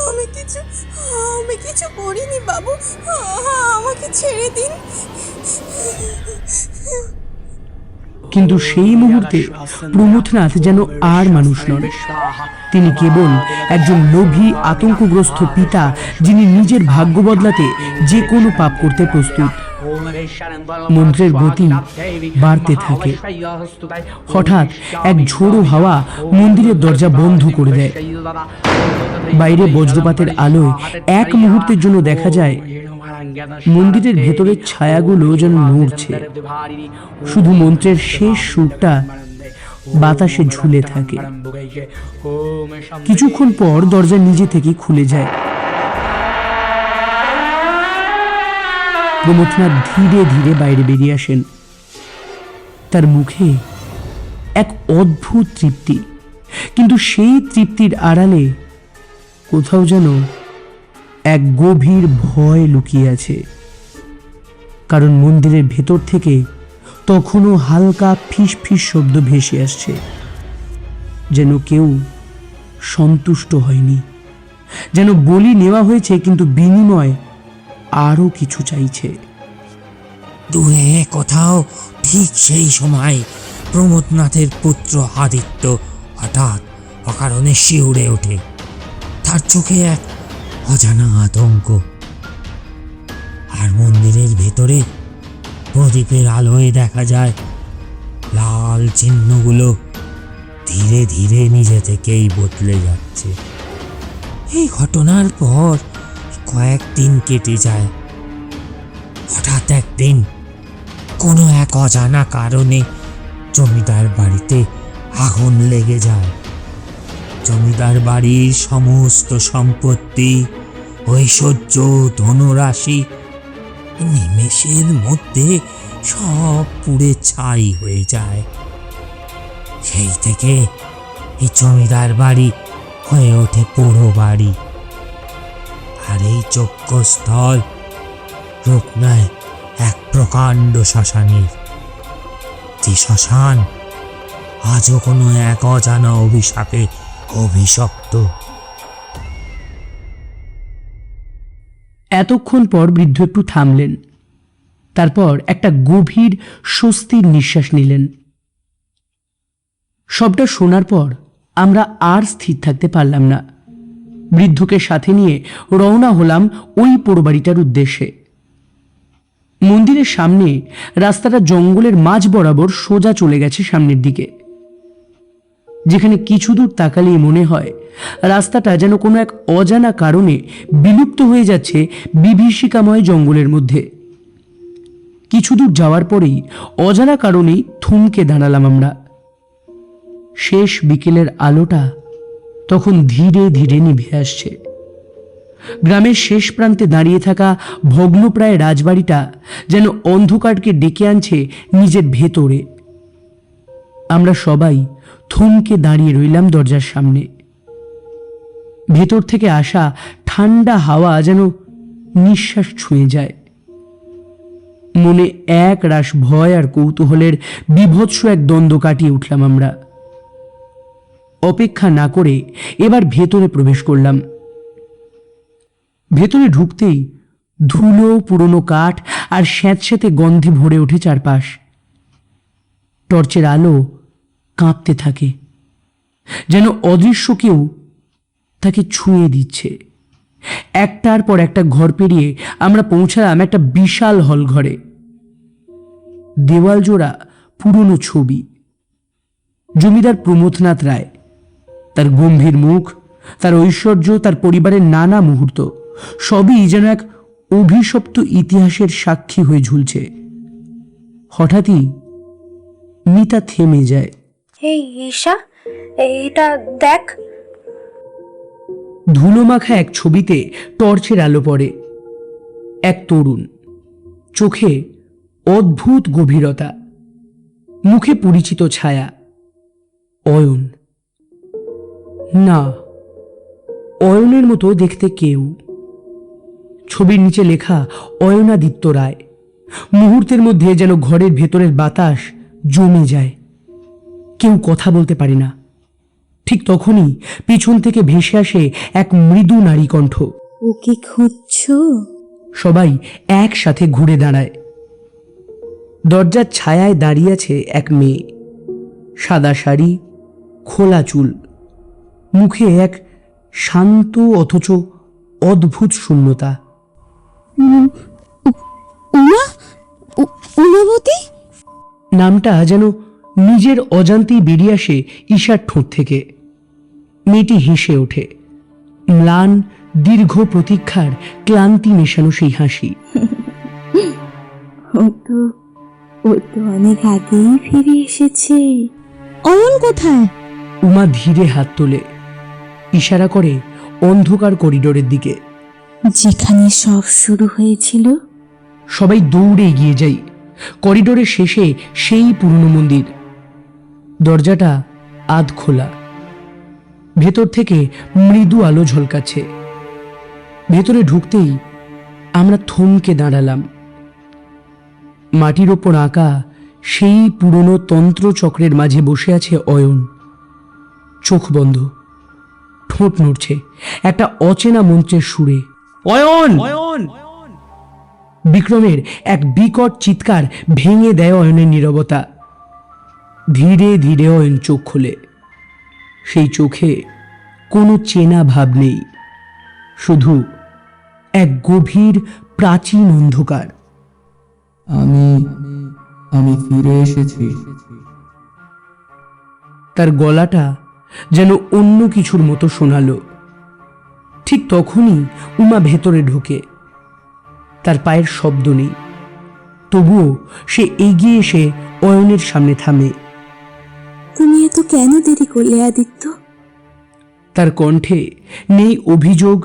আমি কিছু করিনি বাবু, আমাকে ছেড়ে দিন। কিন্তু সেই মুহূর্তে প্রমথনাথ যেন আর মানুষ নন। তিনি কেবল একজন লোভী, আতঙ্কগ্রস্ত পিতা, যিনি নিজের ভাগ্য বদলাতে যে কোনো পাপ করতে প্রস্তুত। মন্ত্রের গতি বাড়তে থাকে। হঠাৎ এক ঝোড়ো হাওয়া মন্দিরের দরজা বন্ধ করে দেয়। বাইরে বজ্রপাতের আলোয় এক মুহূর্তের জন্য দেখা যায় মন্দিরের ভেতরের ছায়াগুলো যেন নড়ছে। শুধু মন্ত্রের শেষ সুরটা বাতাসে ঝুলে থাকে। কিছুক্ষণ পর দরজা নিজে থেকে খুলে যায়। প্রমথনাথ ধীরে ধীরে বাইরে বেরিয়ে আসেন। তার মুখে এক অদ্ভুত তৃপ্তি, কিন্তু সেই তৃপ্তির আড়ালে কোথাও যেন এক গভীর ভয় লুকিয়ে আছে, কারণ মন্দিরের ভেতর থেকে তখনও হালকা ফিস ফিস শব্দ ভেসে আসছে, যেন কেউ সন্তুষ্ট হয়নি, যেন বলি নেওয়া হয়েছে কিন্তু বিনিময় আরো কিছু চাইছে। দূরে কোথাও ঠিক সেই সময় প্রমোদনাথের পুত্র আদিত্য হঠাৎ অকারণে শিউরে ওঠে। তার চোখে এক অজানা আতঙ্ক। আর মন্দিরের ভেতরে প্রদীপের আলোয় দেখা যায় লাল চিহ্নগুলো ধীরে ধীরে নিজে থেকেই বদলে যাচ্ছে। এই ঘটনার পর কয়েকদিন কেটে যায়। হঠাৎ একদিন কোনো এক অজানা কারণে জমিদার বাড়িতে আগুন লেগে যায়। জমিদার বাড়ির সমস্ত সম্পত্তি, ঐশ্বর্য, ধনরাশি নিমেষের মধ্যে সব পুড়ে ছাই হয়ে যায়। সেই থেকে এই জমিদার বাড়ি হয়ে ওঠে পোড়ো বাড়ি। আর এই যজ্ঞস্থল রূপ নেয় এক প্রকাণ্ড শ্মশানের, যে শ্মশান আজও কোনো এক অজানা অভিশাপে অভিশপ্ত। এতক্ষণ পর বৃদ্ধ একটু থামলেন, তারপর একটা গভীর স্বস্তির নিঃশ্বাস নিলেন। সবটা শোনার পর আমরা আর স্থির থাকতে পারলাম না। বৃদ্ধকে সাথে নিয়ে রওনা হলাম ওই পোড়বাড়িটার উদ্দেশ্যে। মন্দিরের সামনে রাস্তাটা জঙ্গলের মাঝ বরাবর সোজা চলে গেছে সামনের দিকে, যেখানে কিছু দূর তাকালেই মনে হয় রাস্তাটা যেন কোনো এক অজানা কারণে বিলুপ্ত হয়ে যাচ্ছে বিভীষিকাময় জঙ্গলের মধ্যে। কিছু দূর যাওয়ার পরেই অজানা কারণেই থমকে দাঁড়ালাম আমরা। শেষ বিকেলের আলোটা তখন ধীরে ধীরে নিভে আসছে। গ্রামের শেষ প্রান্তে দাঁড়িয়ে থাকা ভগ্নপ্রায় রাজবাড়িটা যেন অন্ধকারকে ডেকে আনছে নিজের ভেতরে। আমরা সবাই থমকে দাঁড়িয়ে রইলাম দরজার সামনে। ভেতর থেকে আসা ঠান্ডা হাওয়া যেন নিঃশ্বাস ছুঁয়ে যায়। মনে এক রাশ ভয় আর কৌতূহলের বিভৎস এক দ্বন্দ্ব কাটিয়ে উঠলাম আমরা। অপেক্ষা না করে এবার ভেতরে প্রবেশ করলাম। ভেতরে ঢুকতেই ধুলো, পুরনো কাঠ আর স্যাঁতস্যাঁতে গন্ধে ভরে ওঠে চারপাশ। টর্চের আলো কাঁপতে থাকে, যেন অদৃশ্য কেউ তাকে ছুঁয়ে দিচ্ছে। একটার পর একটা ঘর পেরিয়ে আমরা পৌঁছালাম একটা বিশাল হল ঘরে। দেওয়াল জোড়া পুরনো ছবি। জমিদার প্রমোদনাথ রায়, তার গম্ভীর মুখ, তার ঐশ্বর্য, তার পরিবারের নানা মুহূর্ত সবই যেন এক অভিশপ্ত ইতিহাসের সাক্ষী হয়ে ঝুলছে। হঠাৎই মিতা থেমে যায়। এই ঈশা, এটা দেখ। ধুলোমাখা এক ছবিতে টর্চের আলো পড়ে। এক তরুণ, চোখে অদ্ভুত গভীরতা, মুখে পরিচিত ছায়া। অয়ন না, অয়নের মতো দেখতে কেউ। ছবির নিচে লেখা অয়নাদিত্য রায়। মুহূর্তের মধ্যে যেন ঘরের ভেতরের বাতাস জমে যায়। কেউ কথা বলতে পারে না। ঠিক তখনই পিছন থেকে ভেসে আসে এক মৃদু নারী কণ্ঠ। ওকে খুঁজছো? সবাই একসাথে ঘুরে দাঁড়ায়। দরজার ছায়ায় দাঁড়িয়ে আছে এক মেয়ে। সাদা শাড়ি, খোলা চুল, মুখে এক শান্ত অথচ অদ্ভুত শূন্যতা। উমাবতী? নামটা যেন নিজের অজান্তেই বেরিয়ে আসে ঈশার ঠোঁট থেকে। মেয়েটি হেসে ওঠে, ম্লান দীর্ঘ প্রতীক্ষার ক্লান্তি মেশানো সেই হাসি। ও তো অনেক আগেই ফিরে এসেছে। অয়ন কোথায়? উমা ধীরে হাত তোলে, ইশারা করে অন্ধকার করিডোরের দিকে, যেখানে সব শুরু হয়েছিল। সবাই দৌড়ে এগিয়ে যাই। করিডোরের শেষে সেই পুরনো মন্দির। দরজাটা আধ খোলা, ভেতর থেকে মৃদু আলো ঝলকাচ্ছে। ভেতরে ঢুকতেই আমরা থমকে দাঁড়ালাম। মাটির ওপর আঁকা সেই পুরনো তন্ত্রচক্রের মাঝে বসে আছে অয়ন। চোখ বন্ধ, ঠোঁট নড়ছে একটা অচেনা মন্ত্রের সুরে। অয়ন! বিক্রমের এক বিকট চিৎকার ভেঙে দেয় অয়নের নীরবতা। ধীরে ধীরে অয়ন চোখ খোলে। সেই চোখে কোনো চেনা ভাব নেই, শুধু এক গভীর প্রাচীন অন্ধকার। আমি ফিরে এসেছি। তার গলাটা যেন অন্য কিছুর মতো শোনালো। ঠিক তখনই উমা ভেতরে ঢোকে। তার পায়ের শব্দ নেই, তবুও সে এগিয়ে এসে অয়নের সামনে থামে। তুমি এত কেন দেরি করলে আদিত্য? তার কণ্ঠে নেই অভিযোগ,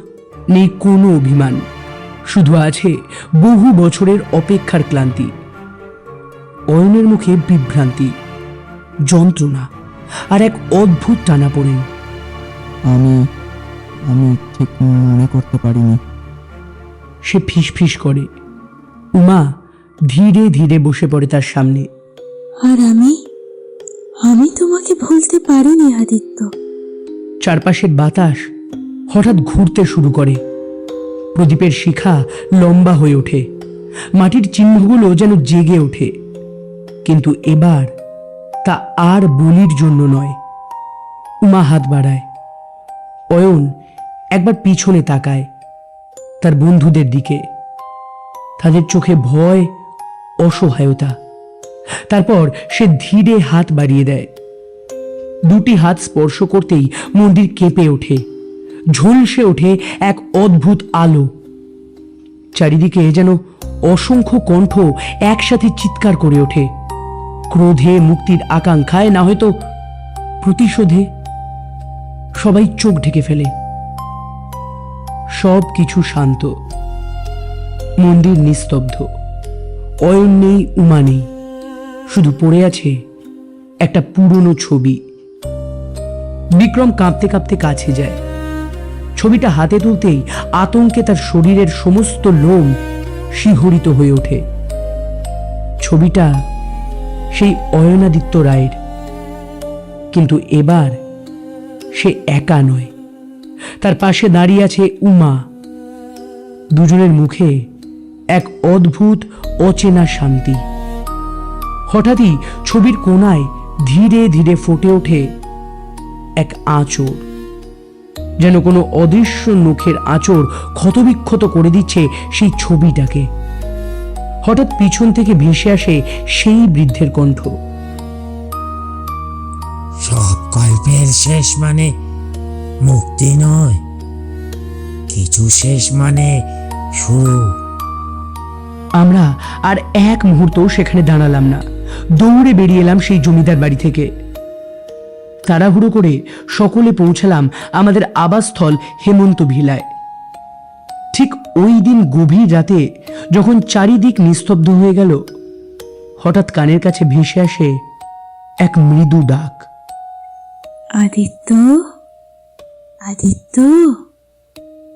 নেই কোনো অভিমান, শুধু আছে বহু বছরের অপেক্ষার ক্লান্তি। অয়নের মুখে বিভ্রান্তি, যন্ত্রণা আর এক অদ্ভুত টানাপোড়েন। আমি ঠিক মনে করতে পারিনি। সে ফিসফিস করে। উমা ধীরে ধীরে বসে পড়ে তার সামনে। আর আমি তোমাকে ভুলতে পারিনি আদিত্য। চারপাশের বাতাস হঠাৎ ঘুরতে শুরু করে। প্রদীপের শিখা লম্বা হয়ে ওঠে, মাটির চিহ্নগুলো যেন জেগে ওঠে। কিন্তু এবার তা আর বলির জন্য নয়। উমা হাত বাড়ায়। অয়ন একবার পিছনে তাকায় তার বন্ধুদের দিকে। তাদের চোখে ভয়, অসহায়তা। তারপর সে ধীরে হাত বাড়িয়ে দেয়। দুটি হাত স্পর্শ করতেই মন্দির কেঁপে ওঠে, ঝলসে ওঠে এক অদ্ভুত আলো। চারিদিকে যেন অসংখ্য কণ্ঠ একসাথে চিৎকার করে ওঠে, ক্রোধে, মুক্তির আকাঙ্ক্ষায়, না হয়তো প্রতিশোধে। সবাই চোখ ঢেকে ফেলে। সব কিছু শান্ত, মন্দির নিস্তব্ধ। অয়ন নেই, উমা নেই, শুধু পড়ে আছে একটা পুরনো ছবি। বিক্রম কাঁপতে কাঁপতে কাছে যায়। ছবিটা হাতে তুলতেই আতঙ্কে তার শরীরের সমস্ত লোম শিহরিত হয়ে ওঠে। ছবিটা সেই অয়নাদিত্য রায়ের, কিন্তু এবার সে একা নয়। তার পাশে দাঁড়িয়ে আছে উমা। দুজনের মুখে এক অদ্ভুত অচেনা শান্তি। হঠাৎই ছবির কোণায় ধীরে ধীরে ফুটে ওঠে এক আঁচড়, যেন কোনো অদৃশ্য নখের আঁচড় ক্ষতবিক্ষত করে দিচ্ছে সেই ছবিটাকে। হঠাৎ পিছন থেকে ভেসে আসে সেই বৃদ্ধের কণ্ঠ। সব গল্পের শেষ মানে মুক্তি নয়, কিছু শেষ মানে শুরু। আমরা আর এক মুহূর্ত সেখানে দাঁড়ালাম না, দৌড়ে বেরিয়ে এলাম সেই জমিদার বাড়ি থেকে। তাড়াহুড়ো করে সকলে পৌঁছালাম আমাদের আবাসস্থল হেমন্ত ভিলায়। ঠিক ওই দিন গভীর রাতে যখন চারিদিক নিস্তব্ধ হয়ে গেল, হঠাৎ কানের কাছে ভেসে আসে এক মৃদু ডাক। আদিত্য, আদিত্য।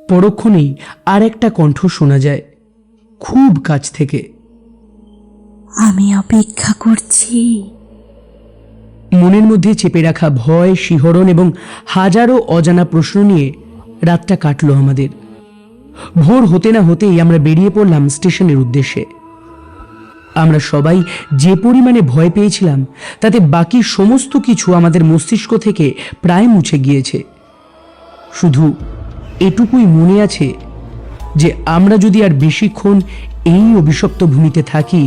পরক্ষণেই আর একটা কণ্ঠ শোনা যায় খুব কাছ থেকে। আমি অপেক্ষা করছি। মনের মধ্যে চেপে রাখা ভয়, শিহরণ এবং হাজারো অজানা প্রশ্ন নিয়ে রাতটা কাটলো আমাদের। ভোর হতে না হতেই আমরা বেরিয়ে পড়লাম স্টেশনের উদ্দেশ্যে। আমরা সবাই যে পরিমাণে ভয় পেয়েছিলাম, তাতে বাকি সমস্ত কিছু আমাদের মস্তিষ্ক থেকে প্রায় মুছে গিয়েছে। শুধু এটুকুই মনে আছে যে আমরা যদি আর বেশিক্ষণ এই অভিশপ্ত ভূমিতে থাকি,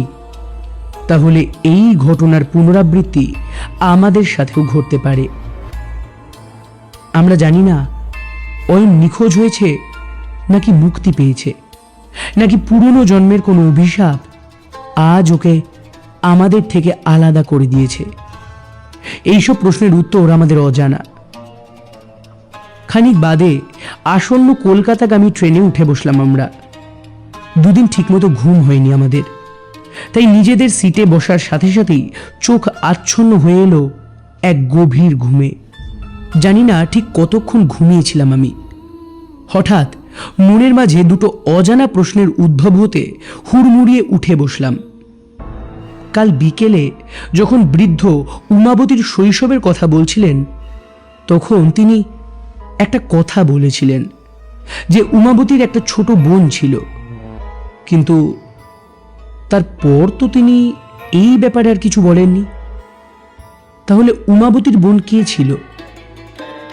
তাহলে এই ঘটনার পুনরাবৃত্তি আমাদের সাথেও ঘটতে পারে। আমরা জানি না অয়ন নিখোঁজ হয়েছে নাকি মুক্তি পেয়েছে, নাকি পুরনো জন্মের কোনো অভিশাপ আজ ওকে আমাদের থেকে আলাদা করে দিয়েছে। এইসব প্রশ্নের উত্তর আমাদের অজানা। খানিক বাদে আসন্ন কলকাতাগামী ট্রেনে উঠে বসলাম আমরা। দুদিন ঠিকমতো ঘুম হয়নি আমাদের, তাই নিজেদের সিটে বসার সাথে সাথেই চোখ আচ্ছন্ন হয়ে এলো এক গভীর ঘুমে। জানি না ঠিক কতক্ষণ ঘুমিয়েছিলাম আমি। হঠাৎ মনের মাঝে দুটো অজানা প্রশ্নের উদ্ভব হতে হুড়মুড়িয়ে উঠে বসলাম। কাল বিকেলে যখন বৃদ্ধ উমাবতীর শৈশবের কথা বলছিলেন, তখন তিনি একটা কথা বলেছিলেন যে উমাবতীর একটা ছোট বোন ছিল, কিন্তু তারপর তো তিনি এই ব্যাপারে আর কিছু বলেননি। তাহলে উমাবতীর বোন কে ছিল?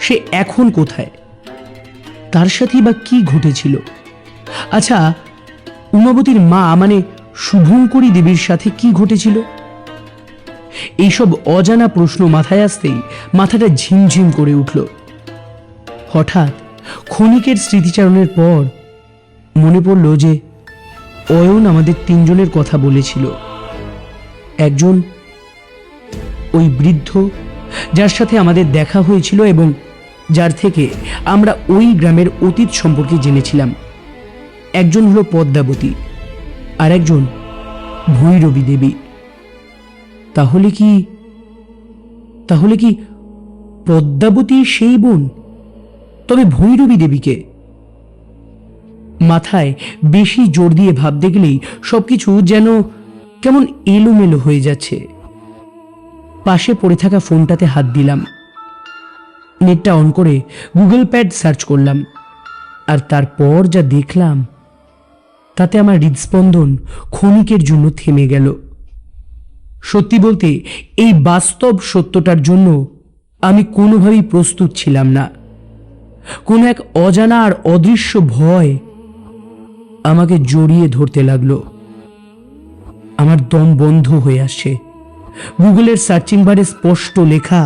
সে এখন কোথায়? তার সাথেই বা কি ঘটেছিল? আচ্ছা, উমাবতীর মা মানে শুভঙ্করী দেবীর সাথে কি ঘটেছিল? এইসব অজানা প্রশ্ন মাথায় আসতেই মাথাটা ঝিমঝিম করে উঠল। হঠাৎ ক্ষণিকের স্মৃতিচারণের পর মনে পড়ল যে অয়ন আমাদের তিনজনের কথা বলেছিল। একজন ওই বৃদ্ধ যার সাথে আমাদের দেখা হয়েছিল এবং যার থেকে আমরা ওই গ্রামের অতীত সম্পর্কে জেনেছিলাম। একজন হলো পদ্মাবতী, আর একজন ভৈরবী দেবী। তাহলে কি পদ্মাবতী সেই বোন? তবে ভৈরবী দেবীকে? মাথায় বেশি জোর দিয়ে ভাবতে গেলেই সবকিছু যেন কেমন এলোমেলো হয়ে যাচ্ছে। পাশে পড়ে থাকা ফোনটাতে হাত দিলাম, নেটটা অন করে গুগল প্যাড সার্চ করলাম, আর তারপর যা দেখলাম তাতে আমার হৃদস্পন্দন ক্ষণিকের জন্য থেমে গেল। সত্যি বলতে এই বাস্তব সত্যটার জন্য আমি কোনোভাবেই প্রস্তুত ছিলাম না। কোনো এক অজানা আর অদৃশ্য ভয় আমাকে জড়িয়ে ধরতে লাগলো। আমার দম বন্ধ হয়ে আসছে। গুগলের সার্চিং বারে স্পষ্ট লেখা,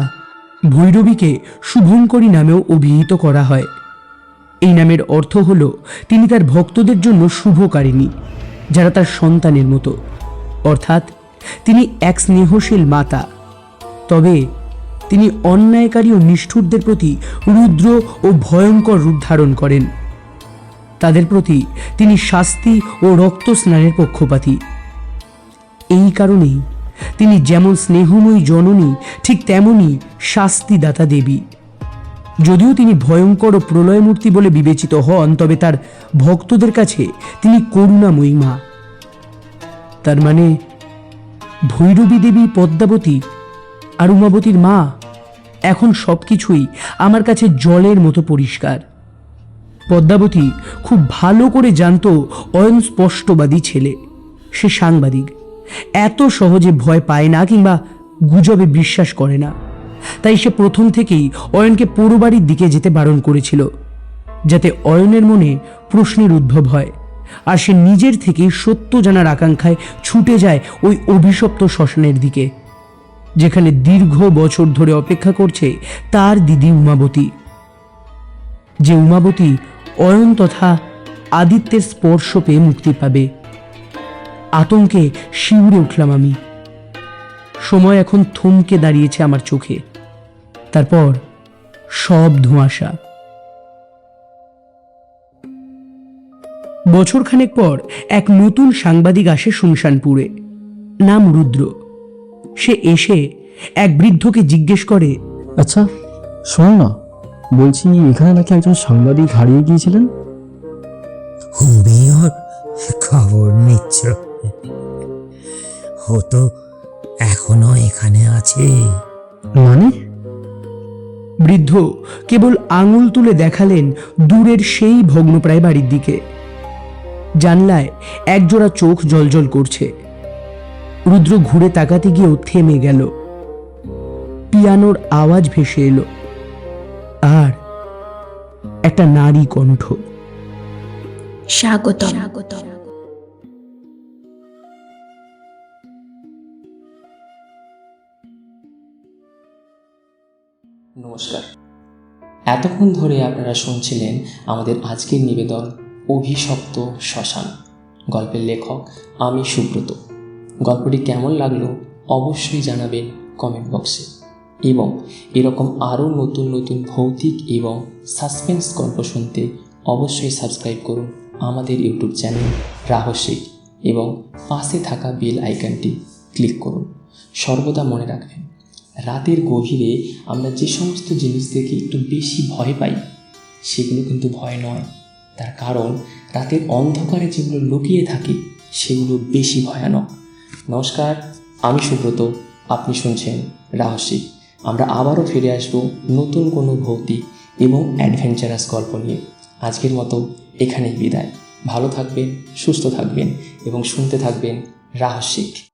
ভৈরবীকে শুভঙ্করী নামেও অভিহিত করা হয়। এই নামের অর্থ হল তিনি তার ভক্তদের জন্য শুভকারিণী, যারা তার সন্তানের মতো। অর্থাৎ তিনি এক স্নেহশীল মাতা, তবে তিনি অন্যায়কারী ও নিষ্ঠুরদের প্রতি রুদ্র ও ভয়ঙ্কর রূপ ধারণ করেন। তাদের প্রতি তিনি শাস্তি ও রক্তস্নানের পক্ষপাতী। এই কারণেই তিনি যেমন স্নেহময়ী জননী, ঠিক তেমনই শাস্তিদাতা দেবী। যদিও তিনি ভয়ঙ্কর ও প্রলয়মূর্তি বলে বিবেচিত হন, তবে তার ভক্তদের কাছে তিনি করুণাময়ী মা। তার মানে ভৈরবী দেবী, পদ্মাবতী আর উমাবতীর মা, এখন সবকিছুই আমার কাছে জলের মতো পরিষ্কার। পদ্মাবতী খুব ভালো করে জানতো অয়ন স্পষ্টবাদী ছেলে, সে সাংবাদিক, এত সহজে ভয় পায় না কিংবা গুজবে বিশ্বাস করে না। তাই সে প্রথম থেকেই অয়নকে পোড়োবাড়ির দিকে যেতে বারণ করেছিল, যাতে অয়নের মনে প্রশ্নের উদ্ভব হয় আর সে নিজের থেকেই সত্য জানার আকাঙ্ক্ষায় ছুটে যায় ওই অভিশপ্ত শ্মশানের দিকে, যেখানে দীর্ঘ বছর ধরে অপেক্ষা করছে তার দিদি উমাবতী। যে উমাবতী অয়ন তথা আদিত্যের স্পর্শ পেয়ে মুক্তি পাবে। আতঙ্কে শিউরে উঠলাম আমি। সময় এখন থমকে দাঁড়িয়েছে আমার চোখে। তারপর সব ধোঁয়াশা। বছরখানেক পর এক নতুন সাংবাদিক আসে শুনশানপুরে, নাম রুদ্র। সে এসে এক বৃদ্ধকে জিজ্ঞেস করে, আচ্ছা শোন না, বলছি এখানে নাকি একজন সাংবাদিক হারিয়ে গিয়েছিলেন। হুমিওর খবর নিচ্ছ? ও তো এখনো এখানে আছে। মানে? বৃদ্ধ কেবল আঙুল তুলে দেখালেন দূরের সেই ভগ্নপ্রায় বাড়ির দিকে। জানলায় একজোড়া চোখ জ্বলজ্বল করছে। রুদ্র ঘুরে তাকাতে গিয়েও থেমে গেল। পিয়ানোর আওয়াজ ভেসে এলো, আর একটা নারী কণ্ঠ। স্বাগতম। নমস্কার। এতক্ষণ ধরে আপনারা শুনছিলেন আমাদের আজকের নিবেদন অভিশপ্ত শ্মশান। গল্পের লেখক আমি সুব্রত। গল্পটি কেমন লাগলো অবশ্যই জানাবেন কমেন্ট বক্সে, এবং এরকম আরও নতুন নতুন ভৌতিক এবং সাসপেন্স গল্প শুনতে অবশ্যই সাবস্ক্রাইব করুন আমাদের ইউটিউব চ্যানেল রাহস্যিক, এবং পাশে থাকা বেল আইকনটি ক্লিক করুন। সর্বদা মনে রাখবেন, রাতের গভীরে আমরা যে সমস্ত জিনিস দেখে একটু বেশি ভয় পাই, সেগুলো কিন্তু ভয় নয়, তার কারণ রাতের অন্ধকারে যেগুলো লুকিয়ে থাকে সেগুলো বেশি ভয়ানক। নমস্কার, আমি সুব্রত, আপনি শুনছেন রাহস্যিক। আমরা আবারও ফিরে আসব নতুন কোনো ভৌতিক এবং অ্যাডভেঞ্চারাস গল্প নিয়ে। আজকের মতো এখানেই বিদায়। ভালো থাকবেন, সুস্থ থাকবেন এবং শুনতে থাকবেন রাহস্যিক।